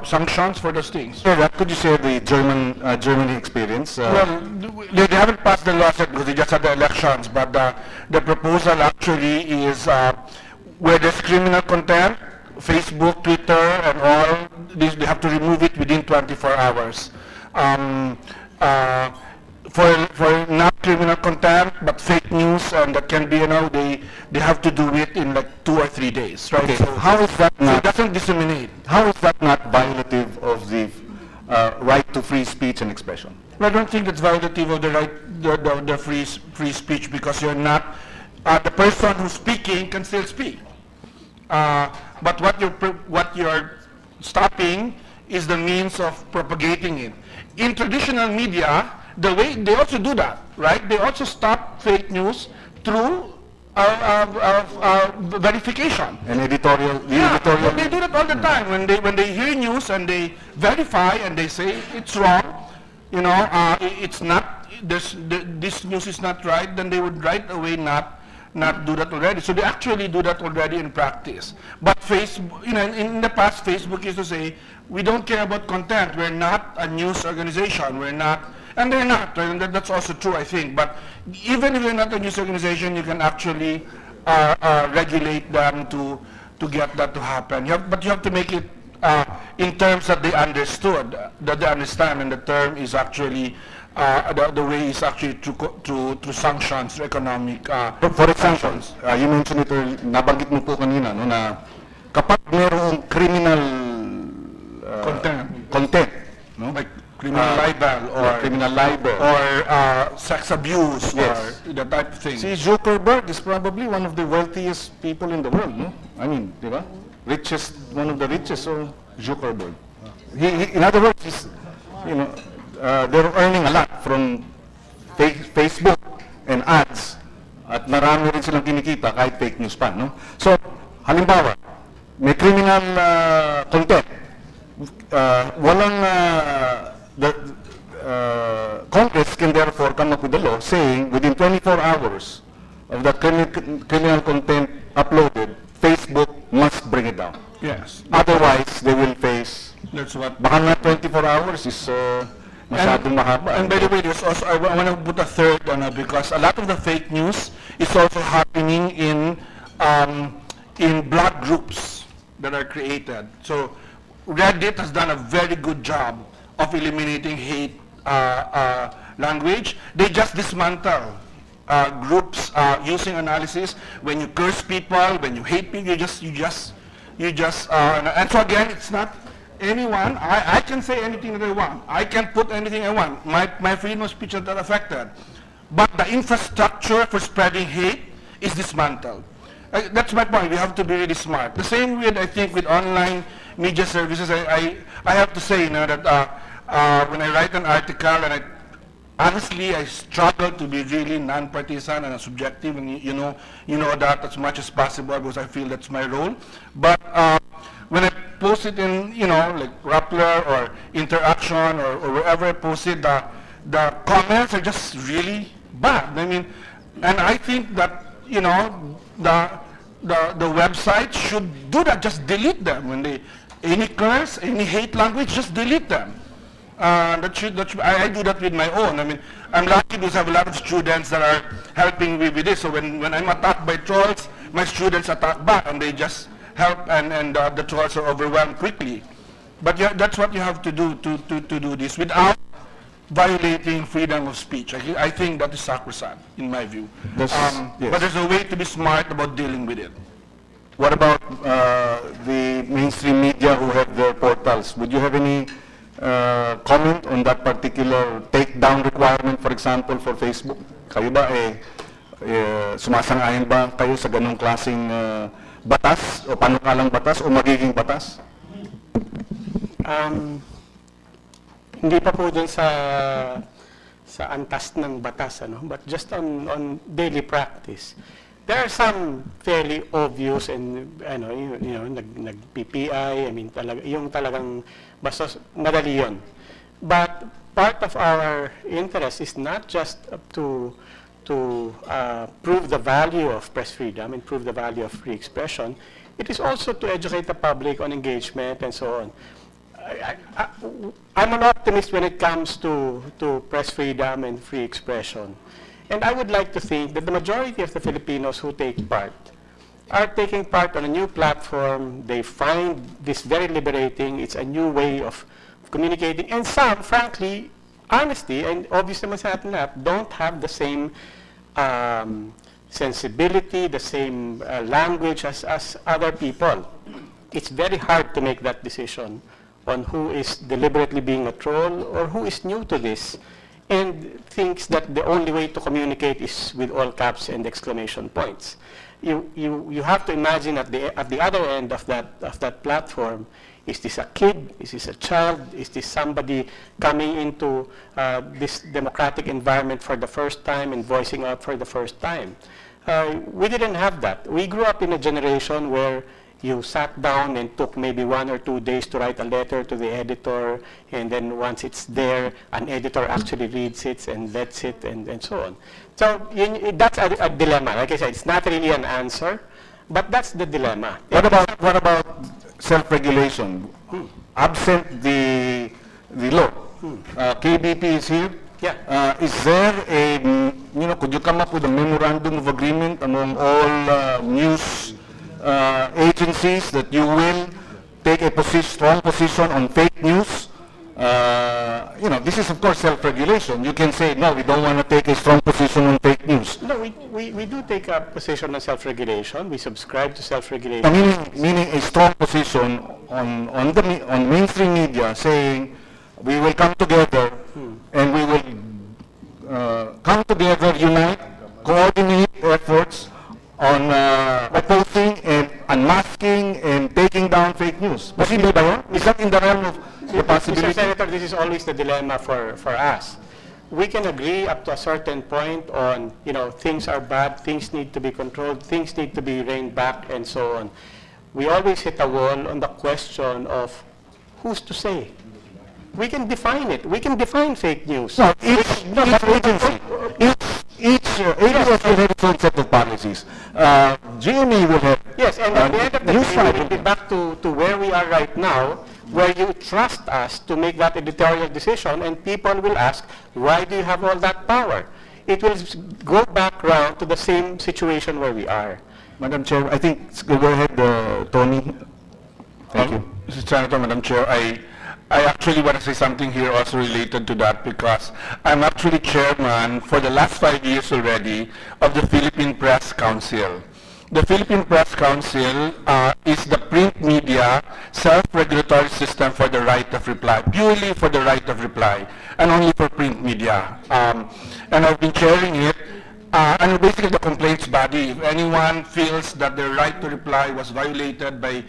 sanctions for those things. So what could you say the Germany experience? Well, they haven't passed the laws yet because they just had the elections, but the proposal actually is where there's criminal content, Facebook, Twitter, and all, they have to remove it within 24 hours. For not criminal content, but fake news, and that can be, you know, they have to do it in like 2 or 3 days, right? Okay. So How is that so not? it doesn't disseminate. How is that not violative of the right to free speech and expression? I don't think it's violative of the right, the free speech, because you're not, the person who's speaking can still speak. But what you're stopping is the means of propagating it. In traditional media, the way they also do that, right? They also stop fake news through verification. And editorial. They do that all the time. When they hear news and they verify and they say it's wrong, you know, it's not. This news is not right. Then they would right away not do that already. So they actually do that already in practice. But Facebook, you know, in the past, Facebook used to say, we don't care about content. We're not a news organization. We're not. And they're not, and that's also true, I think. But even if you're not a news organization, you can actually regulate them to get that to happen. But you have to make it in terms that they understood, that they understand, and the term is actually, the way is actually through sanctions, through economic For example, you mentioned it, nabanggit mo po kanina, no, na kapag merong criminal content, no? Like criminal libel or sex abuse, yes, or that type of thing. See, Zuckerberg is probably one of the wealthiest people in the world, no? I mean, di ba? One of the richest, so Zuckerberg. In other words, he's, you know, they're earning a lot from Facebook and ads, at marami rin silang kinikita kahit fake news pa, no? So, halimbawa, may criminal content. The Congress can therefore come up with a law saying within 24 hours of the criminal content uploaded, Facebook must bring it down. Yes. Otherwise, they will face. That's what. Baka nga 24 hours is masyadong mahaba. And by the way, there's also, I want to put a third on it, because a lot of the fake news is also happening in blog groups that are created. So Reddit has done a very good job of eliminating hate language. They just dismantle groups using analysis. When you curse people, when you hate people, and so again, it's not anyone. I can say anything that I want. I can put anything I want. My freedom of speech is not affected. But the infrastructure for spreading hate is dismantled. That's my point. We have to be really smart. The same way, I think, with online media services, I have to say, you know, that when I write an article, and honestly, I struggle to be really non-partisan and subjective, and you know that as much as possible, because I feel that's my role. But when I post it in, you know, like Rappler or Interaction or wherever I post it, the comments are just really bad. I mean, and I think that, you know, the website should do that. Just delete them when any curse, any hate language, just delete them. I do that with my own. I mean, I'm lucky because I have a lot of students that are helping me with this. So when I'm attacked by trolls, my students attack back, and they just help, and the trolls are overwhelmed quickly. But yeah, that's what you have to do to do this without violating freedom of speech. I think that is sacrosanct, in my view. Yes. But there's a way to be smart about dealing with it. What about the mainstream media who have their portals? Would you have any comment on that particular takedown requirement, for example, for Facebook? Kayo ba, sumasang-ayon ba kayo sa ganong klaseng batas, o panukalang batas, o magiging batas? Hindi pa po dun sa antas ng batas, but just on daily practice. There are some fairly obvious and nag-PPI, yung talagang basta madali yun. But part of our interest is not just to prove the value of press freedom and prove the value of free expression. It is also to educate the public on engagement and so on. I'm an optimist when it comes to press freedom and free expression. And I would like to think that the majority of the Filipinos who take part are taking part on a new platform. They find this very liberating. It's a new way of communicating. And some, frankly, honesty, and obviously don't have the same sensibility, the same language as other people. It's very hard to make that decision on who is deliberately being a troll or who is new to this and thinks that the only way to communicate is with all caps and exclamation points. You have to imagine at the other end of that platform, is this a kid? Is this a child? Is this somebody coming into this democratic environment for the first time and voicing out for the first time? We didn't have that. We grew up in a generation where you sat down and took maybe 1 or 2 days to write a letter to the editor, and then once it's there, an editor actually reads it and lets it, and so on. So that's a dilemma. Like I said, it's not really an answer, but that's the dilemma. What about self-regulation? Absent the law, KBP is here. Yeah. Is there could you come up with a memorandum of agreement among all news agencies that you will take a strong position on fake news? This is of course self-regulation. You can say, no, we don't want to take a strong position on fake news. No, we do take a position on self-regulation. We subscribe to self-regulation. Meaning a strong position on mainstream media saying, we will come together and we will come together, unite, coordinate efforts on opposing and unmasking and taking down fake news. Possible ba yun? Is that in the realm of the possibility? Mr. Senator, this is always the dilemma for us. We can agree up to a certain point on, things are bad, things need to be controlled, things need to be reined back, and so on. We always hit a wall on the question of who's to say. We can define it. We can define fake news. No, each agency will have its own set of policies. GMA will have... Yes, and at the end of the day, we will be back to where we are right now, where you trust us to make that editorial decision, and people will ask, why do you have all that power? It will go back around to the same situation where we are. Madam Chair, I think, go ahead, Tony. Thank you. Mr. Senator, Madam Chair, I actually want to say something here also related to that, because I'm actually chairman for the last 5 years already of the Philippine Press Council. The Philippine Press Council is the print media self-regulatory system for the right of reply, purely for the right of reply, and only for print media. And I've been chairing it, and basically the complaints body. If anyone feels that their right to reply was violated by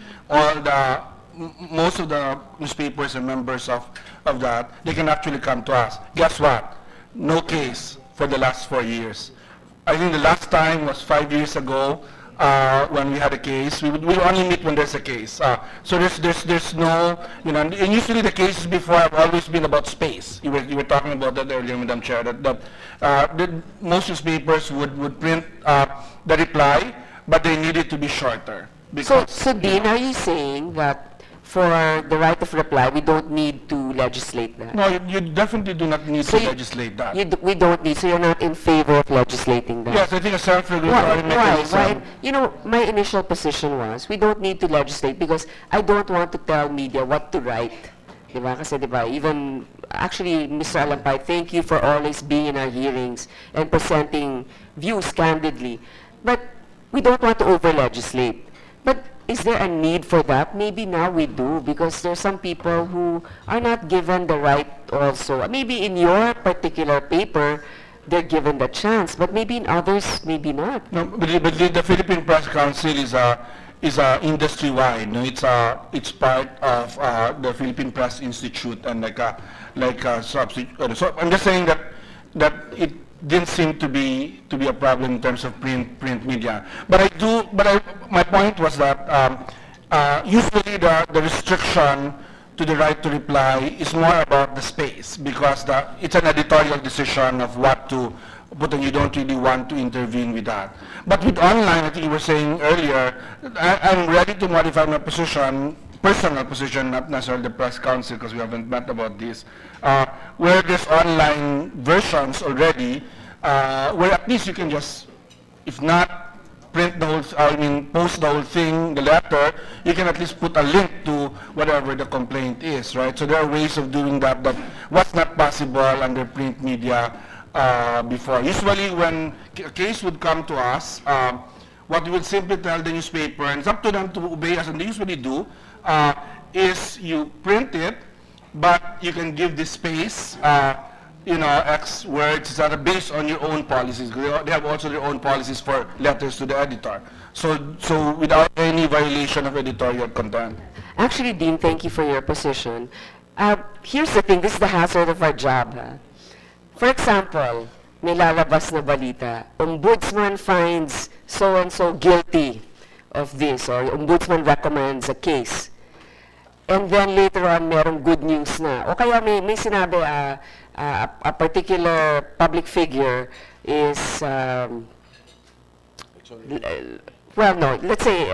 most of the newspapers and members of that, they can actually come to us. Guess what? No case for the last 4 years. I think the last time was 5 years ago when we had a case. We only meet when there's a case. So there's no, and usually the cases before have always been about space. You were talking about that earlier, Madam Chair, that most newspapers would print the reply, but they needed to be shorter. So Dean, are you saying that for the right of reply, we don't need to legislate that? No, you definitely do not need to legislate that. We don't need, so you're not in favor of legislating that? Yes, I think a self-regulatory mechanism. Why? My initial position was, we don't need to legislate because I don't want to tell media what to write. Diba? Kasi diba, even, actually, Mr. Alampay, thank you for always being in our hearings and presenting views candidly. But we don't want to over-legislate. But is there a need for that? Maybe now we do, because there are some people who are not given the right also. Maybe in your particular paper, they're given the chance, but maybe in others, maybe not. No, but the Philippine Press Council is industry-wide. No? It's part of the Philippine Press Institute and like a substitute. So I'm just saying that that it didn't seem to be a problem in terms of print media. But my point was that usually the restriction to the right to reply is more about the space, because it's an editorial decision of what to put, and you don't really want to intervene with that. But with online, I think you were saying earlier, I'm ready to modify my position, personal position, not necessarily the press council, because we haven't met about this, where there's online versions already, where at least you can just, if not print the whole, post the whole thing, the letter, you can at least put a link to whatever the complaint is, right? So there are ways of doing that was not possible under print media before. Usually when a case would come to us, what we would simply tell the newspaper, and it's up to them to obey us, and they usually do, is you print it, but you can give this space, X words that are based on your own policies. They have also their own policies for letters to the editor. So without any violation of editorial content. Actually, Dean, thank you for your position. Here's the thing, this is the hazard of our job. For example, may lalabas na balita, ombudsman finds so-and-so guilty of this, or ombudsman recommends a case. And then later on, merong good news na. O kaya may sinabi, a particular public figure is, let's say,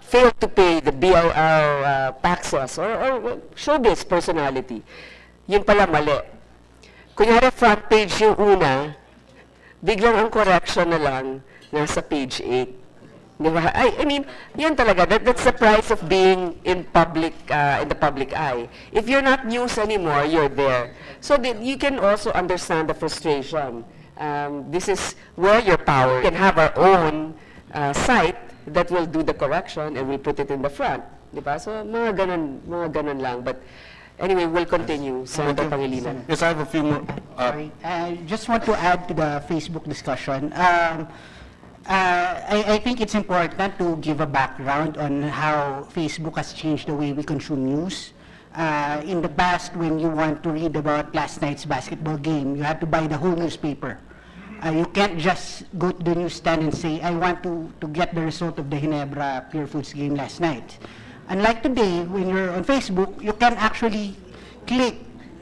failed to pay the BIR taxes or showbiz personality. Yun pala mali. Kunyari front page yung una, biglang ang correction na lang nasa page 8. Diba? I mean, yan talaga. That's the price of being in the public eye. If you're not news anymore, you're there. So you can also understand the frustration. This is where your power. We can have our own site that will do the correction and we put it in the front. Diba? So mga ganun lang. But anyway, we'll continue. Senator Pangilinan. Yes, I have a few more. Sorry. I just want to add to the Facebook discussion. I think it's important to give a background on how Facebook has changed the way we consume news. In the past, when you want to read about last night's basketball game, you have to buy the whole newspaper. You can't just go to the newsstand and say, I want to get the result of the Ginebra Pure Foods game last night. Unlike today, when you're on Facebook, you can actually click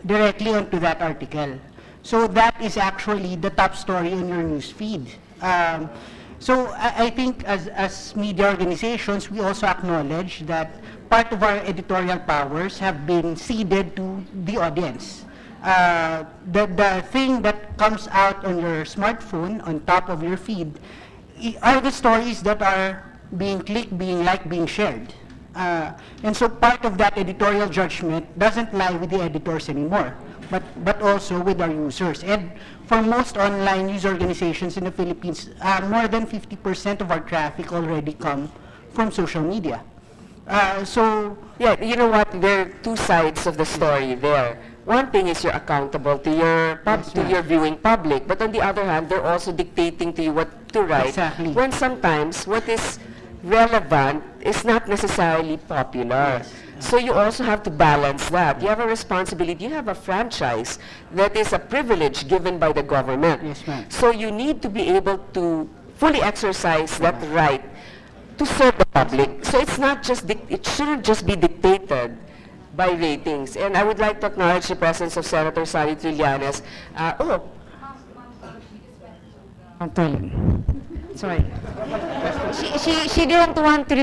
directly onto that article. So that is actually the top story on your news feed. So I think as media organizations, we also acknowledge that part of our editorial powers have been ceded to the audience. The thing that comes out on your smartphone on top of your feed are the stories that are being clicked, being liked, being shared. And so part of that editorial judgment doesn't lie with the editors anymore, but also with our users. And for most online news organizations in the Philippines, more than 50% of our traffic already come from social media. So yeah, you know what? There are two sides of the story there. One thing is you're accountable to your viewing public, but on the other hand, they're also dictating to you what to write. Exactly. When sometimes what is relevant is not necessarily popular. Yes. So you also have to balance that. You have a responsibility. You have a franchise that is a privilege given by the government. Yes, ma'am. So you need to be able to fully exercise that right to serve the public. So it's not just it shouldn't just be dictated by ratings. And I would like to acknowledge the presence of Senator Sally Trillanes. Sorry. She didn't want to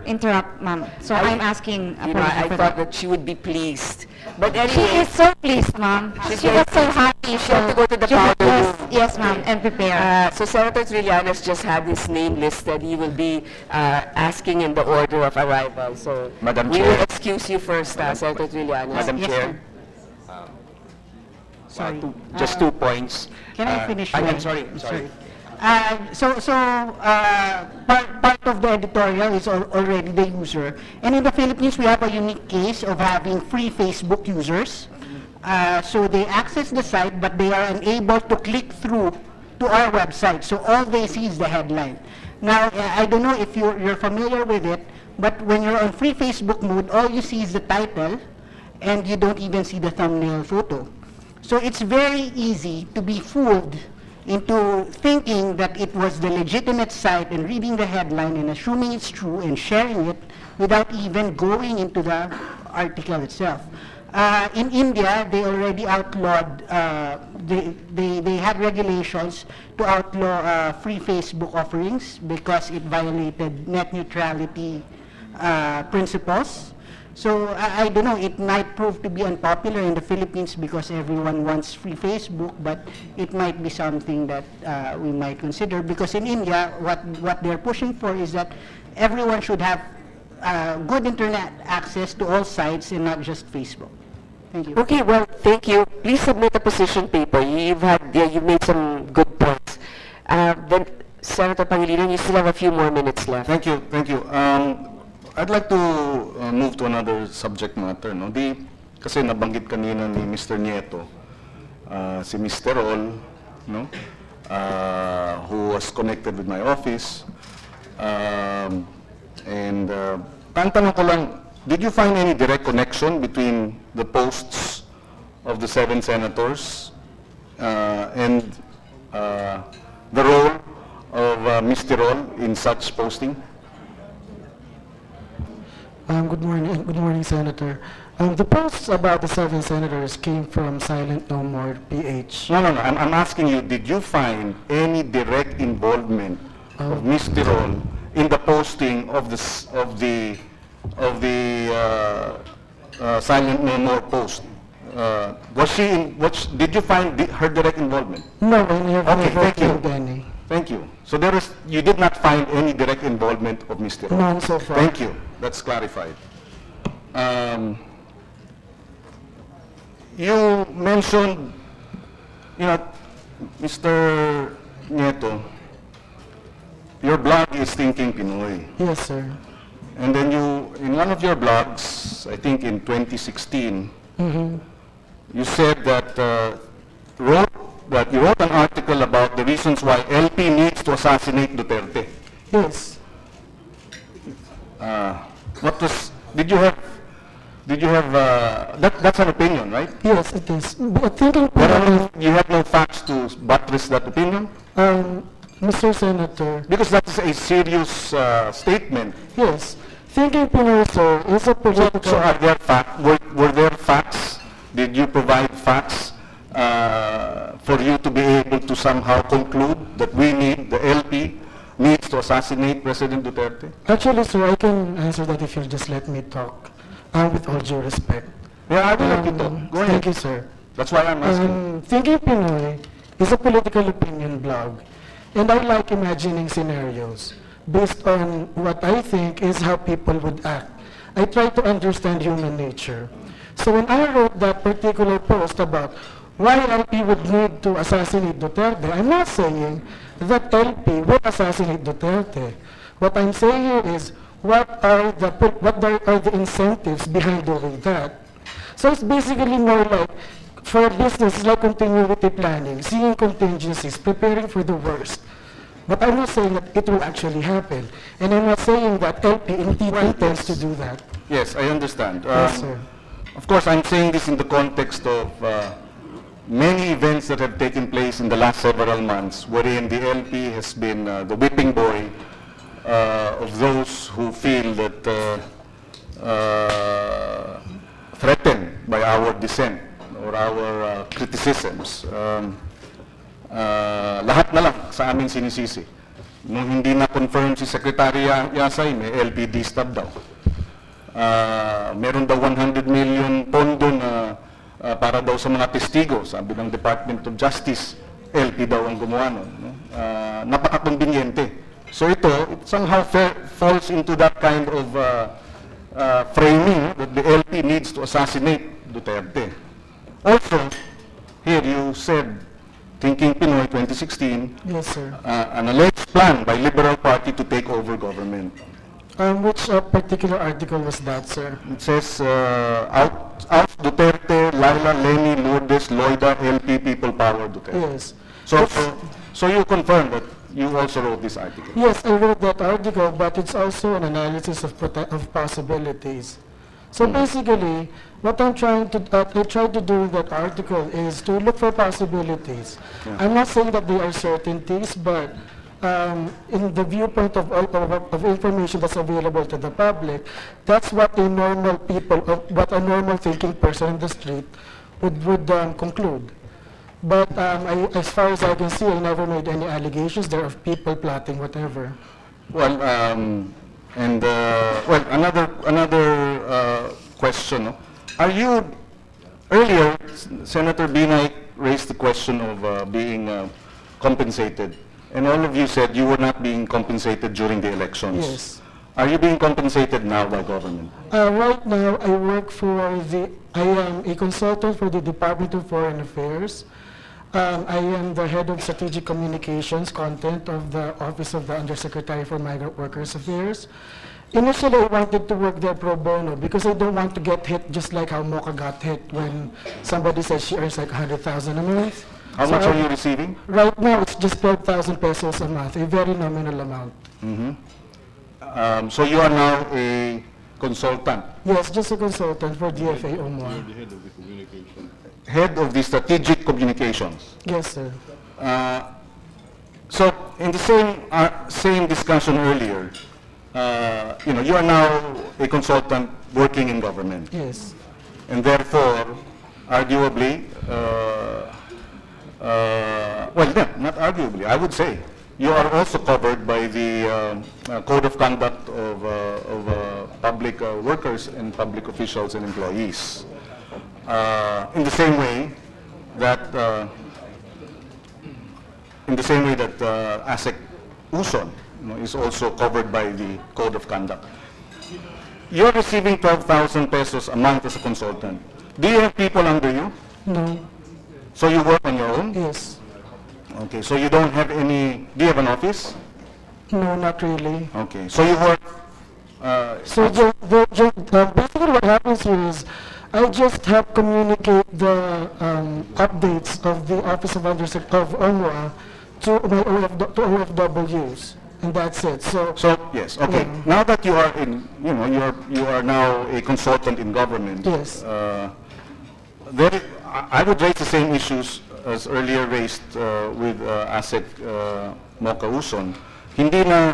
interrupt, ma'am. So I'm asking. I thought that she would be pleased. But anyway, she is so pleased, ma'am. She was so happy. She had to go to the powder room. Yes, ma'am, and prepare. So Senator Trillanes just had his name listed. He will be asking in the order of arrival. So Madam we Chair. will excuse you first, Senator Trillanes. Madam Yes, Chair. sorry. Just 2 points. Can I finish? I'm sorry. Part of the editorial is already the user. And in the Philippines, we have a unique case of having free Facebook users. So they access the site, but they are unable to click through to our website. So all they see is the headline. Now, I don't know if you're familiar with it, but when you're on free Facebook mode, all you see is the title, and you don't even see the thumbnail photo. So it's very easy to be fooled into thinking that it was the legitimate site and reading the headline and assuming it's true and sharing it without even going into the article itself. In India, they already outlawed, they had regulations to outlaw free Facebook offerings because it violated net neutrality principles. So I don't know, it might prove to be unpopular in the Philippines because everyone wants free Facebook, but it might be something that we might consider, because in India, what they're pushing for is that everyone should have good internet access to all sites and not just Facebook. Thank you. Okay, well, thank you. Please submit a position paper. You've made some good points. Then, Senator Pangilinan, you still have a few more minutes left. Thank you, thank you. I'd like to move to another subject matter. No? Kasi nabanggit kanina ni Mr. Nieto, si Mr. Ol, no? Who was connected with my office. Tantanong ko lang, did you find any direct connection between the posts of the 7 senators and the role of Mr. Ol in such posting? Good morning, Senator. The posts about the 7 senators came from Silent No More PH. No. I'm asking you, did you find any direct involvement of Mr. Ol in the posting of the Silent No More post? Was she in? Did you find her direct involvement? No, I have okay, never thank you. found any. Thank you. So you did not find any direct involvement of Mr. Ol? None so far. Thank you. That's clarified. You mentioned, Mr. Nieto, your blog is Thinking Pinoy. Yes, sir. And then in one of your blogs, I think in 2016, you said that you wrote an article about the reasons why LP needs to assassinate Duterte. Yes. Did you have, that's an opinion, right? Yes, it is. But Thinking Pinoy, you have no facts to buttress that opinion? Mr. Senator. Because that is a serious statement. Yes. Thinking Pinoy, sir, is a political... So are there were there facts? Did you provide facts for you to be able to somehow conclude that the LP needs to assassinate President Duterte? Actually, sir, I can answer that if you'll just let me talk, with all due respect. Yeah, I will let you talk. Go ahead. Thank you, sir. That's why I'm asking. Thinking Pinoy is a political opinion blog, and I like imagining scenarios based on what I think is how people would act. I try to understand human nature. So when I wrote that particular post about why LP would need to assassinate Duterte, I'm not saying that LP will assassinate Duterte. What I'm saying here is what are the incentives behind doing that. So it's basically more like, for a business, it's like continuity planning, seeing contingencies, preparing for the worst. But I'm not saying that it will actually happen. And I'm not saying that LP indeed intends to do that. Yes, I understand. Yes, sir. Of course, I'm saying this in the context of many events that have taken place in the last several months, wherein the LP has been the whipping boy of those who feel that threatened by our dissent or our criticisms. Lahat na lang sa aming sinisisi. Nung hindi na-confirm si Secretary Yasay, may LPD stab daw. Meron daw 100 million pondo na para daw sa mga testigo. Sabi ng Department of Justice, LP daw ang gumawa nun. Napaka-conveniente. So it somehow falls into that kind of framing that the LP needs to assassinate Duterte. Also, here you said, Thinking Pinoy 2016, yes, sir. An alleged plan by Liberal Party to take over government. Which particular article was that, sir? It says, out Duterte, Laila, Leni, Lourdes, Loida, LP, People Power, Duterte. Yes. So you confirm that you also wrote this article? Yes, I wrote that article, but it's also an analysis of possibilities. So basically, what I tried to do with that article is to look for possibilities. Yeah. I'm not saying that they are certainties, but in the viewpoint of information that's available to the public, that's what a normal what a normal thinking person in the street would conclude. But as far as I can see, I never made any allegations there of people plotting whatever. Well, well, another question. Are you, earlier, Senator Binay raised the question of being compensated, and all of you said you were not being compensated during the elections. Yes. Are you being compensated now by government? Right now, I work I am a consultant for the Department of Foreign Affairs. I am the head of strategic communications content of the Office of the Undersecretary for Migrant Workers Affairs. Initially, I wanted to work there pro bono because I don't want to get hit just like how Mocha got hit when somebody says she earns like 100,000 a month. How much are you receiving? Right now, it's just 12,000 pesos a month, a very nominal amount. So you are now a consultant? Yes, just a consultant for DFA OMWA. You're the head of the communication. Head of the strategic communications? Yes, sir. So in the same discussion earlier, you are now a consultant working in government. Yes. And therefore, arguably, well, no, not arguably, I would say, you are also covered by the Code of Conduct of public workers and public officials and employees. In the same way that ASEC Uson is also covered by the Code of Conduct. You're receiving 12,000 pesos a month as a consultant. Do you have people under you? No. So you work on your own? Yes. Okay, so you don't have any, do you have an office? No, not really. Okay, so you work... basically what happens here is I just help communicate the updates of the Office of OMWA to my OFWs, and that's it. So yes, okay. Yeah. Now that you are in, you are now a consultant in government. Yes. I would raise the same issues as earlier raised with ASEC Mocha Uson. Hindi na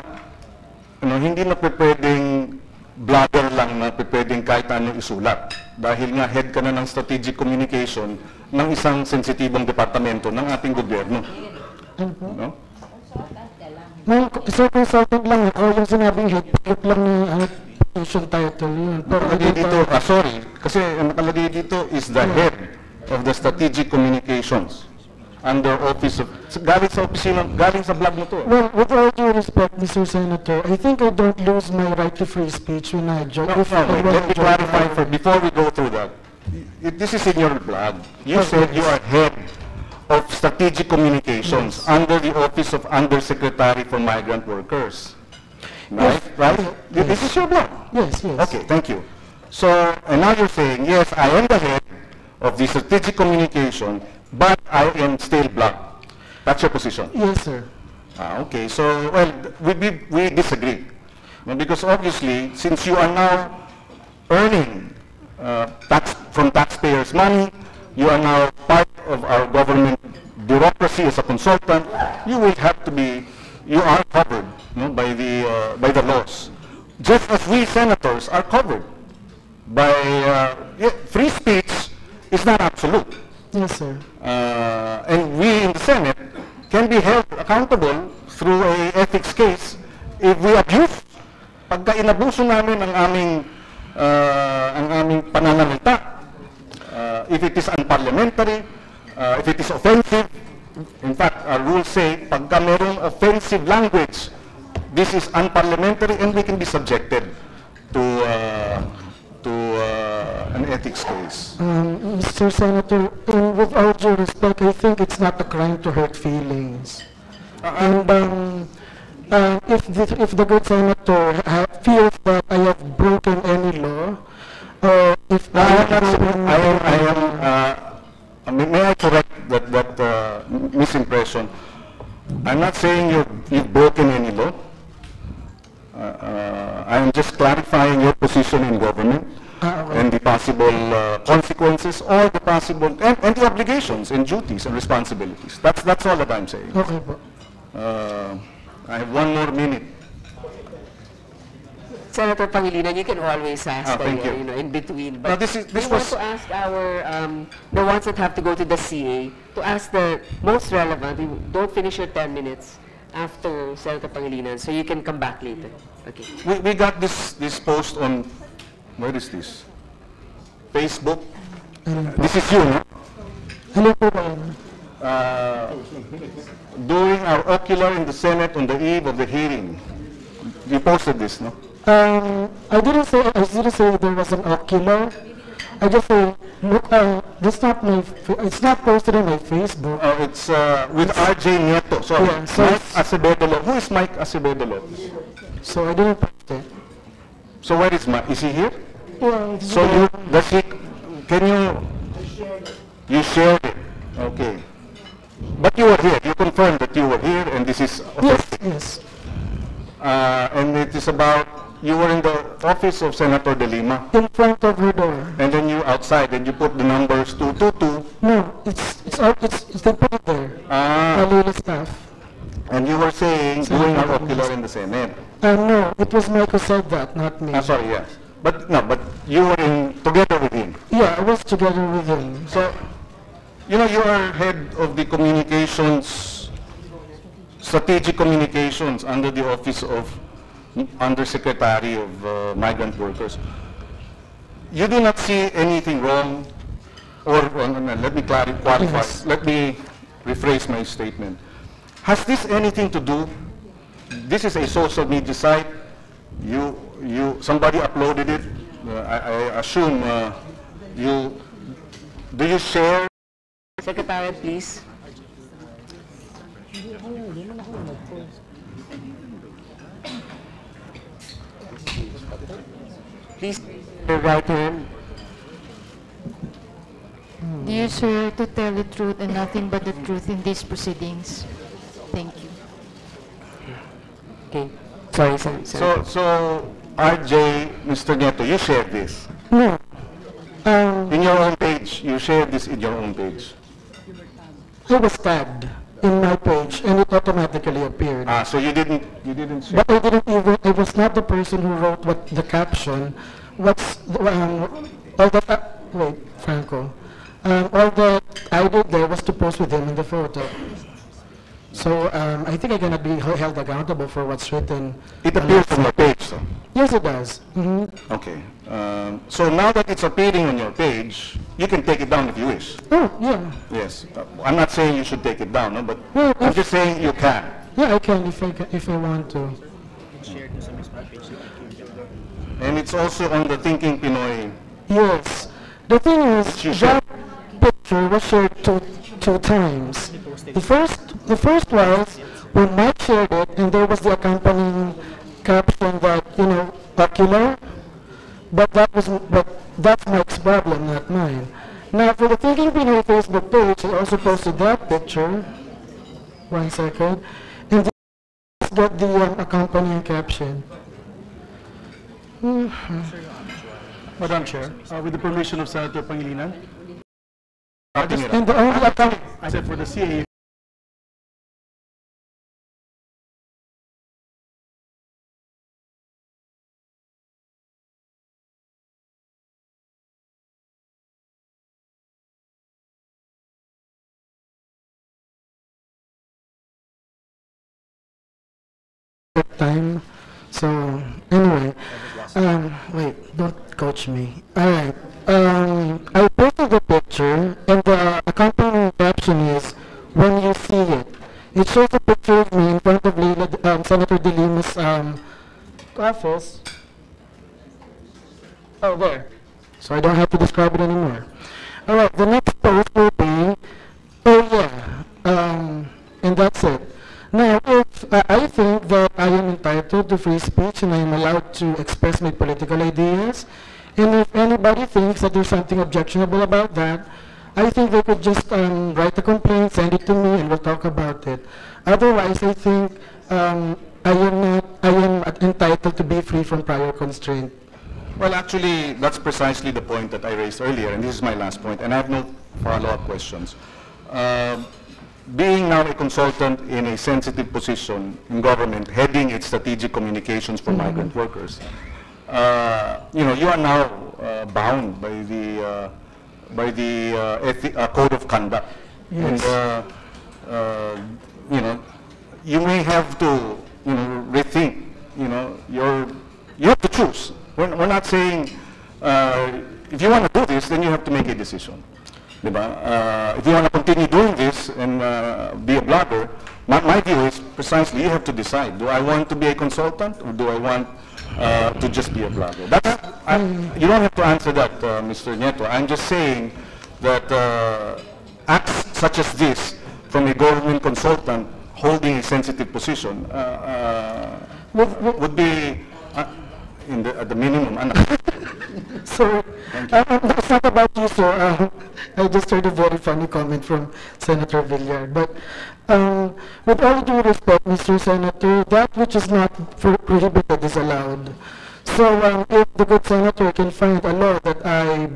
pwedeng blogger lang na pwedeng kahit ano isulat. Dahil nga head ka na ng strategic communication ng isang sensitibong departamento ng ating gobyerno. No? Sir, consultant lang ako, yung sinabing head, lang na position title yun. Nakalagay dito, sorry, kasi nakalagay dito is the head of the strategic communications under office of, galing sa opisina, galing sa blog mo to. Well, with all due respect, Mr. Senator, I think I don't lose my right to free speech when I joke. Let me clarify before we go through that. This is in your blog. You said you are head of strategic communications under the Office of Undersecretary for Migrant Workers. Right? Yes. Right? Yes. This is your blog? Yes, yes. Okay, thank you. So, and now you're saying, yes, I am the head of the strategic communication, but I am still black. That's your position? Yes, sir. Okay, so, well, we disagree. Because obviously, since you are now earning from taxpayers' money, you are now part of our government bureaucracy as a consultant, you will have to be, you are covered by the laws. Just as we senators are covered by, free speech is not absolute. Yes, sir. And we in the Senate can be held accountable through a ethics case if we abuse. Pagka inabuso namin ang aming pananalita, if it is unparliamentary, if it is offensive, in fact, our rules say, pagka merong offensive language, this is unparliamentary and we can be subjected to an ethics case. Mr. Senator, with all due respect, I think it's not a crime to hurt feelings. And if the good senator feels that I have broken any law, or if may I correct that misimpression? I'm not saying you've broken any law. I am just clarifying your position in government. and the possible consequences or the possible, and the obligations and duties and responsibilities. That's all that I'm saying. Okay po. I have 1 more minute. Senator Pangilinan, you can always ask thank you. in between. But this we want to ask our, the ones that have to go to the CA, to ask the most relevant. You don't finish your 10 minutes after Senator Pangilinan, so you can come back later. Okay. We got this post on, where is this? Facebook. This is you, no? Hello po ba? Doing our ocular in the Senate on the eve of the hearing. You posted this, no? I didn't say there was an ocular. I just say, look, it's not posted on my Facebook. It's with RJ Nieto. So, yeah, so Mike Acevedo. Who is Mike Acevedo? So I didn't post it. So where is Mike? Is he here? Yeah. So you shared it? Okay. But you were here. You confirmed that you were here, and this is authentic. Yes. And it is about, you were in the office of Senator De Lima. In front of her door. And then you outside, and you put the numbers 222. No, they put it there. Little staff. And you were saying, doing our ocular in the Senate. No, it was Mike who said that, not me. Sorry, yes. But you were together with him. Yeah, I was together with him. So, you know, you are head of the communications, strategic communications under the office of Undersecretary of Migrant Workers. You do not see anything wrong, or let me qualify, yes. Let me rephrase my statement. Has this anything to do, this is a social media site, somebody uploaded it, I assume do you share? Secretary, please. Please, the right hand. Dear sir, to tell the truth and nothing but the truth in these proceedings. Thank you. Okay. Sorry, sir. So RJ, Mr. Nieto, you shared this? No. In your own page, you shared this in your own page? I was tagged in my page, and it automatically appeared. So you didn't share? But I was not the person who wrote the caption. Wait, Franco. All that I did there was to post with him in the photo. So I think I'm going to be held accountable for what's written. It appears on your page, so? Yes, it does. Mm-hmm. Okay. So now that it's appearing on your page, you can take it down if you wish. Oh, yeah. Yes. I'm not saying you should take it down, no, but I'm just saying you can. Yeah, I can if I want to. And it's also on the Thinking Pinoy. Yes. The thing is, that picture was shared two times. The first was when Mike shared it, and there was the accompanying caption that, ocular. But that's Mike's problem, not mine. Now, for the Thinking Pinoy Facebook page, I also posted that picture. 1 second. And this got the accompanying caption. Madam Chair, with the permission of Senator Pangilinan. And the only account, I said for the CA. time. So anyway, wait, don't coach me. Alright, I posted the picture, and the accompanying caption is, when you see it. It shows a picture of me in front of Senator De Lima's office. Oh, there. So I don't have to describe it anymore. Alright, the next post will be, oh yeah, and that's it. Now, if I think that I am entitled to free speech and I am allowed to express my political ideas, and if anybody thinks that there's something objectionable about that, I think they could just write a complaint, send it to me, and we'll talk about it. Otherwise, I think I am entitled to be free from prior constraint. Well, actually, that's precisely the point that I raised earlier, and this is my last point, and I have no follow-up questions. Being now a consultant in a sensitive position in government, heading its strategic communications for migrant workers, you are now bound by the code of conduct. Yes. And you may have to rethink. You have to choose. We're not saying if you want to do this, then you have to make a decision. Diba? If you want to continue doing this and be a blogger, my view is precisely you have to decide. Do I want to be a consultant or do I want to just be a blogger? You don't have to answer that, Mr. Nieto. I'm just saying that acts such as this from a government consultant holding a sensitive position would be at the minimum. So, that's not about you, sir. I just heard a very funny comment from Senator Villar. But with all due respect, Mr. Senator, that which is not prohibited is allowed. So if the good senator can find a law that I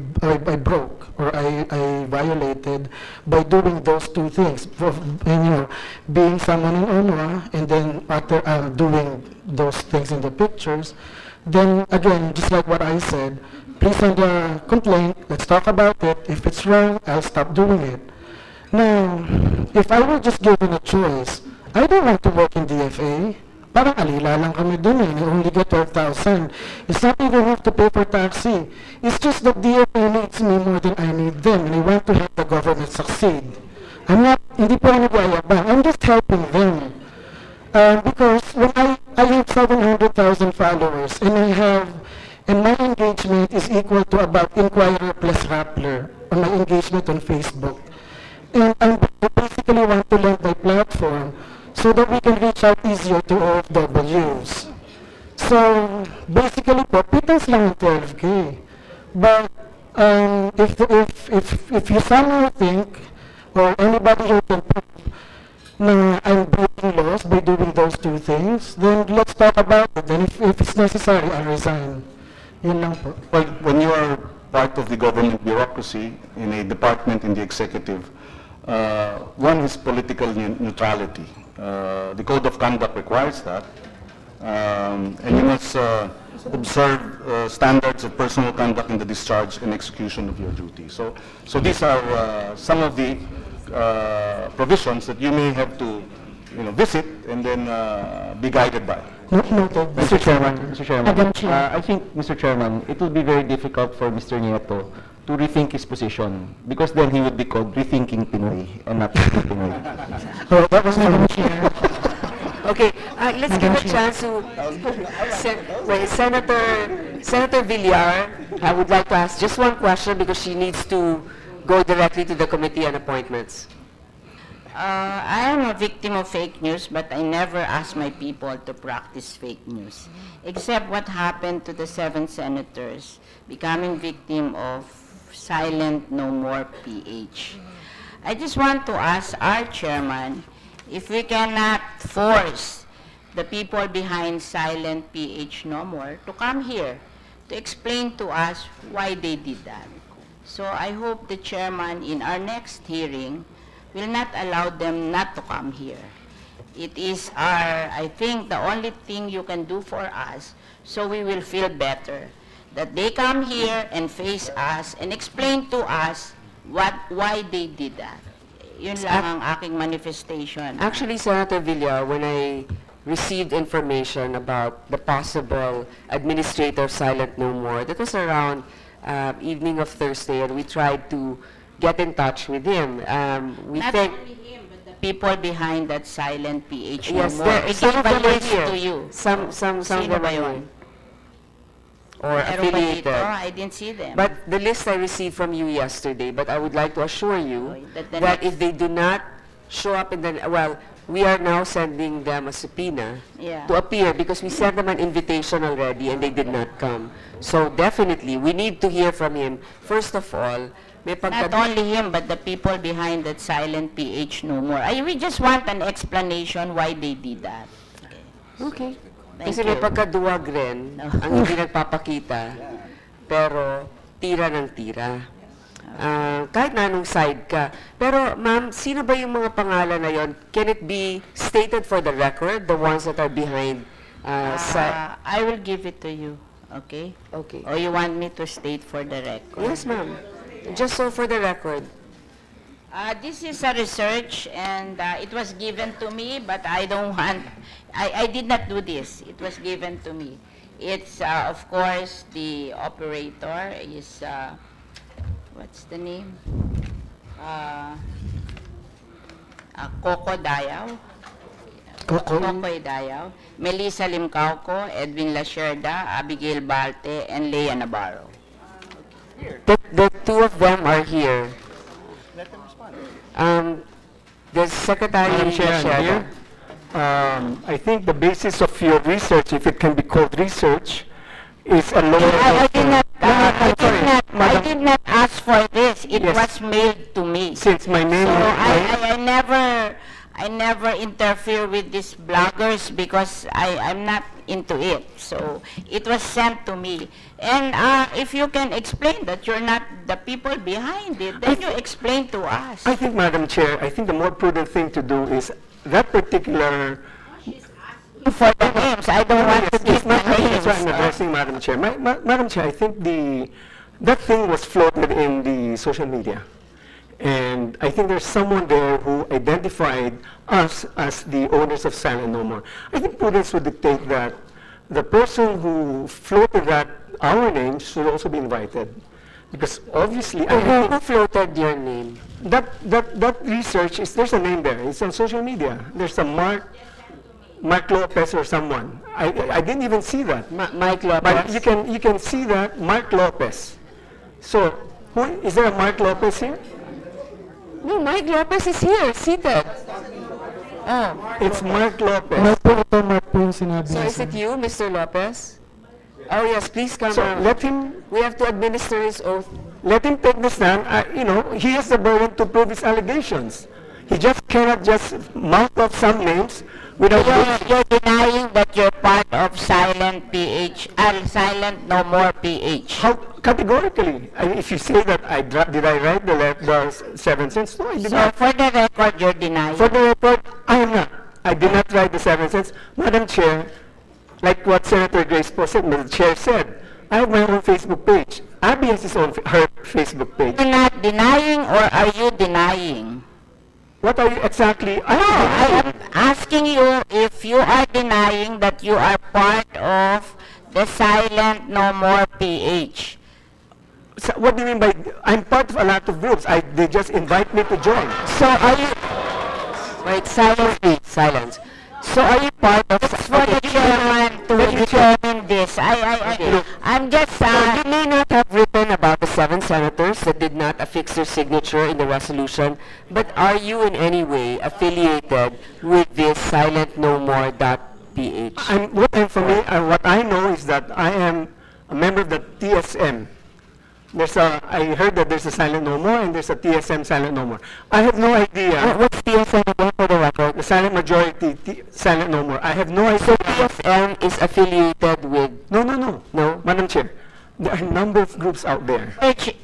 broke or I violated by doing those two things, being someone in UNRWA and then after doing those things in the pictures, then again, just like what I said, please send a complaint, let's talk about it. If it's wrong, I'll stop doing it. Now, if I were just given a choice, I don't want to work in DFA. Parang alila lang kami dun I only get 12,000. It's not even have to pay for taxi. It's just that DFA needs me more than I need them, and I want to help the government succeed. Hindi po nag-ayabang. I'm just helping them. Because when I have 700,000 followers, and my engagement is equal to about Inquirer plus Rappler on my engagement on Facebook. And I basically want to lend my platform so that we can reach out easier to OFWs. So basically po, pitas lang ang 12K. But if you somehow think, or anybody who can prove na I'm breaking laws by doing those two things, then let's talk about it. Then if it's necessary, I'll resign. Yun lang po. Well, when you are part of the government bureaucracy in a department in the executive, one is political neutrality. The code of conduct requires that, and you must observe standards of personal conduct in the discharge and execution of your duty. So these are some of the provisions that you may have to visit and then be guided by. Mr. Chairman, I think, Mr. Chairman, it will be very difficult for Mr. Nieto to rethink his position because then he would be called rethinking Pinoy and not Thinking Pinoy. That was my chair. Okay, let's give a chance to Senator Villar. I would like to ask just one question because she needs to go directly to the Committee on Appointments. I am a victim of fake news, but I never ask my people to practice fake news, except what happened to the 7 senators becoming victim of Silent No More PH. I just want to ask our chairman if we cannot force the people behind Silent PH No More to come here to explain to us why they did that. So I hope the chairman in our next hearing will not allow them not to come here. It is I think, the only thing you can do for us so we will feel better, that they come here and face us and explain to us why they did that. Yun lang ang aking manifestation. Actually, Senator Villar, when I received information about the possible administrator of Silent No More, that was around evening of Thursday, and we tried to get in touch with him. Not only him, but the people behind that Silent PH No yes, More. I some gave of a them are list here. to you. Some Sino ba yun? Or Meron ba affiliated. dito? I didn't see them. But the list I received from you yesterday, but I would like to assure you that if they do not show up in the, well, we are now sending them a subpoena to appear because we sent them an invitation already and they did not come. So definitely, we need to hear from him. First of all, not only him, but the people behind that Silent PH No More. We just want an explanation why they did that. Okay. Thank Kasi you. may pagkaduwag rin ang hindi nagpapakita pero tira ng tira. Kahit na anong side ka. Pero ma'am, sino ba yung mga pangalan na yon? Can it be stated for the record, the ones that are behind? I will give it to you, okay? Okay. Or you want me to state for the record? Yes, ma'am. Just so for the record. This is a research, and it was given to me, but I don't want, I did not do this. It was given to me. It's, of course, the operator is, what's the name? Coco Dayaw. Coco Dayaw. Melissa Limcauco, Edwin Lasherda, Abigail Balte, and Leah Navarro. The two of them are here. Let them respond. The Secretary Lasherda. I think the basis of your research, if it can be called research, is a lower... I did not ask for this. It was mailed to me. Since my name... So I never interfere with these bloggers because I'm not into it. So it was sent to me. And if you can explain that you're not the people behind it, then you explain to us. I think, Madam Chair, I think the more prudent thing to do is that particular... For the names, I don't want to give the names. That's why I'm addressing Madam Chair. Madam Chair, I think that thing was floated in the social media. And I think there's someone there who identified us as the owners of Silent No More. I think prudence would dictate that the person who floated that, our name, should also be invited. Because obviously... Who floated your name? That research, there's a name there. It's on social media. There's a Mark Lopez or someone. I didn't even see that. Mike Lopez? But you can see that, Mark Lopez. So, is there a Mark Lopez here? No, Mike Lopez is here, seated. It's Mark Lopez. So is it you, Mr. Lopez? Oh yes, please come. So let him... We have to administer his oath. Let him take the stand. He has the burden to prove his allegations. He just cannot just mouth off some names without... You're denying that you're part of Silent PH, Silent No More PH. How categorically? If you say that did I write the 7 cents? No, I did not. So for the record, you're denying. For the record, I am not. I did not write the 7 cents. Madam Chair, like what Senator Grace Poe said, the Chair said, I have my own Facebook page. Abby has her Facebook page. You're not denying, or are you denying? What are you exactly? I am asking you if you are denying that you are part of the Silent No More PH. So what do you mean by, I'm part of a lot of groups. They just invite me to join. So are you... Wait, silence please, silence. So are you part of... It's for the chairman to determine this. I'm just... you may not have written about the 7 senators that did not affix their signature in the resolution, but are you in any way affiliated with this silentnomore.ph? What I know is that I am a member of the TSM. I heard that there's a Silent No More and there's a TSM Silent No More. I have no idea. What's TSM again for the record? The Silent Majority Silent No More. I have no idea. So TSM is affiliated with... No. Madam Chair, there are a number of groups out there.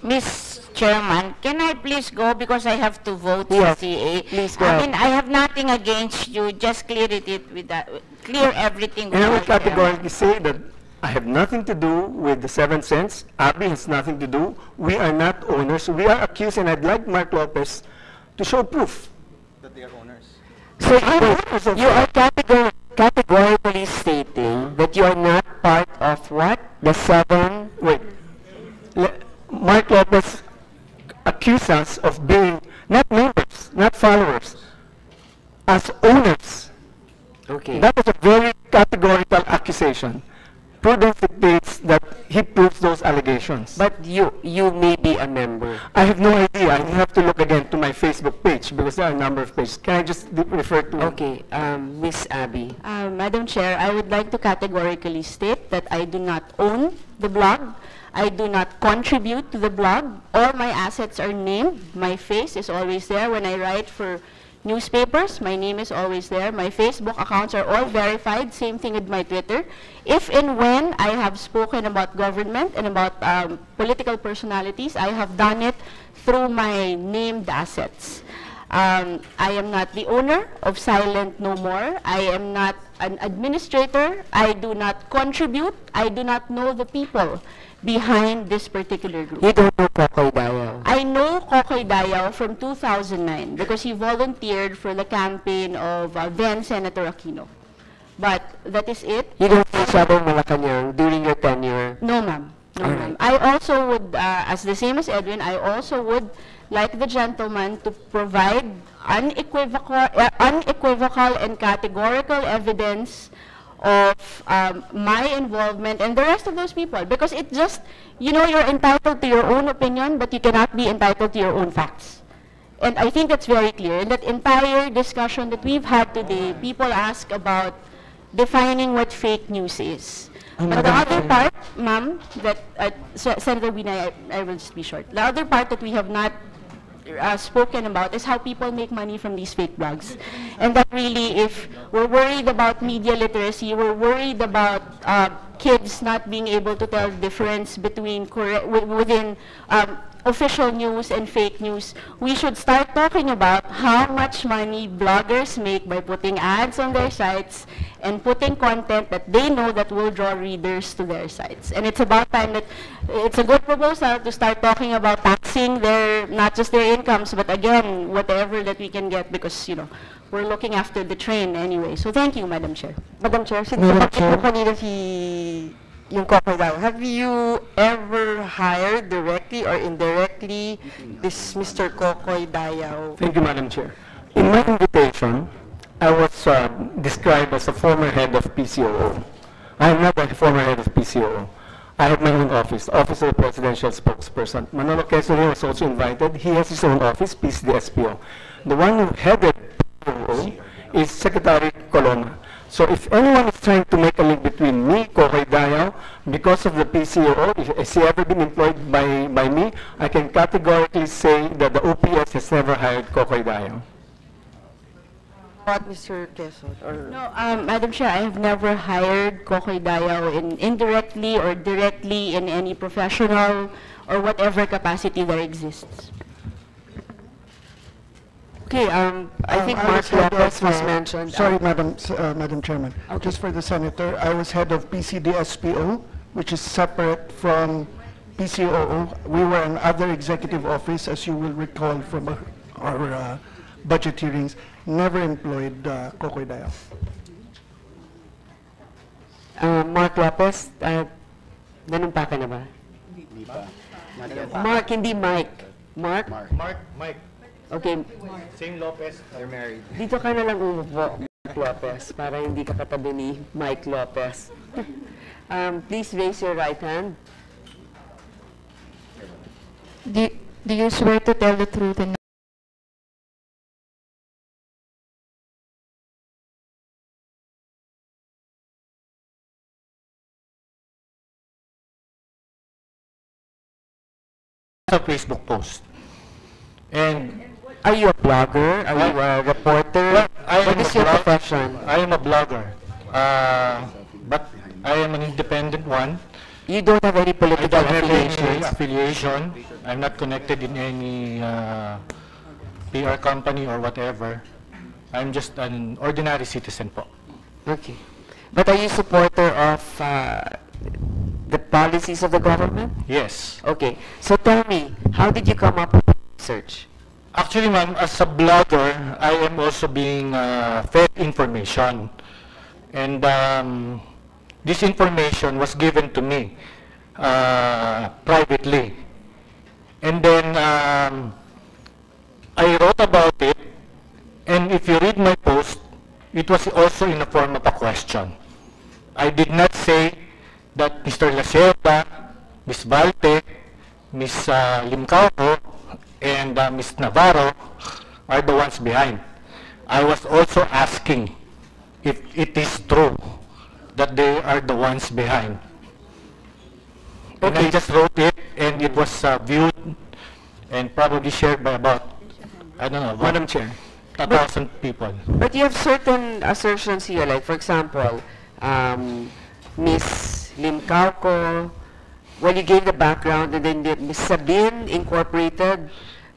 Miss Chairman, can I please go because I have to vote yes, CA? Please go. I mean, I have nothing against you. Just clear it with that. Clear everything. And I would categorically say that I have nothing to do with the 7 cents. Abby has nothing to do. We are not owners. We are accused, and I'd like Mark Lopez to show proof that they are owners. So you are categorically stating that you are not part of what? The 7? Wait. Mark Lopez accused us of being not members, not followers, as owners. Okay. That is a very categorical accusation. Prudence dictates that he proves those allegations. But you may be a member. I have no idea. I have to look again to my Facebook page because there are a number of pages. Can I just refer to... Okay, Miss Abby. Madam Chair, I would like to categorically state that I do not own the blog. I do not contribute to the blog. All my assets are named. My face is always there when I write for newspapers. My name is always there. My Facebook accounts are all verified. Same thing with my Twitter. If and when I have spoken about government and about political personalities, I have done it through my named assets. I am not the owner of Silent No More. I am not an administrator. I do not contribute. I do not know the people behind this particular group. You don't know Kokoy Dayaw? I know Kokoy Dayaw from 2009 because he volunteered for the campaign of then Senator Aquino. But that is it. You don't know each other in Malacanang during your tenure? No, ma'am. No, ma'am. I also would, as the same as Edwin, I also would like the gentleman to provide unequivocal and categorical evidence of my involvement and the rest of those people, because it just, you know, you're entitled to your own opinion, but you cannot be entitled to your own facts. And I think that's very clear. In that entire discussion that we've had today, people ask about defining what fake news is. But the other part, ma'am, that Senator Binay, I will just be short. The other part that we have not spoken about is how people make money from these fake blogs. And that really, if we're worried about media literacy, we're worried about kids not being able to tell the difference between within official news and fake news, we should start talking about how much money bloggers make by putting ads on their sites and putting content that they know that will draw readers to their sites. And it's about time that it's a good proposal to start talking about taxing their, not just their incomes, but again, whatever that we can get, because, you know, we're looking after the train anyway. So thank you, Madam Chair. Madam Chair, since nabanggit mo kanina yung Kokoy Dayaw, have you ever hired directly or indirectly this Mr. Kokoy Dayaw? Thank you, Madam Chair. In my invitation, I was described as a former head of PCOO. I am not a former head of PCOO. I have my own office, Office of the Presidential Spokesperson. Manolo Quezon was also invited. He has his own office, PCDSPO. The one who headed PCOO is Secretary Coloma. So if anyone is trying to make a link between me, Kokoy Dayaw, because of the PCOO, if he ever been employed by me, I can categorically say that the OPS has never hired Kokoy Dayaw. What, Mr. Quezon? No, Madam Chair, I have never hired Kokoy Dayaw indirectly or directly in any professional or whatever capacity there exists. Okay, I think Mark Lopez was mentioned. Sorry, Madam Chairman. Okay. Just for the Senator, I was head of PCDSPO, which is separate from PCOO. We were an other executive office, as you will recall from our budget hearings. Never employed Kokoy Dayaw. Mark Lopez, nanumpa ka na ba? Hindi pa. Mark, hindi Mike. Mark? Mike. Okay. Same Lopez, they're married. Dito ka na lang umupo, Mark Lopez, para hindi ka katabi ni Mike Lopez. Please raise your right hand. Do you swear to tell the truth and A Facebook post. And are you a blogger? Are you a reporter? Well, what is your profession? I am a blogger, but I am an independent one. You don't have any political affiliation. I'm not connected in any PR company or whatever. I'm just an ordinary citizen po. Okay. But are you a supporter of the policies of the government? Yes. Okay. So tell me, how did you come up with the research? Actually, ma'am, as a blogger, I am also being fed information. And this information was given to me privately. And then I wrote about it, and if you read my post, it was also in the form of a question. I did not say that Mr. Lacerda, Ms. Valte, Ms. Limcauco, and Ms. Navarro are the ones behind. I was also asking if it is true that they are the ones behind. Okay. And I just wrote it, and it was viewed and probably shared by about, I don't know. Madam Chair, 1,000 people. But you have certain assertions here, like for example, Miss Lim Cauco, well, you gave the background, and then the Miss Sabine Incorporated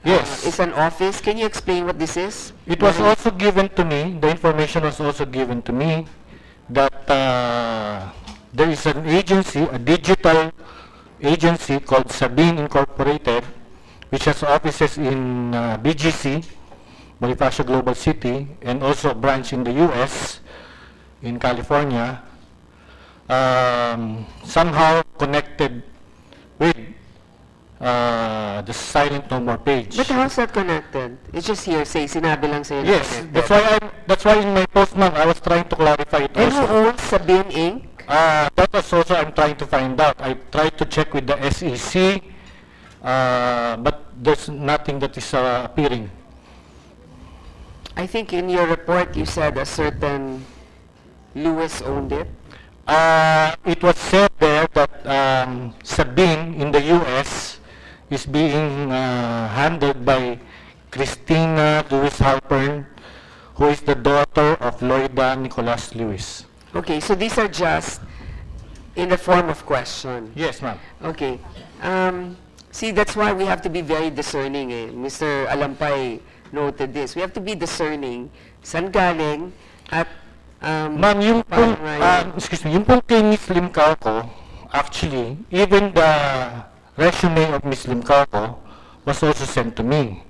is an office. Can you explain what this is? It was also given to me, the information was also given to me, that there is an agency, a digital agency called Sabine Incorporated, which has offices in BGC, Bonifacio Global City, and also a branch in the US, in California, somehow connected with the Silent No More page. But how's that connected? It's just hearsay, sinabi lang sa'yo. Yes, that's why in my postman I was trying to clarify it and also. who owns Sabine Inc.? That was also I'm trying to find out. I tried to check with the SEC, but there's nothing that is appearing. I think in your report you said a certain Lewis owned it. It was said there that Sabine in the US is being handled by Christina Lewis Halpern, who is the daughter of Loida Nicholas Lewis. Okay, so these are just in the form of question. Yes, ma'am. Okay. See, that's why we have to be very discerning. Mr. Alampay noted this. We have to be discerning. San galing at ma'am, yung pong, excuse me, yung pong kay Miss Lim Cauco, actually, even the resume of Miss Lim Cauco was also sent to me.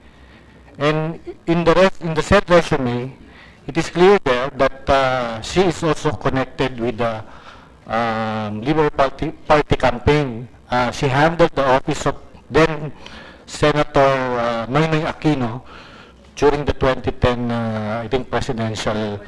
And in the said resume, it is clear there that she is also connected with the Liberal Party campaign. She handled the office of then Senator Noynoy Aquino during the 2010, I think, presidential.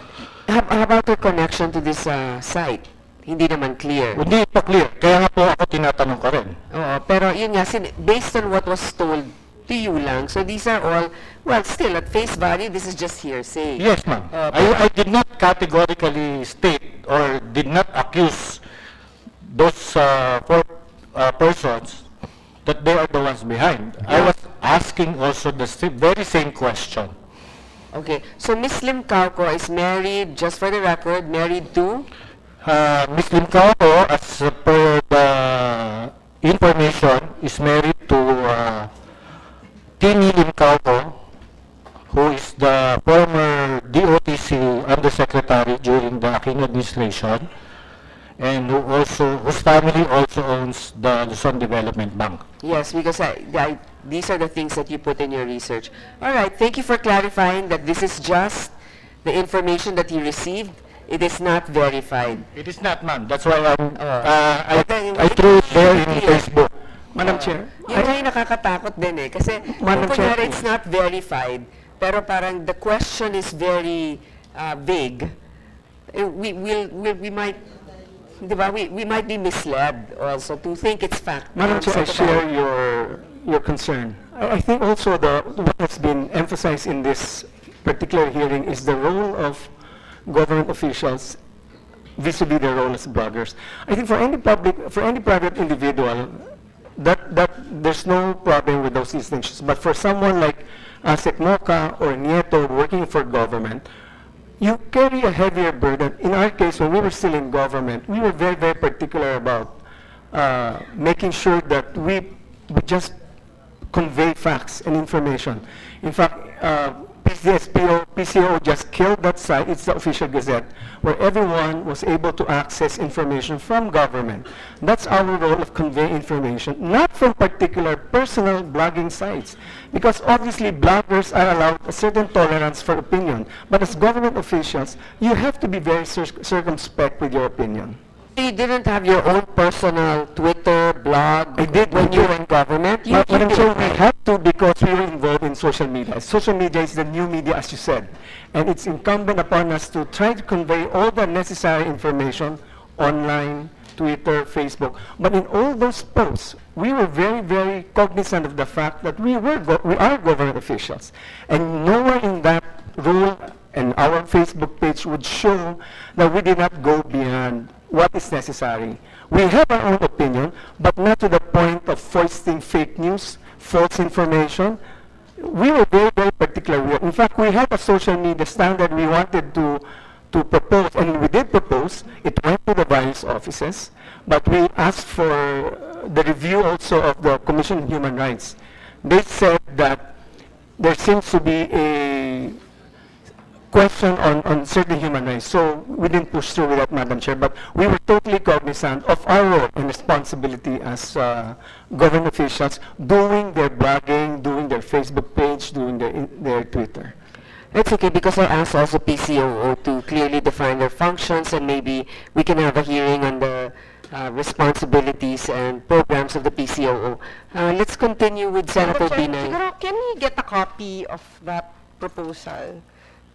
How about her connection to this site? Hindi naman clear. Hindi pa clear. Kaya nga po ako tinatanong ko rin. Oo, pero yun nga, based on what was told to you lang, so these are all, well, still, at face value, this is just hearsay. Yes, ma'am. I did not categorically state or did not accuse those four persons that they are the ones behind. I was asking also the very same question. Okay, so Miss Lim Cauco is married, just for the record, married to? Miss Lim Cauco, as per the information, is married to Tini Lim Cauco, who is the former DOTC Undersecretary during the Aquino administration, and whose family also owns the Luzon Development Bank. Yes, because these are the things that you put in your research. All right, thank you for clarifying that this is just the information that you received. It is not verified. It is not, ma'am. That's why I threw it there in Facebook. Madam Chair. Yun ay nakakatakot din eh. Kasi kung kunyari it's not verified, pero parang the question is very vague, we might, diba, we might be misled also to think it's fact. Madam Chair, I share your concern. I think also what has been emphasized in this particular hearing is the role of government officials vis-a-vis their role as bloggers. I think for any private individual, that there's no problem with those distinctions. But for someone like Asek Mocha or Nieto working for government, you carry a heavier burden. In our case, when we were still in government, we were very, very particular about making sure that we convey facts and information. In fact, PCO just killed that site. It's the official gazette, where everyone was able to access information from government. That's our role of conveying information, not from particular personal blogging sites, because obviously bloggers are allowed a certain tolerance for opinion. But as government officials, you have to be very circumspect with your opinion. You didn't have your own personal Twitter, blog, when you were in government? But I'm sure we had to, because we were involved in social media. Social media is the new media, as you said. And it's incumbent upon us to try to convey all the necessary information online, Twitter, Facebook. But in all those posts, we were very, very cognizant of the fact that we are government officials. And nowhere in that rule and our Facebook page would show that we did not go beyond what is necessary. We have our own opinion, but not to the point of foisting fake news, false information. We were very, very particular. In fact, we had a social media standard we wanted to propose, and we did propose. It went to the various offices, but we asked for the review also of the Commission on Human Rights. They said that there seems to be a question on certain human rights. So we didn't push through with that, Madam Chair, but we were totally cognizant of our role and responsibility as government officials doing their blogging, doing their Facebook page, doing their Twitter. It's okay because I asked also PCOO to clearly define their functions, and maybe we can have a hearing on the responsibilities and programs of the PCOO. Let's continue with Senator Binay. Siguro, can we get a copy of that proposal?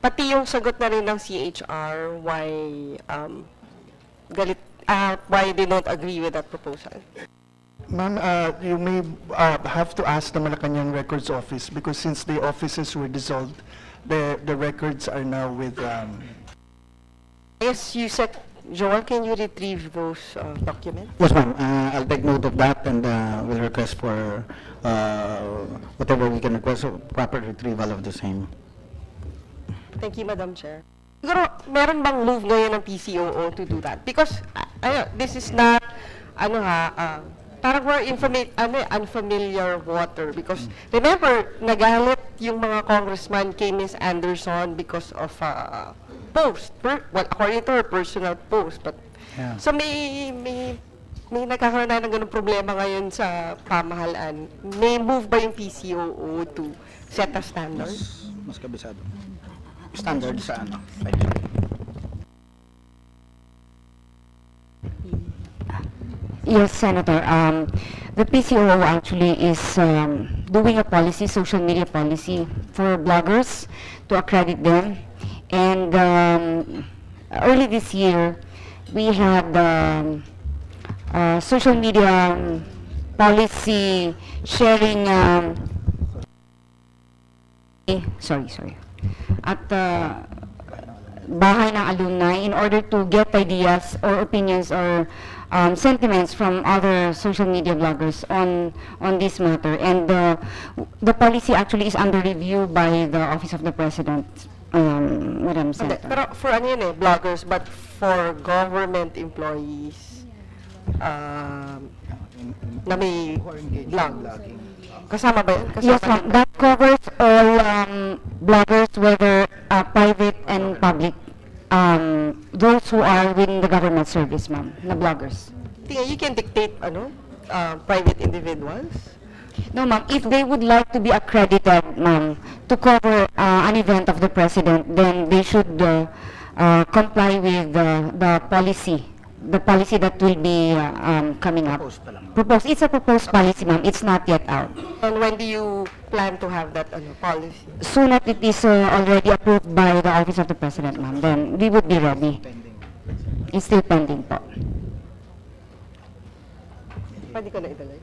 Pati yung sagot na rin ng CHR why why they don't agree with that proposal. Ma'am, you may have to ask the Malacanang Records Office because since the offices were dissolved, the records are now with... Yes, you said, Joel, can you retrieve those documents? Yes, ma'am. I'll take note of that and will request for whatever we can request, proper retrieval of the same. Thank you, Madam Chair. Siguro, meron bang move ngayon ng PCOO to do that? Because this is not, parang we're unfamiliar water. Because remember, nagalit yung mga congressman kay Ms. Anderson because of post. Well, according to her personal post. But yeah. So may nagkakaroon na ng ganung problema ngayon sa pamahalaan. May move ba yung PCOO to set a standard? Mas kabisado. Standard sa ano? Yes, Senator. The PCOO actually is doing a policy, social media policy for bloggers to accredit them. And early this year, we had social media policy sharing. Sorry. At bahay ng alumni in order to get ideas or opinions or sentiments from other social media bloggers on this matter. And the policy actually is under review by the Office of the President, Madam Senator. Pero for ano yun bloggers, but for government employees na may blog. Kasama ba yun? Yes, ma'am. That covers all bloggers, whether private and public. Those who are within the government service, ma'am, na bloggers. You can dictate, private individuals? No, ma'am. If they would like to be accredited, ma'am, to cover an event of the president, then they should comply with the policy. The policy that will be coming up. Proposed. It's a proposed policy, ma'am. It's not yet out. And when do you plan to have that policy? Soon as it is already approved by the Office of the President, ma'am, then we would be ready. It's still pending po. Pwede ko na idalay.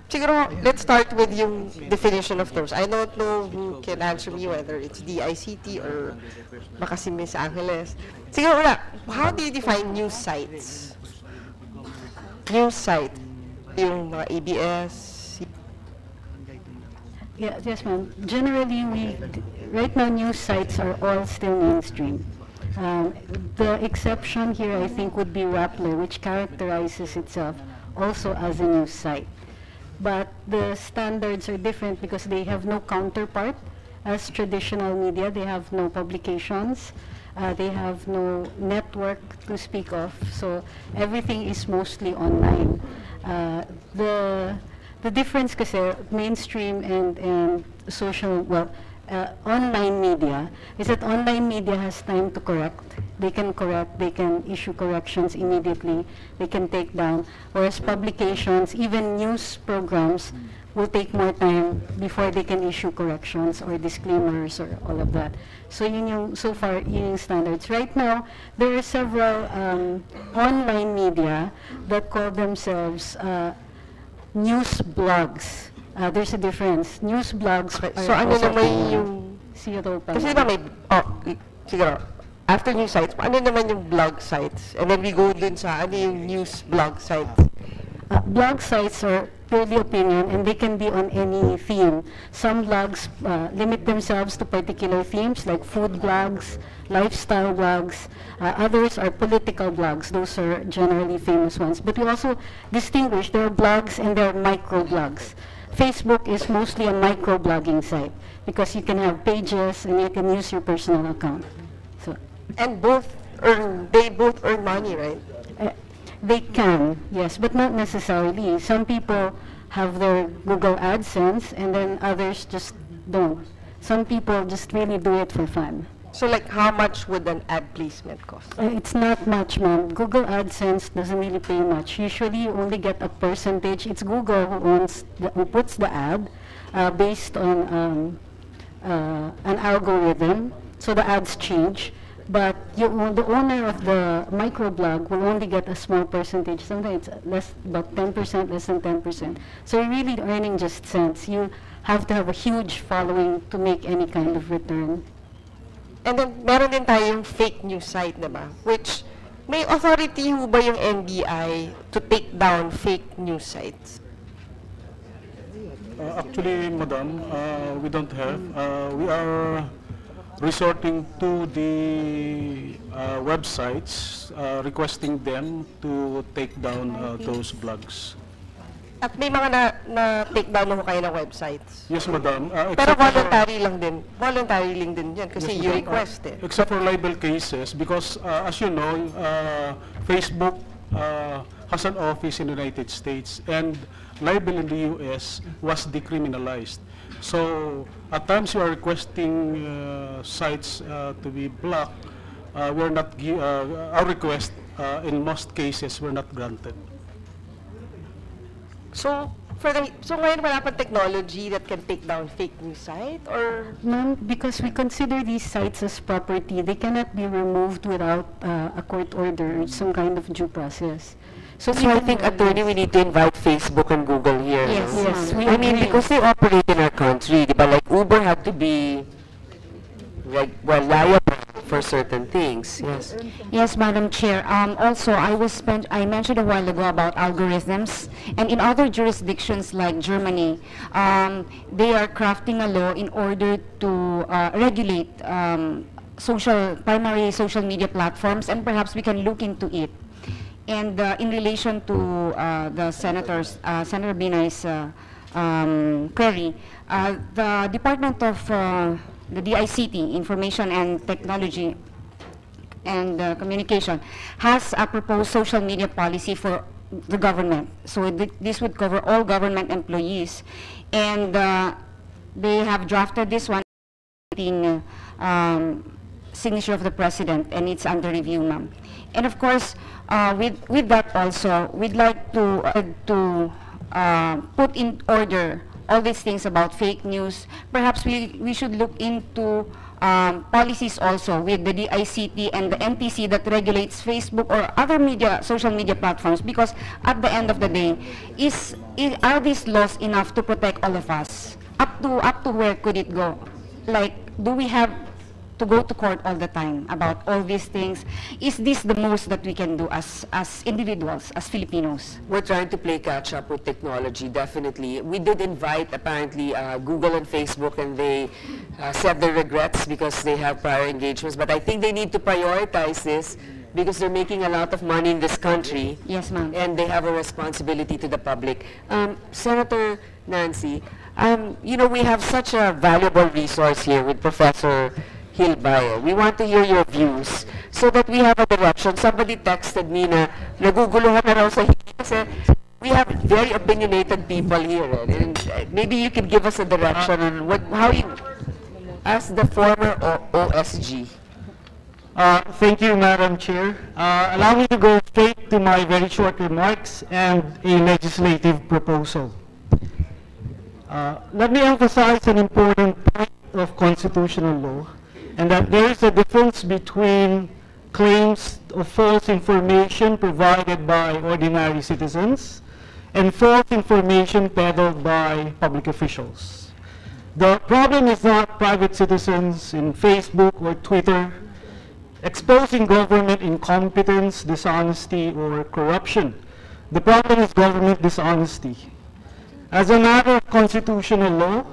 Siguro, let's start with yung definition of terms. I don't know who can answer me, whether it's DICT or baka si Ms. Angeles. Siguro how do you define news sites? News site, yung mga ABS? Yes, ma'am. Generally, right now, news sites are all still mainstream. The exception here, I think, would be Rappler, which characterizes itself also as a news site. But the standards are different because they have no counterpart as traditional media. They have no publications. They have no network to speak of. So everything is mostly online. The difference kasi mainstream and social, online media is that online media has time to correct. They can correct, they can issue corrections immediately, they can take down, whereas publications, even news programs, will take more time before they can issue corrections or disclaimers or all of that. So so far, yun yung standards. Right now, there are several online media that call themselves news blogs. There's a difference. News blogs are so ano naman yung zero pa. Kasi diba may siguro after news sites, ano naman yung blog sites? And then we go dun sa ano yung news blog sites. blog sites are purely opinion, and they can be on any theme. Some blogs limit themselves to particular themes, like food blogs, lifestyle blogs. Others are political blogs. Those are generally famous ones. But we also distinguish, there are blogs and there are micro-blogs. Facebook is mostly a micro-blogging site because you can have pages and you can use your personal account. So, and they both earn money, right? They can, yes, but not necessarily. Some people have their Google AdSense and then others just don't. Some people just really do it for fun. So like how much would an ad placement cost? It's not much, ma'am. Google AdSense doesn't really pay much. Usually you only get a percentage. It's Google who puts the ad based on an algorithm, so the ads change. But the owner of the microblog will only get a small percentage. Sometimes it's about 10%, less than 10%. So you're really earning just cents. You have to have a huge following to make any kind of return. And then meron din tayong fake news site, diba? Which may authority ho ba yung NBI to take down fake news sites? Actually, Madam, we don't have. We are resorting to the websites, requesting them to take down those blogs. At may mga na-take down mo kayo ng websites? Yes, Madam. Pero voluntary lang din. Voluntary lang din yan kasi Yes, you Madam. request it. Except for libel cases, because as you know, Facebook has an office in the United States, and libel in the US was decriminalized. So at times you are requesting sites to be blocked. We're not our request in most cases were not granted. So ngayon wala pang technology that can take down fake news site, or? Ma'am, because we consider these sites as property, they cannot be removed without a court order or some kind of due process. So I think, Attorney, we need to invite Facebook and Google here. Yes, no? yes, we I mean, agree. because they operate in our country, di ba? Like Uber had to be, like, well, liable for certain things. Yes. Yes, Madam Chair. Also, I mentioned a while ago about algorithms, and in other jurisdictions like Germany, they are crafting a law in order to regulate primary social media platforms, and perhaps we can look into it. And in relation to the Senator Binay's query, the Department of the DICT, Information and Technology and Communication, has a proposed social media policy for the government. So this would cover all government employees, and they have drafted this one in signature of the President, and it's under review, ma'am. And of course, with that also, we'd like to put in order all these things about fake news. Perhaps we should look into policies also with the DICT and the NTC that regulates Facebook or other social media platforms, because at the end of the day, are these laws enough to protect all of us? Up to where could it go? Like, do we have to go to court all the time about all these things? Is this the most that we can do as individuals, as Filipinos? We're trying to play catch up with technology, definitely. We did invite, apparently, Google and Facebook, and they said their regrets because they have prior engagements. But I think they need to prioritize this because they're making a lot of money in this country. Yes, ma'am. And they have a responsibility to the public. Senator Nancy, you know, we have such a valuable resource here with Professor Hilbayer. We want to hear your views so that we have a direction. Somebody texted me na naguguluhan na raw sa kasi we have very opinionated people here. And maybe you can give us a direction on how you, as the former OSG. Thank you, Madam Chair. Allow me to go straight to my very short remarks and a legislative proposal. Let me emphasize an important point of constitutional law, and that there is a difference between claims of false information provided by ordinary citizens and false information peddled by public officials. The problem is not private citizens in Facebook or Twitter exposing government incompetence, dishonesty, or corruption. The problem is government dishonesty. As a matter of constitutional law,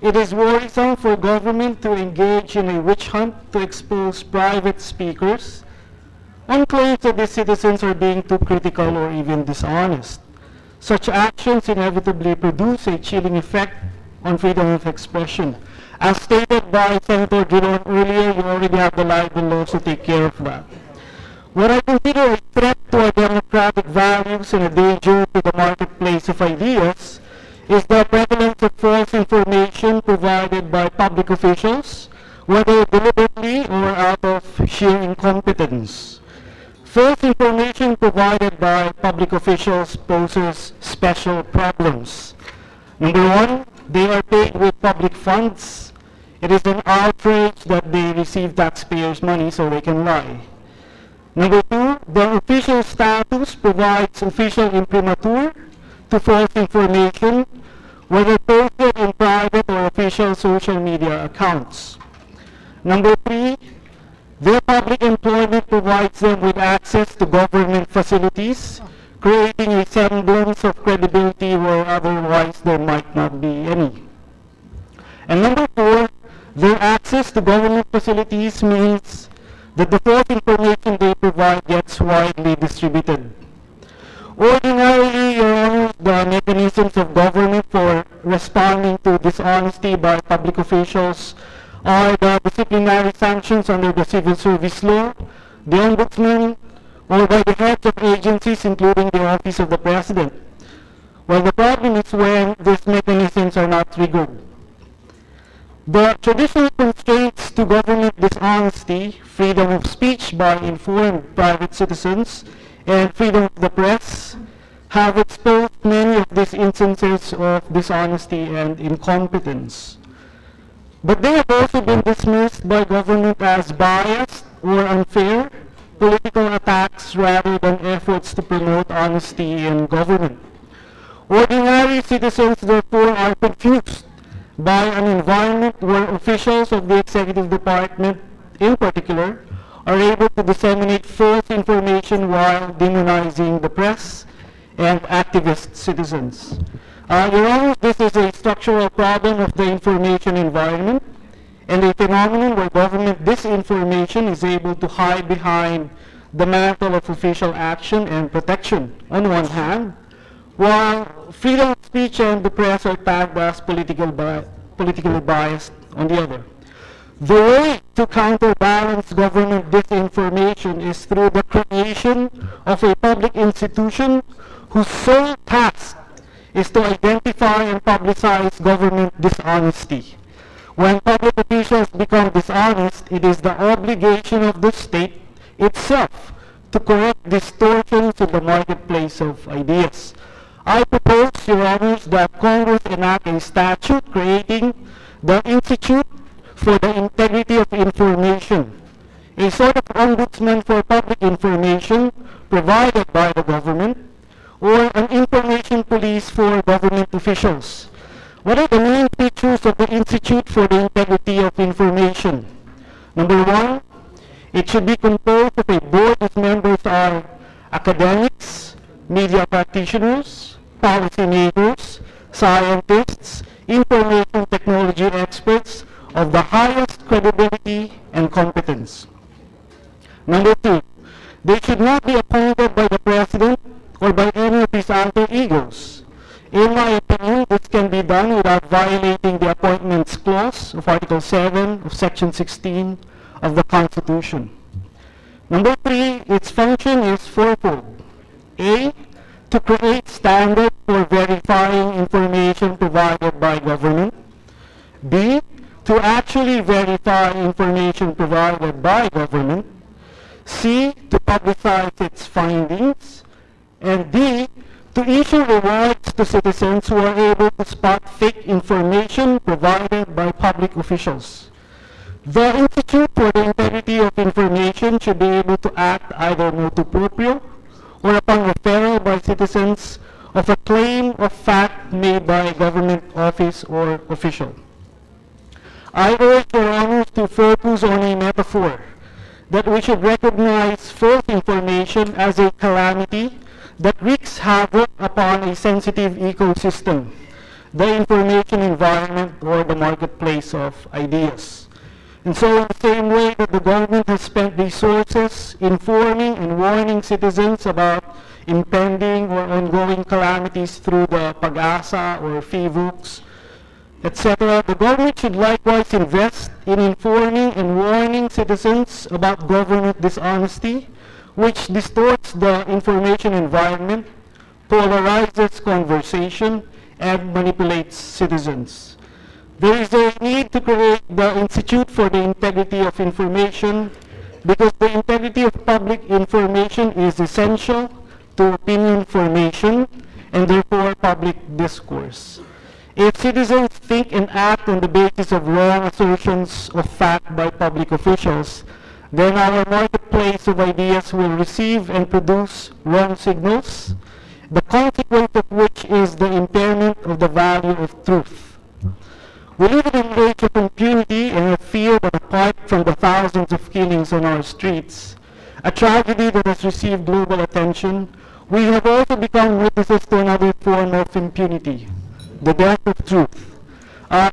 it is worrisome for government to engage in a witch hunt to expose private speakers on claims that the citizens are being too critical or even dishonest. Such actions inevitably produce a chilling effect on freedom of expression. As stated by Senator Giron earlier, you already have the libel laws to take care of that. What I consider a threat to our democratic values and a danger to the marketplace of ideas is the prevalence of false information provided by public officials, whether deliberately or out of sheer incompetence. False information provided by public officials poses special problems. Number one, they are paid with public funds. It is an outrage that they receive taxpayers' money so they can lie. Number two, their official status provides official imprimatur to false information, whether posted in private or official social media accounts. Number three, their public employment provides them with access to government facilities, creating a semblance of credibility where otherwise there might not be any. And number four, their access to government facilities means that the false information they provide gets widely distributed. Ordinarily, Your Honor, the mechanisms of government for responding to dishonesty by public officials are the disciplinary sanctions under the Civil Service Law, the Ombudsman, or by the heads of agencies, including the Office of the President. Well, the problem is when these mechanisms are not triggered. The traditional constraints to government dishonesty, freedom of speech by informed private citizens, and freedom of the press, have exposed many of these instances of dishonesty and incompetence. But they have also been dismissed by government as biased or unfair, political attacks rather than efforts to promote honesty in government. Ordinary citizens, therefore, are confused by an environment where officials of the executive department, in particular, are able to disseminate false information while demonizing the press and activist citizens. Your Honor, this is a structural problem of the information environment and a phenomenon where government disinformation is able to hide behind the mantle of official action and protection on one hand, while freedom of speech and the press are tagged as politically biased on the other. The way to counterbalance government disinformation is through the creation of a public institution whose sole task is to identify and publicize government dishonesty. When public officials become dishonest, it is the obligation of the state itself to correct distortions in the marketplace of ideas. I propose, Your Honors, that Congress enact a statute creating the Institute for the Integrity of Information, a sort of ombudsman for public information provided by the government, or an information police for government officials. What are the main features of the Institute for the Integrity of Information? Number one, it should be composed of a board whose members are academics, media practitioners, policymakers, scientists, information technology experts of the highest credibility and competence. Number two, they should not be appointed by the President or by any of his alter egos. In my opinion, this can be done without violating the Appointments Clause of Article 7 of Section 16 of the Constitution. Number three, its function is fourfold. A, to create standards for verifying information provided by government. B, to actually verify information provided by government. C, to publicize its findings. And D, to issue rewards to citizens who are able to spot fake information provided by public officials. The Institute for the Integrity of Information should be able to act either motu proprio or upon referral by citizens of a claim of fact made by a government office or official. I urge Your Honors to focus on a metaphor that we should recognize false information as a calamity that wreaks havoc upon a sensitive ecosystem, the information environment or the marketplace of ideas. And so in the same way that the government has spent resources informing and warning citizens about impending or ongoing calamities through the Pag-asa or FIVUCs, etc., the government should likewise invest in informing and warning citizens about government dishonesty, which distorts the information environment, polarizes conversation, and manipulates citizens. There is a need to create the Institute for the Integrity of Information because the integrity of public information is essential to opinion formation and therefore public discourse. If citizens think and act on the basis of wrong assertions of fact by public officials, then our marketplace of ideas will receive and produce wrong signals, the consequence of which is the impairment of the value of truth. We live in an age of impunity and a fear that apart from the thousands of killings on our streets, a tragedy that has received global attention, we have also become witnesses to another form of impunity, the death of truth.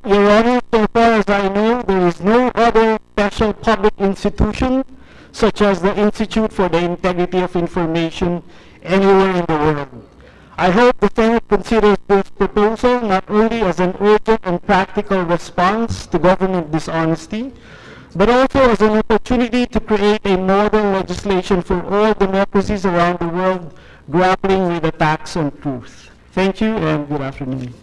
Your Honor, so far as I know, there is no other special public institution such as the Institute for the Integrity of Information anywhere in the world. I hope the Senate considers this proposal not only as an urgent and practical response to government dishonesty, but also as an opportunity to create a model legislation for all democracies around the world grappling with attacks on truth. Thank you and good afternoon.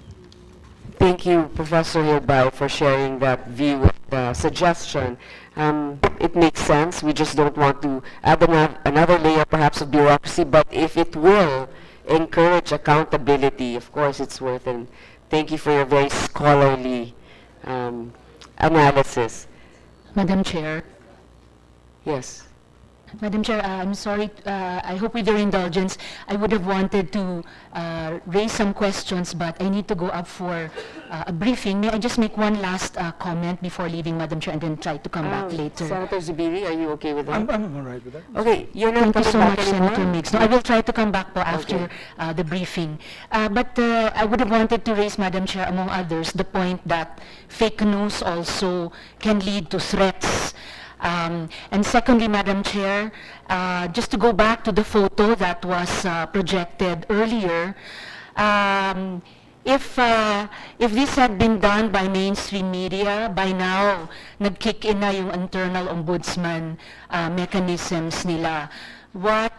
Thank you, Professor Hilbay, for sharing that view and suggestion. It makes sense. We just don't want to add another layer perhaps of bureaucracy, but if it will encourage accountability, of course it's worth it. Thank you for your very scholarly analysis. Madam Chair. Yes. Madam Chair, I'm sorry, I hope with your indulgence, I would have wanted to raise some questions, but I need to go up for a briefing. May I just make one last comment before leaving, Madam Chair, and then try to come back later? Senator Zubiri, are you okay with that? I'm all right with that. Okay, you're not Thank you so coming much, back anymore? Senator Mix. No, I will try to come back po after the briefing. But I would have wanted to raise, Madam Chair, among others, the point that fake news also can lead to threats. And secondly, Madam Chair, just to go back to the photo that was projected earlier, if this had been done by mainstream media, by now, nag-kick in na yung internal ombudsman mechanisms nila. What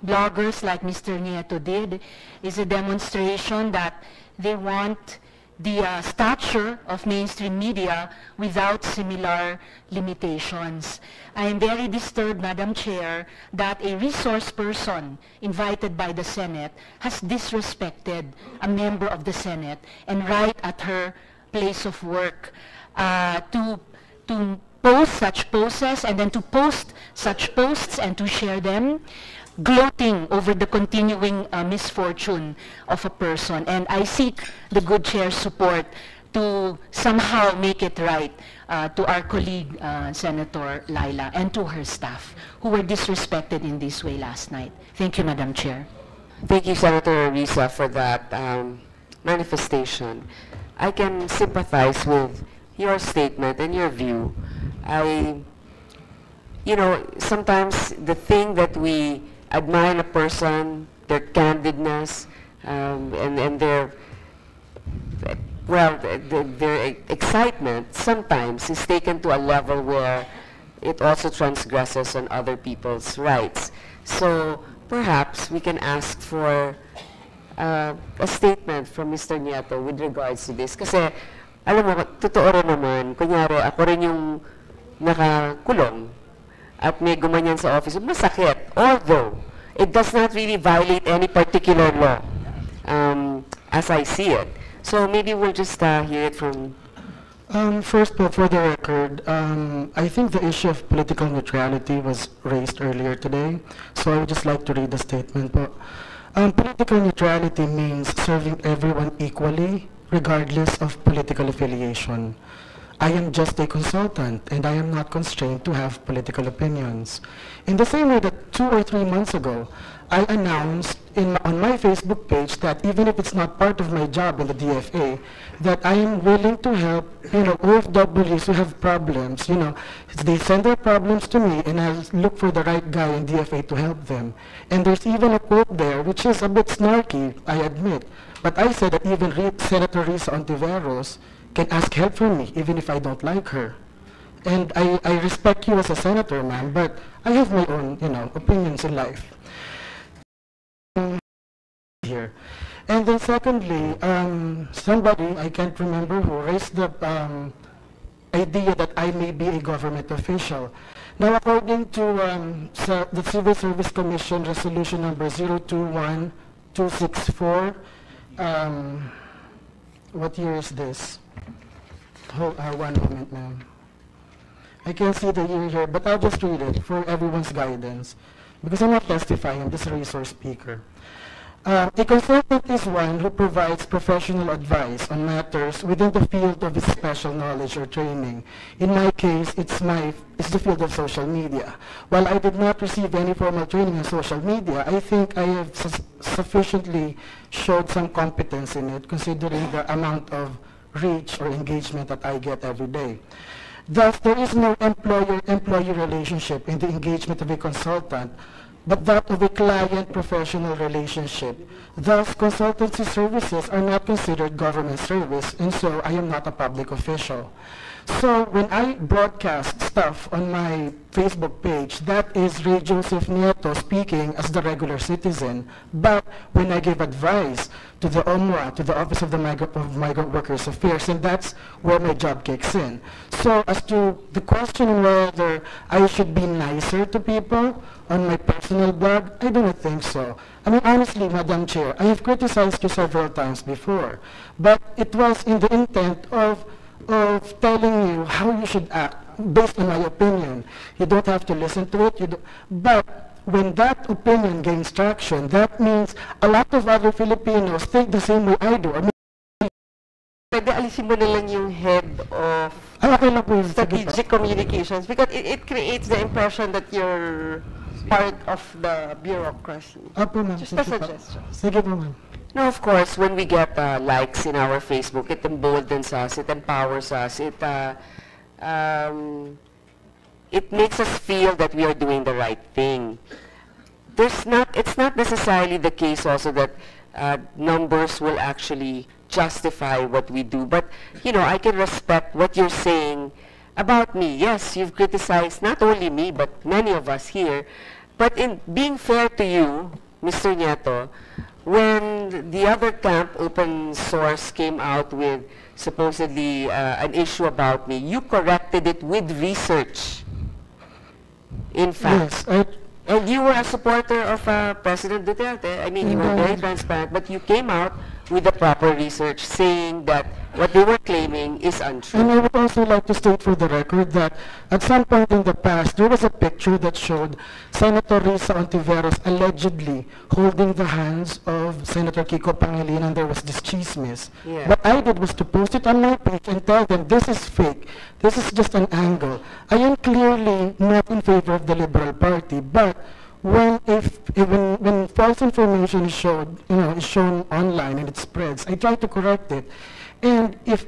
bloggers like Mr. Nieto did is a demonstration that they want the stature of mainstream media without similar limitations. I am very disturbed, Madam Chair, that a resource person invited by the Senate has disrespected a member of the Senate and right at her place of work to post such posts and then to post such posts and to share them, gloating over the continuing misfortune of a person. And I seek the good chair's support to somehow make it right to our colleague, Senator Laila, and to her staff, who were disrespected in this way last night. Thank you, Madam Chair. Thank you, Senator Risa, for that manifestation. I can sympathize with your statement and your view. You know, sometimes the thing that we admire in a person, their candidness, and their excitement sometimes is taken to a level where it also transgresses on other people's rights. So perhaps we can ask for a statement from Mr. Nieto with regards to this. Kasi, alam mo, totoo rin naman, kunyari, ako rin yung nakakulong at may gumanyan sa office, masakit. Although, it does not really violate any particular law, as I see it. So maybe we'll just hear it from... First, for the record, I think the issue of political neutrality was raised earlier today, so I would just like to read the statement. Political neutrality means serving everyone equally, regardless of political affiliation. I am just a consultant and I am not constrained to have political opinions. In the same way that 2 or 3 months ago, I announced on my Facebook page that even if it's not part of my job in the DFA, that I am willing to help, OFWs who have problems, they send their problems to me and I'll look for the right guy in DFA to help them. And there's even a quote there, which is a bit snarky, I admit, but I said that even Senator Risa Ontiveros can ask help from me, even if I don't like her. And I respect you as a senator, ma'am, but I have my own, opinions in life. Here. And then secondly, somebody, I can't remember who, raised the idea that I may be a government official. Now, according to the Civil Service Commission Resolution number 021264, what year is this? Hold, one moment, ma'am. I can't see the year here, but I'll just read it for everyone's guidance, because I'm not testifying, I'm just a resource speaker. A consultant is one who provides professional advice on matters within the field of his special knowledge or training. In my case, it's the field of social media. While I did not receive any formal training in social media, I think I have sufficiently showed some competence in it, considering the amount of reach or engagement that I get every day. Thus, there is no employer-employee relationship in the engagement of a consultant, but that of a client-professional relationship. Thus, consultancy services are not considered government service, and so I am not a public official. So when I broadcast stuff on my Facebook page, that is Ray Joseph Nieto speaking as the regular citizen. But when I give advice to the OMWA, to the Office of the Migrant Workers Affairs, and that's where my job kicks in. So as to the question whether I should be nicer to people on my personal blog, I do not think so. I mean, honestly, Madam Chair, I have criticized you several times before, but it was in the intent of telling you how you should act based on my opinion. You don't have to listen to it. But when that opinion gains traction, that means a lot of other Filipinos think the same way I do. I mean, pwede alisin mo na lang yung head of strategic communications because it creates the impression that you're part of the bureaucracy. Just a suggestion. Sige po, ma'am. No, of course, when we get likes in our Facebook, it emboldens us, it empowers us, it makes us feel that we are doing the right thing. It's not necessarily the case also that numbers will actually justify what we do, but, I can respect what you're saying about me. Yes, you've criticized not only me, but many of us here, but in being fair to you, Mr. Nieto, when the other camp, Open Source, came out with supposedly an issue about me, you corrected it with research. In fact. Yes, and you were a supporter of President Duterte. I mean, you were very transparent, but you came out with the proper research saying that what they were claiming is untrue. And I would also like to state for the record that at some point in the past, there was a picture that showed Senator Risa Ontiveros allegedly holding the hands of Senator Kiko Pangilinan, and there was this chismis. Yeah. What I did was to post it on my page and tell them this is fake. This is just an angle. I am clearly not in favor of the Liberal Party, but when false information is shown online and it spreads, I try to correct it. And if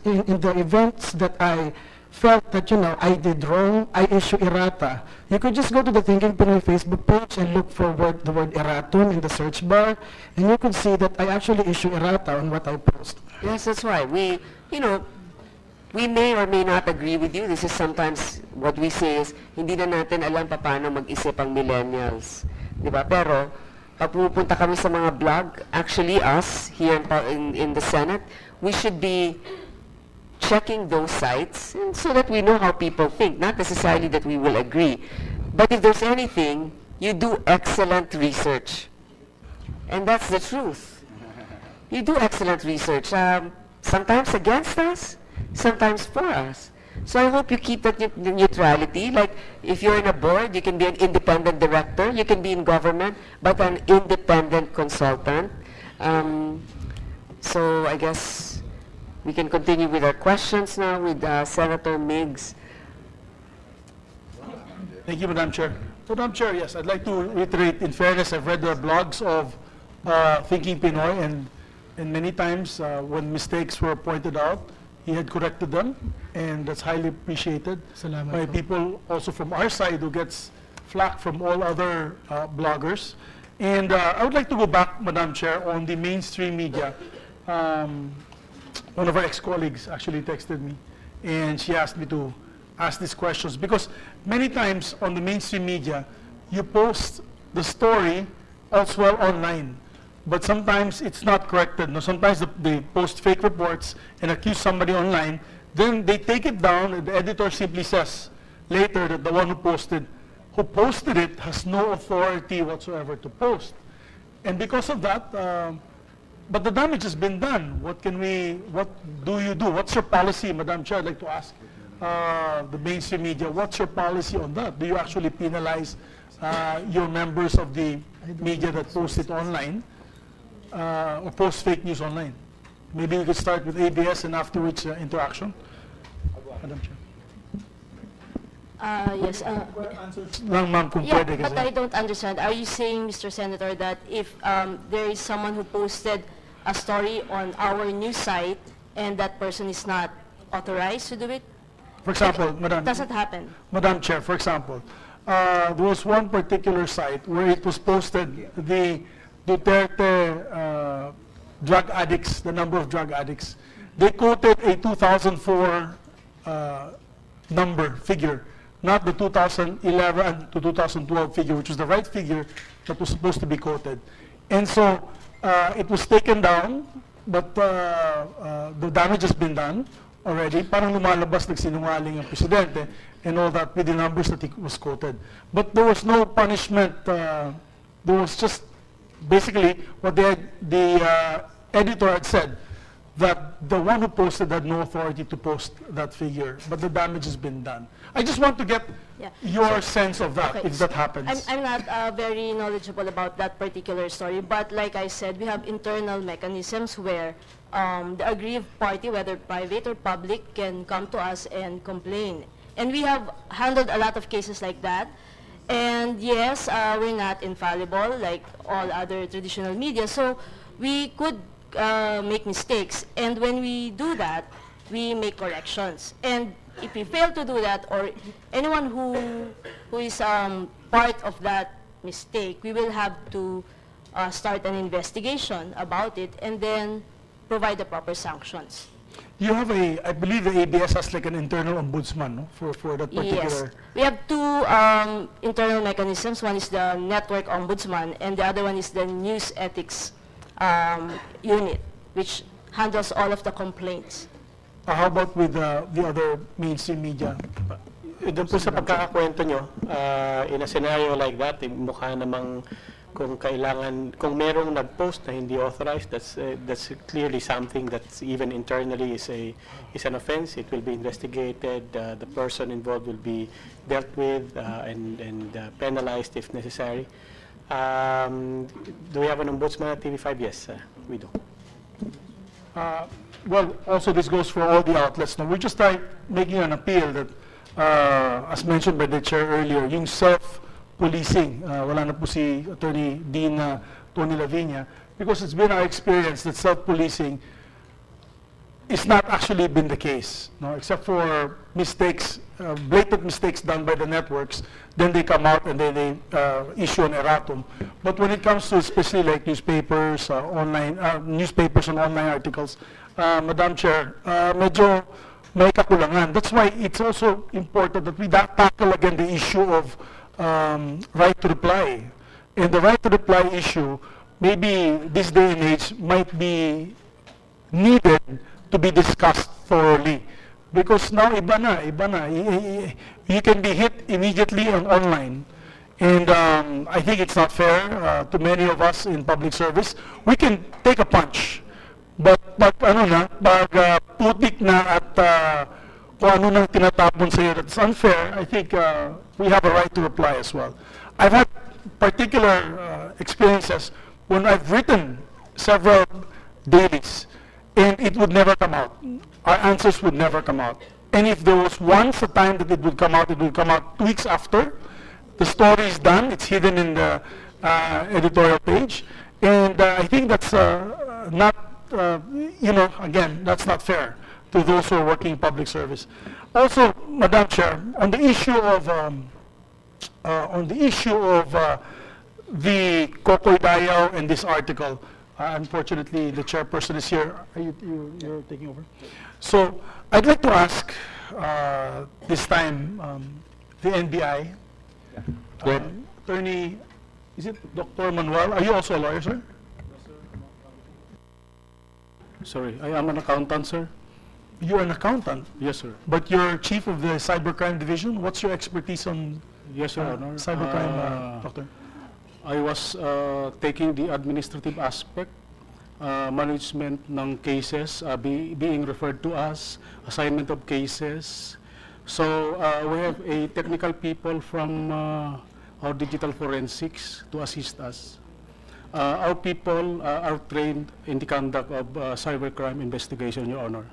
in the events that I felt that, I did wrong, I issue errata. You could just go to the Thinking Pinoy Facebook page and look for the word erratum in the search bar, and you could see that I actually issue errata on what I post. Yes, that's right. We may or may not agree with you. This is sometimes what we say is, hindi na natin alam paano mag-isip ang millennials. Diba? Pero, pag pupunta kami sa mga blog, actually us, here in the Senate, we should be checking those sites so that we know how people think, not necessarily that we will agree. But if there's anything, you do excellent research. And that's the truth. You do excellent research. Sometimes against us, sometimes for us. So I hope you keep that neutrality. Like, if you're in a board, you can be an independent director. You can be in government, but an independent consultant. So I guess We can continue with our questions now with Senator Miggs. Thank you, Madam Chair. Madam Chair, yes, I'd like to reiterate, in fairness, I've read the blogs of Thinking Pinoy, and many times when mistakes were pointed out, he had corrected them, and that's highly appreciated by people also from our side who gets flack from all other bloggers. And I would like to go back, Madam Chair, on the mainstream media. One of our ex-colleagues actually texted me, and she asked me to ask these questions, because many times on the mainstream media, you post the story as well online, but sometimes it's not corrected. No, sometimes they post fake reports and accuse somebody online, then they take it down, and the editor simply says later that the one who posted it has no authority whatsoever to post. And because of that, but the damage has been done. What do you do? What's your policy, Madam Chair? I'd like to ask the mainstream media, what's your policy on that? Do you actually penalize your members of the media that post it online or post fake news online? Maybe we could start with ABS and afterwards interaction. Madam Chair. Yes. But I don't understand. Are you saying, Mr. Senator, that if there is someone who posted a story on our news site and that person is not authorized to do it? For example, Madam, does it happen? Madam Chair, for example, there was one particular site where it was posted the Duterte drug addicts, the number of drug addicts. They quoted a 2004 figure, not the 2011 to 2012 figure, which was the right figure that was supposed to be quoted. And so it was taken down, but the damage has been done already. Parang lumalabas nagsinungaling ang presidente and all that with the numbers that he was quoted. But there was no punishment. There was just basically what the editor had said, that the one who posted had no authority to post that figure, but the damage has been done. I just want to get your sense of that, if that happens. I'm not very knowledgeable about that particular story, but like I said, we have internal mechanisms where the aggrieved party, whether private or public, can come to us and complain. And we have handled a lot of cases like that. And yes, we're not infallible like all other traditional media, so we could make mistakes, and when we do that, we make corrections. And if we fail to do that, or anyone who is part of that mistake, we will have to start an investigation about it and then provide the proper sanctions. You have I believe the ABS has like an internal ombudsman, no? for that particular... Yes. We have two internal mechanisms. One is the network ombudsman, and the other one is the news ethics unit, which handles all of the complaints. How about with the other mainstream media? Doon po sa pagkakakwento nyo, in a scenario like that, mukha namang kung merong nag-post na hindi authorized, that's clearly something that's even internally is an offense. It will be investigated. The person involved will be dealt with and penalized if necessary. Do we have an ombudsman at TV5? Yes, we do. Well, also this goes for all the outlets. Now, we're just making an appeal that, as mentioned by the chair earlier, yung self-policing, wala na po si Attorney Dean Tony Lavinia, because it's been our experience that self-policing is not actually been the case, no? Except for mistakes, blatant mistakes done by the networks, then they come out and they issue an erratum. But when it comes to especially like newspapers, newspapers and online articles, Madam Chair, medyo may kakulangan. That's why it's also important that we tackle again the issue of right to reply. And the right to reply issue, maybe this day and age, might be needed to be discussed thoroughly. Because now, iba na. You can be hit immediately and online. And I think it's not fair to many of us in public service. We can take a punch. But pag putik na at kung ano nang tinatapon sa'yo that's unfair, I think we have a right to reply as well. I've had particular experiences when I've written several dailies. and it would never come out. Our answers would never come out. And if there was once a time that it would come out 2 weeks after. The story is done. It's hidden in the editorial page. And I think that's not, again, that's not fair to those who are working in public service. Also, Madam Chair, on the issue of the Kokoy Dayaw and this article, unfortunately, the chairperson is here. You're taking over? So I'd like to ask this time the NBI, Attorney, is it Dr. Manuel? Are you also a lawyer, sir? Sorry, I am an accountant, sir. You're an accountant? Yes, sir. But you're chief of the cybercrime division. What's your expertise on Yes, Your Honor. cybercrime, Doctor? I was taking the administrative aspect, management ng cases, being referred to as assignment of cases. So we have a technical people from our digital forensics to assist us. Our people are trained in the conduct of cybercrime investigation, Your Honor.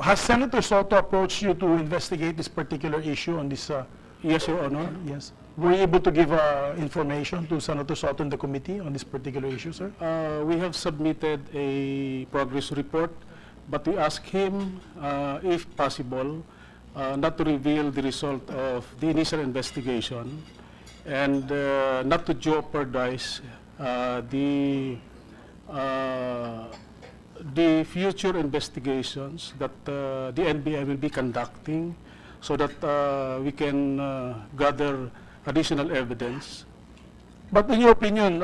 Has Senator Soto approached you to investigate this particular issue on this? Yes, Your Honor. Yes. Were you able to give information to Senator Soto and the committee on this particular issue, sir? We have submitted a progress report, but we ask him, if possible, not to reveal the result of the initial investigation and not to jeopardize the future investigations that the NBI will be conducting so that we can gather additional evidence. But in your opinion,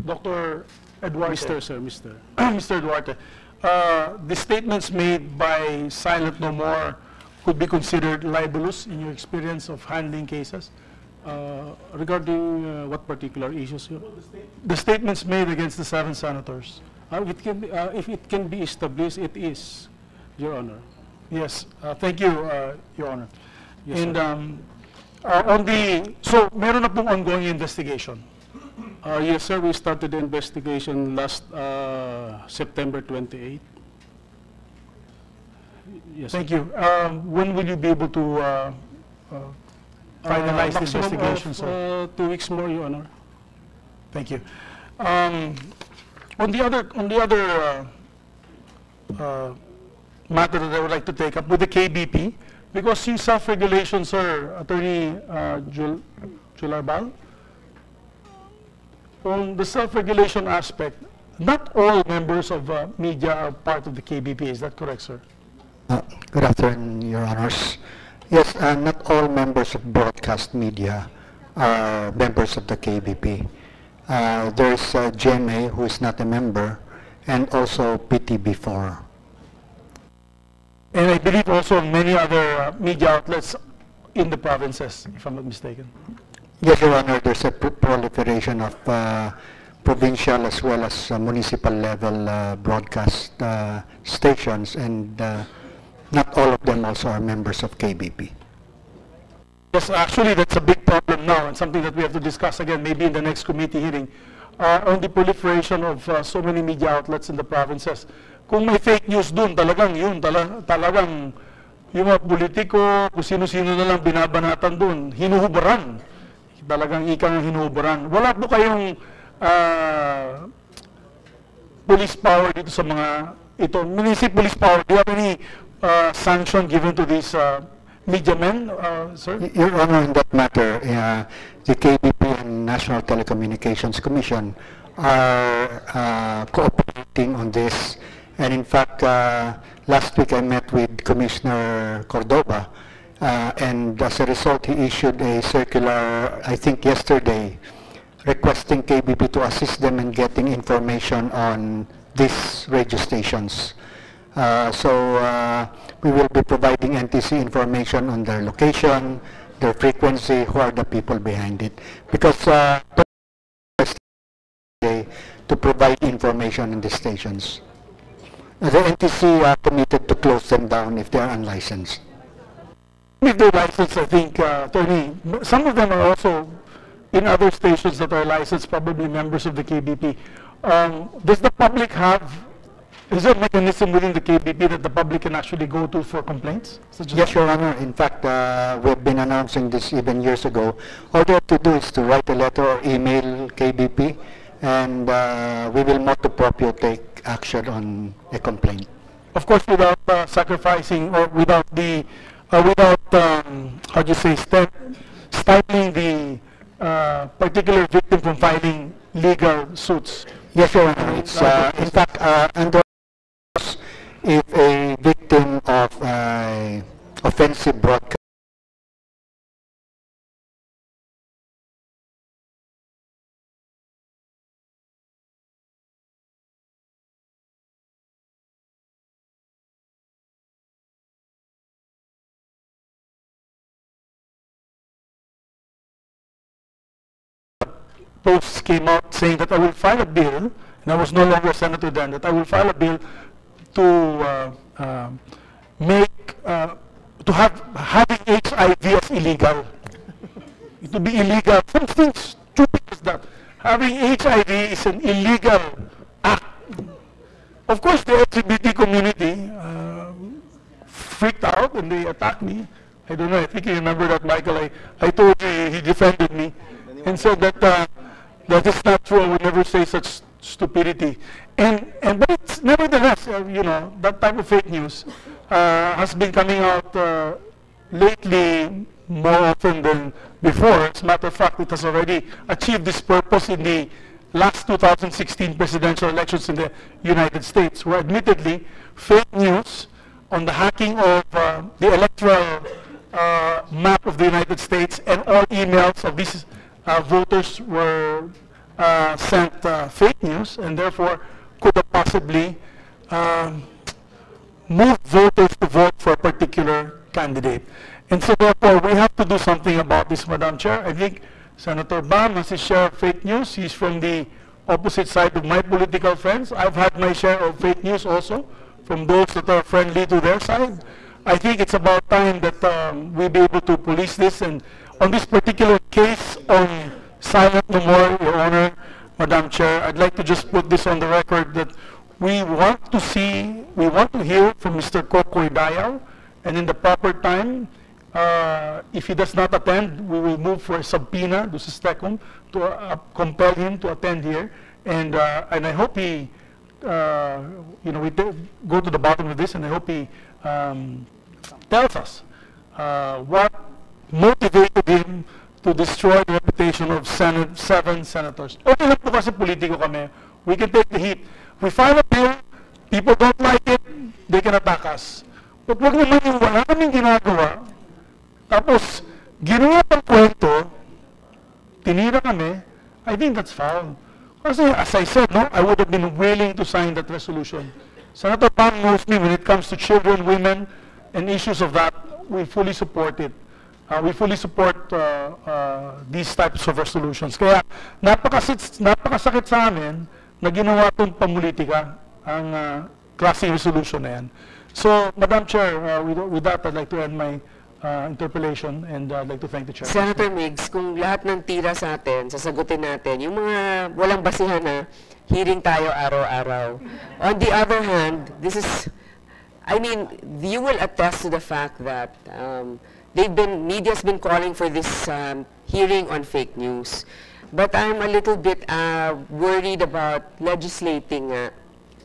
Dr. Eduardo, Mr. Mr. Duarte, the statements made by Silent No More could be considered libelous in your experience of handling cases? Regarding what particular issues? The statements made against the 7 senators. If it can be established, it is, Your Honor. Yes, thank you, Your Honor. Yes, and so meron na pong ongoing investigation? Yes, sir. We started the investigation last September 28. Yes, thank you. When will you be able to finalize the investigation, sir? 2 weeks more, Your Honor. Thank you. On the other matter that I would like to take up with the KBP, because yung self-regulation, sir, Attorney Jularbal, on the self-regulation aspect, not all members of media are part of the KBP. Is that correct, sir? Good afternoon, Your Honors. Yes, not all members of broadcast media are members of the KBP. There is GMA, who is not a member, and also PTB4. And I believe also many other media outlets in the provinces, if I'm not mistaken. Yes, Your Honor, there's a proliferation of provincial as well as municipal level broadcast stations, and not all of them also are members of KBP. Yes, actually that's a big problem now, and something that we have to discuss again maybe in the next committee hearing on the proliferation of so many media outlets in the provinces. Kung may fake news dun, talagang yun, talagang yung mga politiko, kung sino-sino na lang binabanatan dun, hinuhubaran. Talagang ikang hinuhubaran. Wala po kayong police power dito sa mga ito. Municipal police power, do you have any sanction given to these media men, sir? Your Honor, in that matter, the KBP and National Telecommunications Commission are cooperating on this. And in fact, last week I met with Commissioner Cordova, and as a result he issued a circular, I think yesterday, requesting KBP to assist them in getting information on these radio stations. So we will be providing NTC information on their location, their frequency, who are the people behind it. Because to provide information on the stations. The NTC are committed to close them down if they are unlicensed. If they're licensed, I think, Attorney, some of them are also in other stations that are licensed, probably members of the KBP. does the public have, is there a mechanism within the KBP that the public can actually go to for complaints? Yes, Your Honor. In fact, we've been announcing this even years ago. All they have to do is to write a letter or email KBP, and we will motu proprio take action on a complaint. Of course, without sacrificing or without the, how do you say, stifling the particular victim from filing legal suits. Yes, Your Honor. It's, in fact, under if a victim of offensive broadcast posts came out saying that I will file a bill, and I was no longer a senator then, that I will file a bill to having HIV as illegal. It will be illegal. Something stupid as that. Having HIV is an illegal act. Of course, the LGBT community freaked out and they attacked me. I don't know, I think you remember that, Michael. I told you he defended me and said that that is not true. I would never say such stupidity. But it's, nevertheless, you know, that type of fake news has been coming out lately more often than before. As a matter of fact, it has already achieved this purpose in the last 2016 presidential elections in the United States, where admittedly fake news on the hacking of the electoral map of the United States and all emails of these voters were sent fake news, and therefore could have possibly moved voters to vote for a particular candidate. And so therefore we have to do something about this, Madam Chair. I think Senator Bam has his share of fake news. He's from the opposite side of my political friends. I've had my share of fake news also from those that are friendly to their side. I think it's about time that we be able to police this. And on this particular case on Silent No More, Your Honor, Madam Chair, I'd like to just put this on the record that we want to hear from Mr. Kokoy Dayaw, and in the proper time, if he does not attend, we will move for a subpoena, to compel him to attend here. And I hope he, you know, we go to the bottom of this, and I hope he tells us what motivated him to destroy the reputation of 7 senators. Okay lang po kasi politiko kami. We can take the heat. We file a bill, people don't like it, they can attack us. But wag naman yung wala kaming ginagawa, tapos ginawa pang kwento, tinira kami, I think that's foul. Kasi as I said, no, I would have been willing to sign that resolution. Senator Pam knows me when it comes to children, women, and issues of that, we fully support it. We fully support these types of resolutions. Kaya napakasakit sa amin na ginawa itong pamulitika ang klaseng resolution na yan. So, Madam Chair, with that, I'd like to end my interpellation, and I'd like to thank the Chair. Senator Migs, kung lahat ng tira sa atin, sasagutin natin, yung mga walang basihan na hearing tayo araw-araw. On the other hand, this is, I mean, you will attest to the fact that media's been calling for this hearing on fake news. But I'm a little bit worried about legislating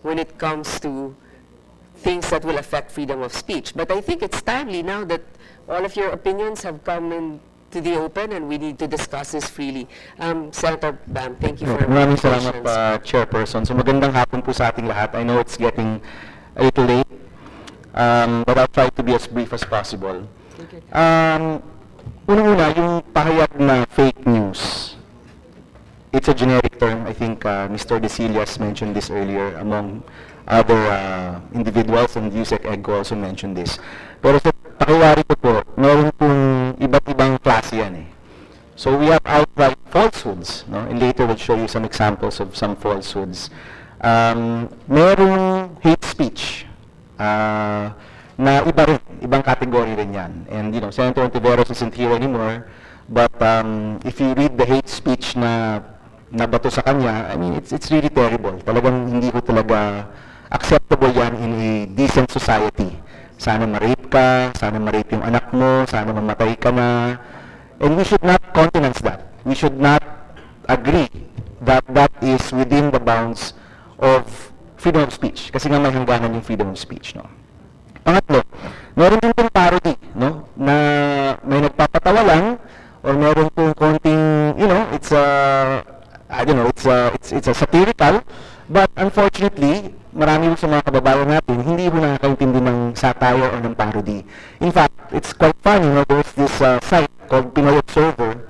when it comes to things that will affect freedom of speech. But I think it's timely now that all of your opinions have come into the open and we need to discuss this freely. Senator Bam, thank you for Maraming salamat, Chairperson. So magandang hapon po sa ating lahat. I know it's getting a little late, but I'll try to be as brief as possible. Unang-una, yung pahayag na fake news. It's a generic term. I think Mr. Desillas mentioned this earlier among other individuals, and Yusek Eggo also mentioned this. Pero sa pakiwari ko po, meron pong iba't ibang klase yan eh. So we have outright falsehoods, no? And later we'll show you some examples of some falsehoods. Merong hate speech na ibang category rin yan. And you know, Senator Ontiveros isn't here anymore, but if you read the hate speech na nabato sa kanya, I mean, it's really terrible. Talagang hindi ko talaga acceptable yan in a decent society. Sana ma-rape ka, sana ma-rape yung anak mo, sana mamatay ka na. And we should not countenance that. We should not agree that that is within the bounds of freedom of speech. Kasi nga may hangganan yung freedom of speech, no? Pangatlo, meron din pong parody, no? Na may nagpapatawa lang, or meron pong konting, you know, it's a, I don't know, it's a satirical, but unfortunately, marami sa mga kababayan natin, hindi mo nakakaintindi ng satire or ng parody. In fact, it's quite funny, no? There's this site called Pinoy Observer,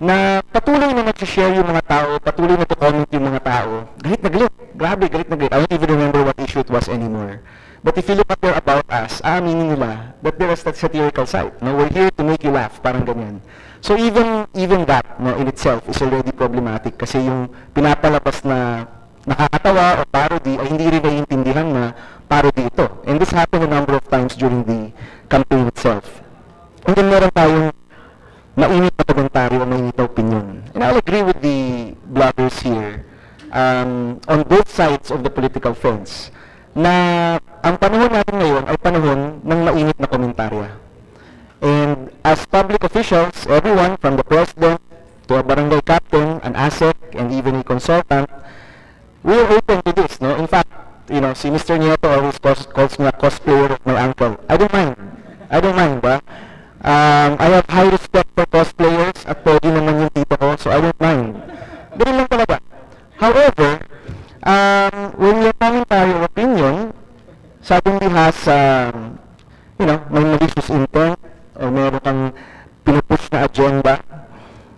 na patuloy na nag-share yung mga tao, patuloy na to-comment yung mga tao. Galit na galit. Grabe, galit na galit. I don't even remember what issue it was anymore. But if you look at their About Us, aaminin nila that there is that satirical side. No, we're here to make you laugh, parang ganyan. So even that, no, in itself is already problematic kasi yung pinapalabas na nakakatawa o parody ay hindi rin naiintindihan na parody ito. And this happened a number of times during the campaign itself. And then meron tayong mainit na komentaryo o mainit na opinion. And I'll agree with the bloggers here on both sides of the political fence na ang panahon natin ngayon ay panahon ng mainit na komentarya. And as public officials, everyone from the president to a barangay captain, an ASEC, and even a consultant, we are open to this. No? In fact, you know, si Mr. Nieto always calls me a cosplayer of my uncle. I don't mind. I don't mind, ba? I have high respect for cosplayers at pogi naman yung tito ko, so I don't mind. Ganun lang talaga. However, when your commentary or opinion suddenly has, you know, may malicious intent or meron kang pinupush na agenda,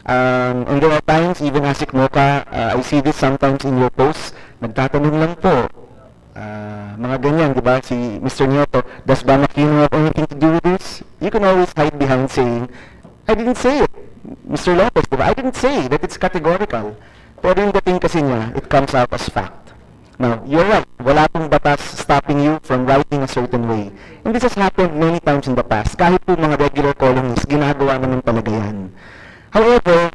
and there are times, even Asik Mocha, I see this sometimes in your posts, nagtatanong lang po, mga ganyan, di ba? Si Mr. Nieto, does Bamakino have anything to do with this? You can always hide behind saying, I didn't say it. Mr. Lopez, di ba? I didn't say that it's categorical. Pero yung dating kasi niya, it comes out as fact. Now, you're right. Wala pong batas stopping you from writing a certain way. And this has happened many times in the past. Kahit po mga regular columnists, ginagawa naman talaga yan. However,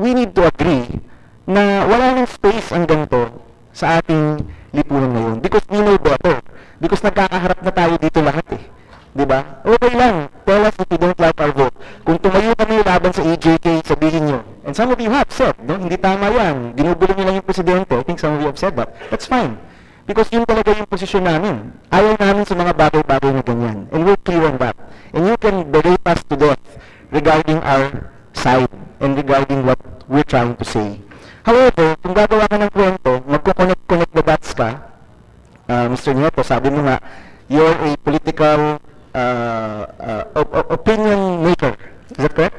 we need to agree na wala nang space ang ganito sa ating lipunan ngayon. Because we know better. Because nagkakaharap na tayo dito lahat eh. Diba? Okay lang. Tell us if you don't like our vote. Kung tumayo kami laban sa EJK, sabihin nyo. And some of you have said, no? Hindi tama yan. Ginugulo nyo lang yung presidente. I think some of you have said that. That's fine. Because yun talaga yung posisyon namin. Ayaw namin sa mga bagay-bagay na ganyan. And we're clear on that. And you can berate us to death regarding our side and regarding what we're trying to say. However, kung gagawa ka ng kwento, magko-connect the dots ka, Mr. Nieto, sabi mo nga, you're a political opinion maker. Is that correct?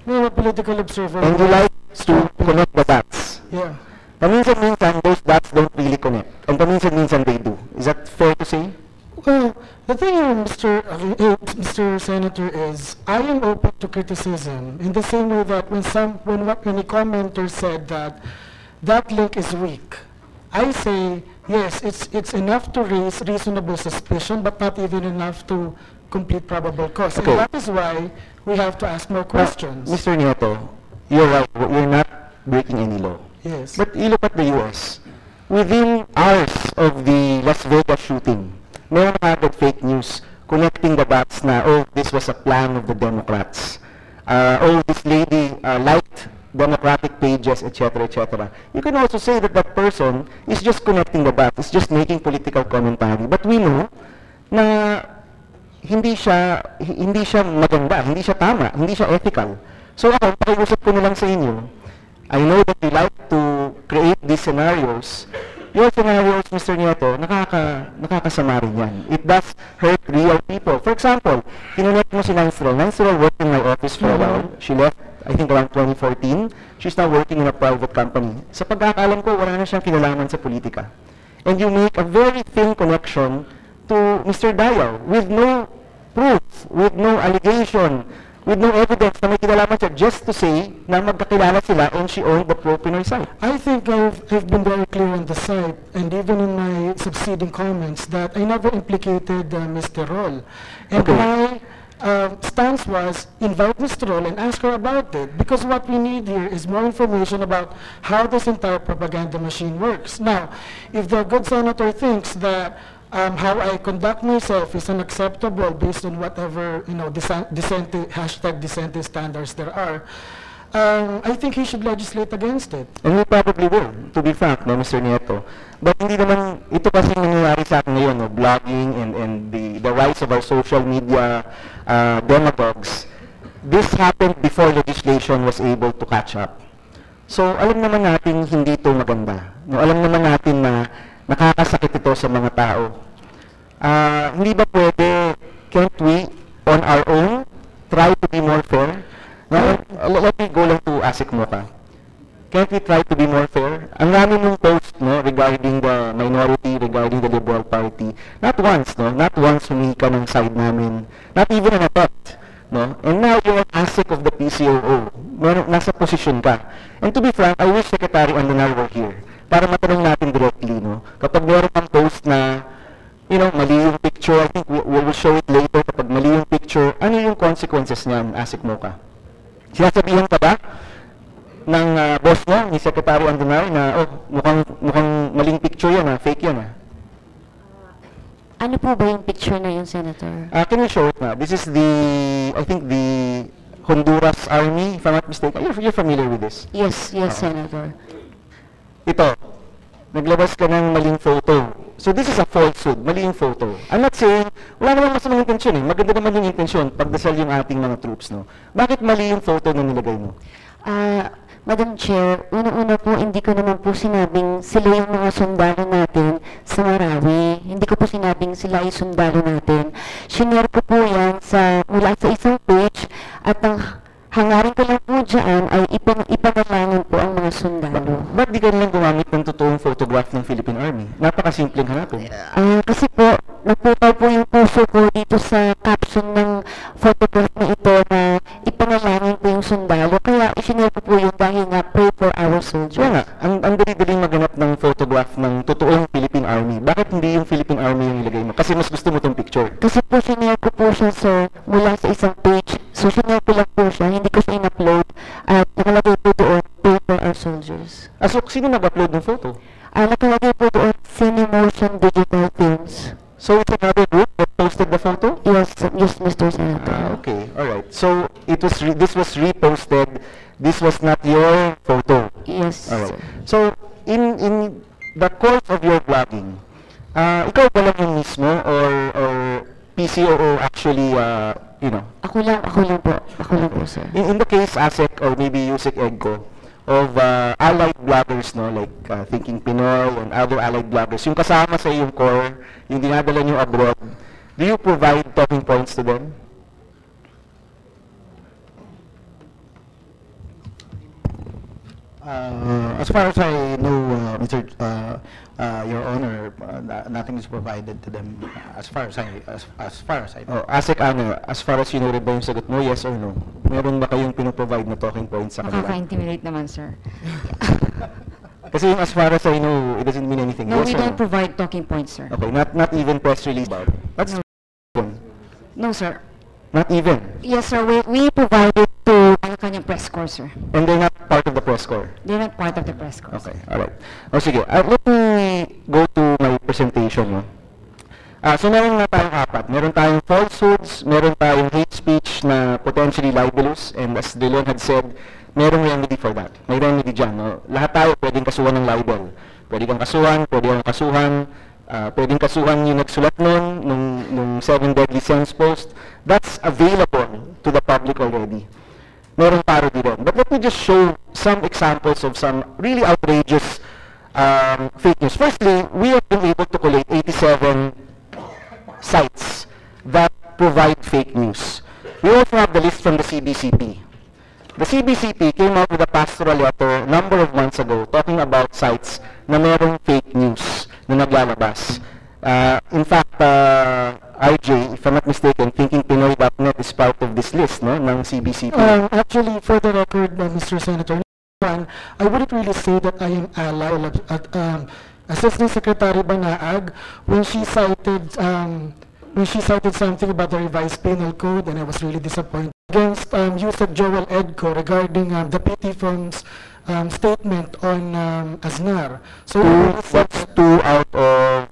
No, a political observer. And you like to connect the dots. Yeah. Paminsan-minsan, those dots don't really connect. And paminsan-minsan they do. Is that fair to say? Well, the thing here, Mr. Senator, is I am open to criticism in the same way that when a commenter said that that link is weak, I say, yes, it's enough to raise reasonable suspicion, but not even enough to complete probable cause. Okay. And that is why we have to ask more questions. Mr. Nieto, you're right. We're not breaking any law. Yes. But you look at the U.S. Within hours of the Las Vegas shooting, meron agad fake news connecting the dots na, oh, this was a plan of the Democrats. Oh, this lady liked Democratic pages, etc., etc. You can also say that that person is just connecting the dots, is just making political commentary. But we know na hindi siya maganda, hindi siya tama, hindi siya ethical. So ako, pakiusap ko na lang sa inyo, I know that you like to create these scenarios. Your scenarios, Mr. Nieto, nakakasama rin yan. It does hurt real people. For example, kinonect mo si Nansrel. Nansrel worked in my office for a while. She left, I think, around 2014. She's now working in a private company. Sa pagkakaalam ko, wala na siyang kinalaman sa politika. And you make a very thin connection to Mr. Dayaw with no proof, with no allegation, with no evidence na may kinalaman siya, just to say na magkakilala sila and she owned the Pro-Pinoy site. I think I've been very clear on the site, and even in my succeeding comments, that I never implicated Mr. Roll. And Okay. why stance was invite Ms. Troll and ask her about it, because what we need here is more information about how this entire propaganda machine works. Now, if the good senator thinks that how I conduct myself is unacceptable based on whatever, #dissentist standards there are, I think he should legislate against it. And we probably will, to be frank, no, Mr. Nieto. But hindi naman, ito kasi nangyayari sa atin ngayon, no, blogging and the rise of our social media demagogues. This happened before legislation was able to catch up. So, alam naman natin hindi ito maganda. No, alam naman natin na nakakasakit ito sa mga tao. Hindi ba pwede, can't we, on our own, try to be more fair? Now, let me go lang to Asik Moka. Can't we try to be more fair? Ang rami mong post, no, regarding the minority, regarding the Liberal Party. Not once, no? Not once humingi ka ng side namin. Not even an attempt, no? And now you're Asik of the PCOO. Nasa posisyon ka. And to be frank, I wish Secretary Andonar were here para matanong natin directly, no? Kapag meron kang post na, mali yung picture, I think we will show it later. Kapag mali yung picture, ano yung consequences niyan, Asik Moka? Sinasabihan ka ba ng boss mo, ni Secretary Andonar, na mukhang maling picture yan, fake yan. Ano po ba yung picture na yun, Senator? Can you show it na? This is I think the Honduras Army, if I'm not mistaken. You're familiar with this? Yes, Senator. Ito, naglabas ka ng maling photo. So this is a falsehood, mali yung photo. I'm not saying, wala naman masamang intensyon Maganda naman yung intensyon, pagdasal yung ating mga troops, no? Bakit mali yung photo na nilagay mo? Madam Chair, una-una po, hindi ko naman po sinabing sila yung mga sundalo natin sa Marawi. Hindi ko po sinabing sila yung sundalo natin. Shinare ko po yan mula sa isang page at ang hangarin ko lang po dyan ay ipanalangin po ang mga sundalo. Ba't di ka nalang gumamit ng totoong photograph ng Philippine Army? Napakasimpleng hanapin. Kasi po, naputaw po yung puso ko dito sa caption ng photograph na ito na ipanalangin po yung sundalo. Kaya isinare ko po yun dahil nga pray for our soldiers. Kaya nga, ang dali-daling maganap ng photograph ng totoong Philippine Army. Bakit hindi yung Philippine Army yung ilagay mo? Kasi mas gusto mo tong picture. Kasi po sinare ko po siya, sir, mula sa isang page. So sinare ko lang po siya, hindi ko siya in-upload at nakalagay po doon, pray for our soldiers. So sino nag-upload ng photo? Nakalagay po doon, Cinemotion Digital Films. So it's another group that posted the photo? Yes, Mr. Senator. Okay, alright. So this was reposted. This was not your photo? Yes. Alright. So in the course of your blogging, ikaw ba lang yung mismo or PCOO actually, Ako lang po, sir. In the case, ASEC or maybe Yusek Egco, of allied bloggers, no, like Thinking Pinoy and other allied bloggers, yung kasama sa yung core, yung dinadala nyo abroad, do you provide talking points to them? As far as I know, Your Honor, nothing is provided to them. As far as I know. ASEC, as far as you know, ba yung sagot mo, yes or no? Meron ba kayong pinoprovide na talking points sa kanila? Makaka-intimidate naman, sir. Kasi yung as far as I know, it doesn't mean anything. No, yes we or don't provide talking points, sir. Okay, not even press release about it. That's No, sir. Not even? Yes, sir. We provided to ang kanyang press corps, sir. And they're not part of the press corps? They're not part of the press corps. Okay, alright. O sige, let me go to my presentation. No? So meron na tayong apat. Meron tayong falsehoods, meron tayong hate speech na potentially libelous, and as Delon had said, merong remedy for that. May remedy dyan. No? Lahat tayo pwedeng kasuhan ng libel. Pwede kang kasuhan, pwede kang kasuhan, pwedeng kasuhan yung nagsulat nun, nung 7 Deadly Sins post. That's available to the public already. Merong parody rin. But let me just show some examples of some really outrageous fake news. Firstly, we have been able to collate 87 sites that provide fake news. We also have the list from the CBCP. The CBCP came out with a pastoral letter a number of months ago talking about sites na merong fake news na naglalabas. In fact, RJ, if I'm not mistaken, thinkingpinoy.net is part of this list, no, ng CBCP. Actually, for the record, Mr. Senator, I wouldn't really say that I am ally of Assistant Secretary Banaag when she cited when she cited something about the revised penal code, and I was really disappointed. Against Yusuf Joel Edco regarding the PT firm's statement on Aznar. So That's 2 out of...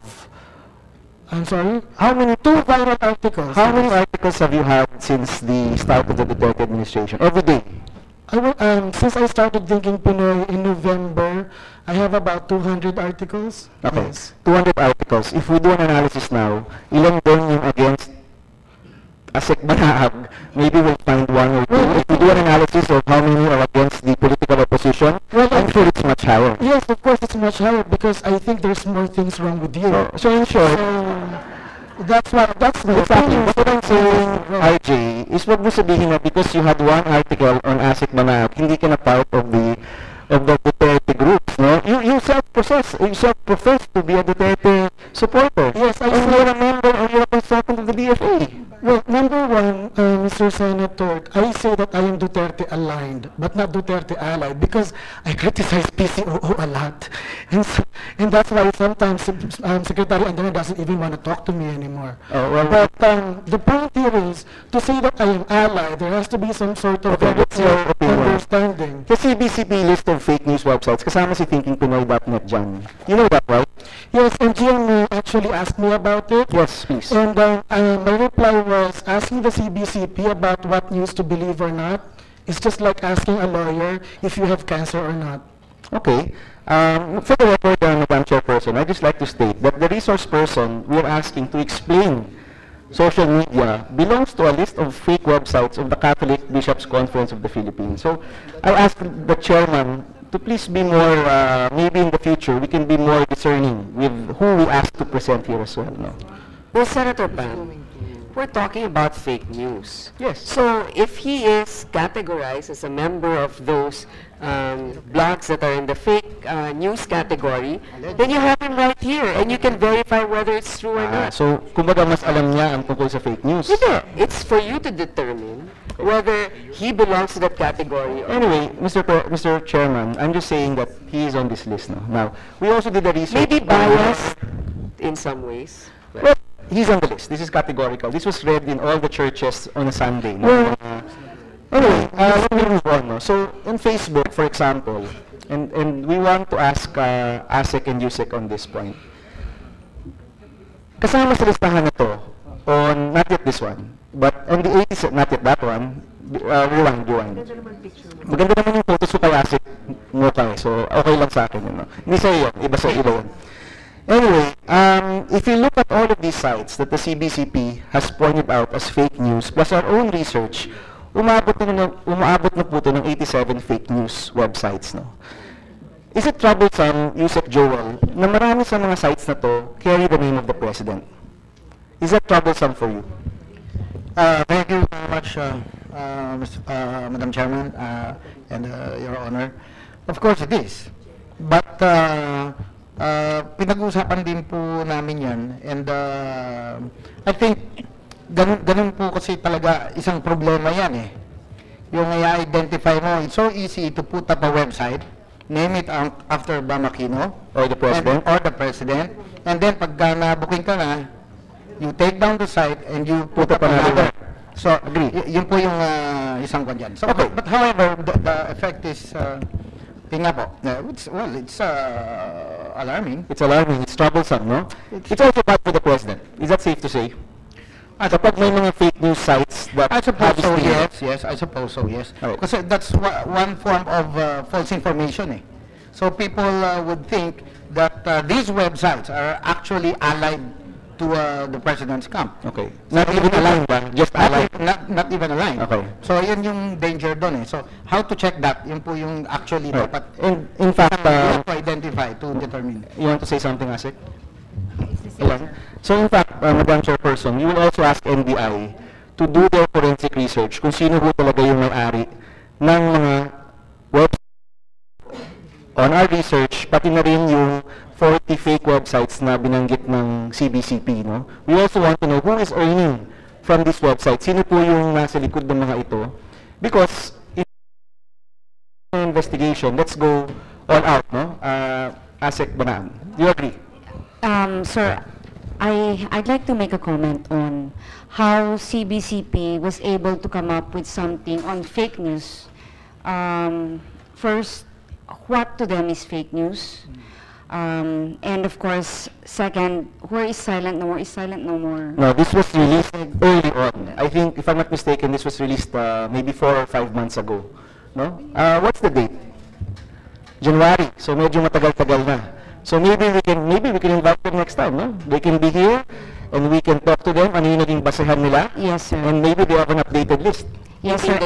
I'm sorry? How many? 2 viral articles. How many articles have you had since the start of the Duterte administration? Every day? Since I started thinking Pinoy in November, I have about 200 articles. Okay, Yes. 200 articles. If we do an analysis now, ilan doon yung against Asek Banahag, maybe we'll find 1 or 2. If we do an analysis of how many are against the political opposition, I'm sure it's much higher. Yes, of course it's much higher because I think there's more things wrong with you. So in short, that's my exactly. opinion. What I'm saying, RJ, is wag mo sabihin na because you had 1 article on Asik Banahag, hindi ka na part of the Duterte groups, no? You self-profess to be a Duterte supporter. Yes, and you're a member or you're a consultant of the DFA. Well, number one, Mr. Senator, I say that I am Duterte aligned, but not Duterte allied, because I criticize PCOO a lot. And that's why sometimes Secretary Andrena doesn't even want to talk to me anymore. But the point here is, to say that I am allied, there has to be some sort of understanding. The CBCP list of fake news websites, kasama si thinkingpinoy.net dyan. You know that, right? Yes, and GM actually asked me about it. Yes, please. And my reply was asking the CBCP about what news to believe or not. It's just like asking a lawyer if you have cancer or not. Okay. For the record, Madam Chairperson, I'd just like to state that the resource person we're asking to explain social media belongs to a list of fake websites of the Catholic Bishops' Conference of the Philippines. So I ask the chairman to please be more, maybe in the future, we can be more discerning with who we ask to present here as well. No? Well, Senator Pan, we're talking about fake news. Yes. So if he is categorized as a member of those blogs that are in the fake news category, then you have him right here and you can verify whether it's true or not. So, kumbaga mas alam niya ang tungkol sa fake news. Hindi. It's for you to determine whether he belongs to that category. Anyway, Mr. Chairman, I'm just saying that he is on this list now. Now, we also did a research. Maybe biased in some ways. Well, he's on the list. This is categorical. This was read in all the churches on a Sunday. No? Anyway, let me move on. No? So, on Facebook, for example, and we want to ask ASEC and USEC on this point. Kasama sa listahan na to, on, not yet this one, but on the 80s, not yet that one, rewind. Maganda naman yung photos ko kay ASEC mo kay, so okay lang sa akin yun. No? Hindi sa'yo yun, iba yun. Anyway, if you look at all of these sites that the CBCP has pointed out as fake news, plus our own research, umaabot na po ito ng 87 fake news websites. No? Is it troublesome, Yusek Joel, na marami sa mga sites na to carry the name of the President? Is that troublesome for you? Thank you very much, Madam Chairman and Your Honor. Of course it is. But pinag-uusapan din po namin yan. And I think ganun po kasi talaga isang problema yan eh. Yung i-identify mo, it's so easy to put up a website, name it after Bamakino or the President, and then pagka na-booking ka na, you take down the site and you put up another. So, agree. Yun po yung isang kwan dyan. So, okay. But however, the effect is, tingnan po, it's alarming. It's alarming. It's troublesome, no? It's also bad for the President. Is that safe to say? Kapag may mga fake news sites that I suppose so, yes. I suppose so, yes. Kasi that's one form of false information eh. So people would think that these websites are actually allied to the President's camp. Okay. So Not even aligned ba? Just allied? Not even aligned. Okay. So yun yung danger doon eh. So how to check that? Yun po yung actually dapat in fact, to identify, to determine. You want to say something, Asik? So in fact, Madam Chairperson, you will also ask NBI to do their forensic research kung sino ho talaga yung may-ari ng mga websites. On our research, pati na rin yung 40 fake websites na binanggit ng CBCP, no? We also want to know who is earning from this website. Sino po yung nasa likod ng mga ito? Because in investigation, let's go all out, no? Asek Banaan. Do you agree? Sir, I'd like to make a comment on how CBCP was able to come up with something on fake news. First, what to them is fake news? And of course, second, where is silent no more is silent no more. No, this was released early on. I think, if I'm not mistaken, this was released maybe 4 or 5 months ago. No? What's the date? January. So medyo matagal-tagal na. So maybe we can invite them next time, no? They can be here and we can talk to them. Ano yung naging basehan nila? Yes, sir. And maybe they have an updated list. Yes, sir.